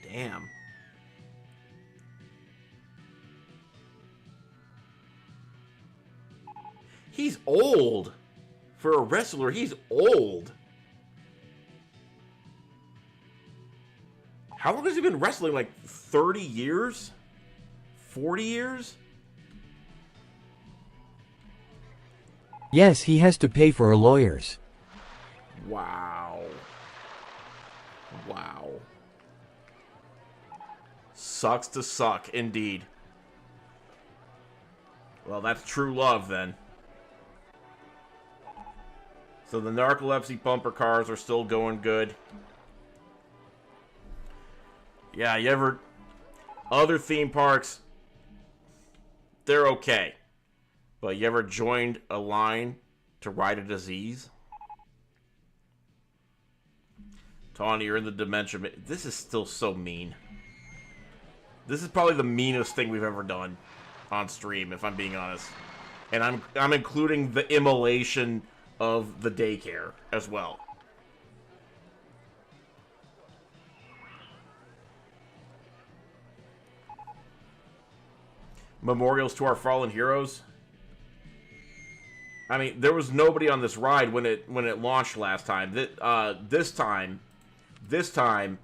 Damn. He's old. For a wrestler, he's old. How long has he been wrestling? Like 30 years? 40 years? Yes, he has to pay for her lawyers. Wow. Wow. Sucks to suck, indeed. Well, that's true love, then. So the narcolepsy bumper cars are still going good. Yeah, you ever... Other theme parks, they're okay. But you ever joined a line to ride a disease? Tawny, you're in the dementia... This is still so mean. This is probably the meanest thing we've ever done on stream, if I'm being honest. And I'm including the immolation of the daycare as well. Memorials to our fallen heroes. I mean, there was nobody on this ride when it launched last time. This time,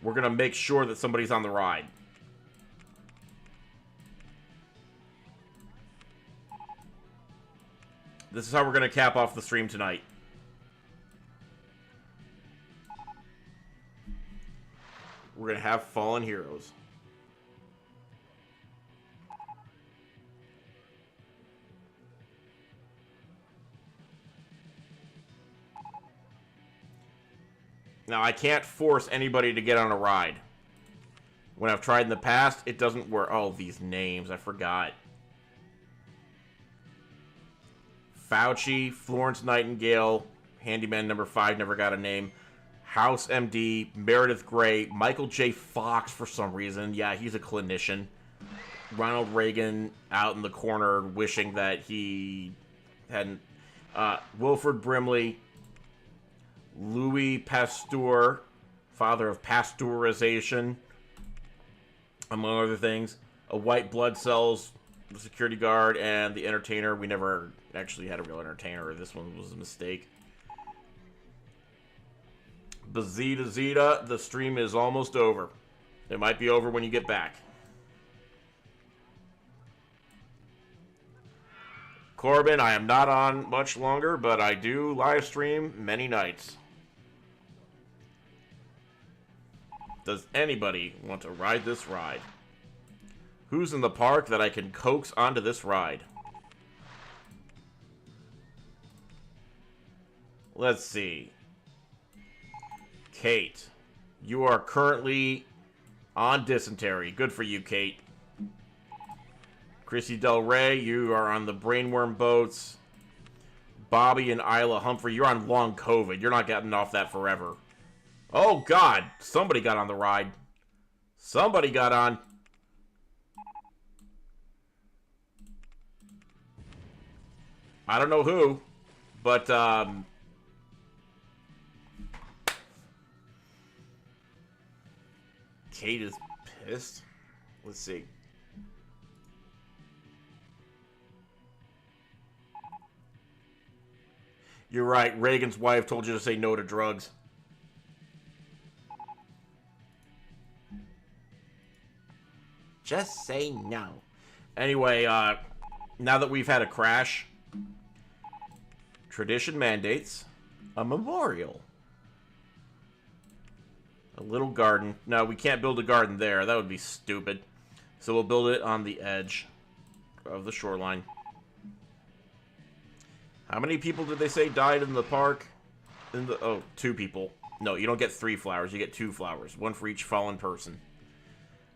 we're gonna make sure that somebody's on the ride. This is how we're gonna cap off the stream tonight. We're gonna have fallen heroes. Now, I can't force anybody to get on a ride. When I've tried in the past, it doesn't work. Oh, these names. I forgot. Fauci, Florence Nightingale, Handyman number 5 never got a name. House MD, Meredith Grey, Michael J. Fox for some reason. Yeah, he's a clinician. Ronald Reagan out in the corner wishing that he hadn't. Wilford Brimley. Louis Pasteur, father of pasteurization, among other things. A white blood cells, the security guard, and the entertainer. We never actually had a real entertainer. This one was a mistake. Bazita Zeta, the stream is almost over. It might be over when you get back. Corbin, I am not on much longer, but I do live stream many nights. Does anybody want to ride this ride? Who's in the park that I can coax onto this ride? Let's see. Kate, you are currently on dysentery. Good for you, Kate. Chrissy Del Rey, you are on the brainworm boats. Bobby and Isla Humphrey, you're on long COVID. You're not getting off that forever. Oh, God. Somebody got on the ride. Somebody got on. I don't know who, but, Kate is pissed. Let's see. You're right. Reagan's wife told you to say no to drugs. Just say no. Anyway, now that we've had a crash, tradition mandates a memorial. A little garden. No, we can't build a garden there. That would be stupid. So we'll build it on the edge of the shoreline. How many people did they say died in the park? Oh, 2 people. No, you don't get 3 flowers. You get 2 flowers. 1 for each fallen person.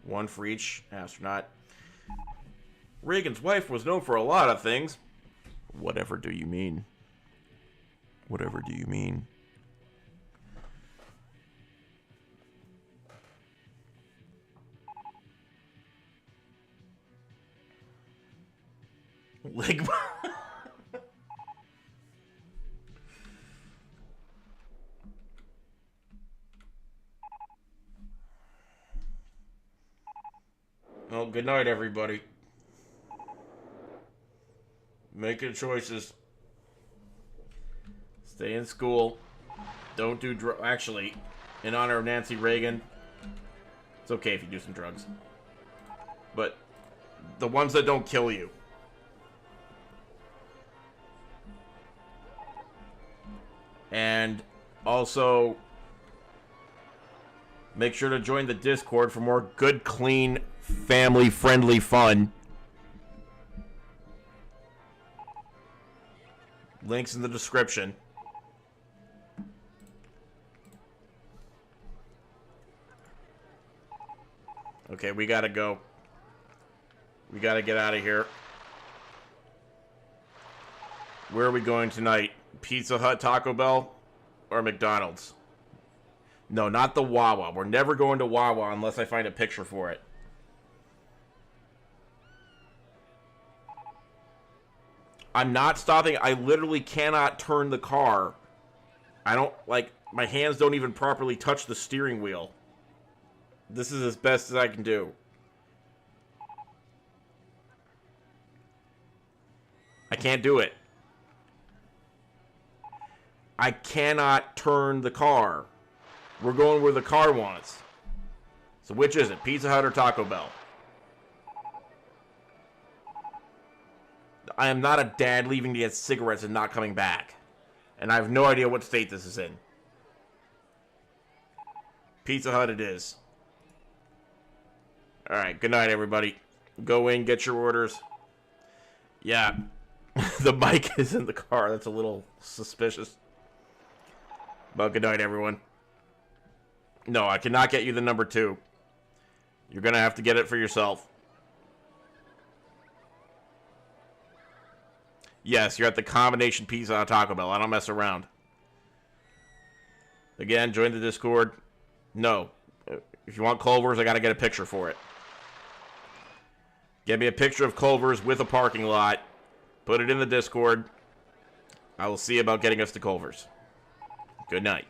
1 for each astronaut. Reagan's wife was known for a lot of things. Whatever do you mean? Whatever do you mean? Leg. Well, good night, everybody. Making choices. Stay in school. Don't do drugs. Actually, in honor of Nancy Reagan, it's okay if you do some drugs. But the ones that don't kill you. And also, make sure to join the Discord for more good, clean, family-friendly fun. Links in the description. Okay, we gotta go. We gotta get out of here. Where are we going tonight? Pizza Hut, Taco Bell, or McDonald's? No, not the Wawa. We're never going to Wawa unless I find a picture for it. I'm not stopping. I literally cannot turn the car. I don't, like, my hands don't even properly touch the steering wheel. This is as best as I can do. I can't do it. I cannot turn the car. We're going where the car wants. So which is it? Pizza Hut or Taco Bell? I am not a dad leaving to get cigarettes and not coming back. And I have no idea what state this is in. Pizza Hut it is. Alright, good night everybody. Go in, get your orders. Yeah. The mic is in the car. That's a little suspicious. But good night everyone. No, I cannot get you the number 2. You're gonna have to get it for yourself. Yes, you're at the combination pizza on Taco Bell. I don't mess around. Again, join the Discord. No. If you want Culver's, I gotta get a picture for it. Get me a picture of Culver's with a parking lot. Put it in the Discord. I will see about getting us to Culver's. Good night.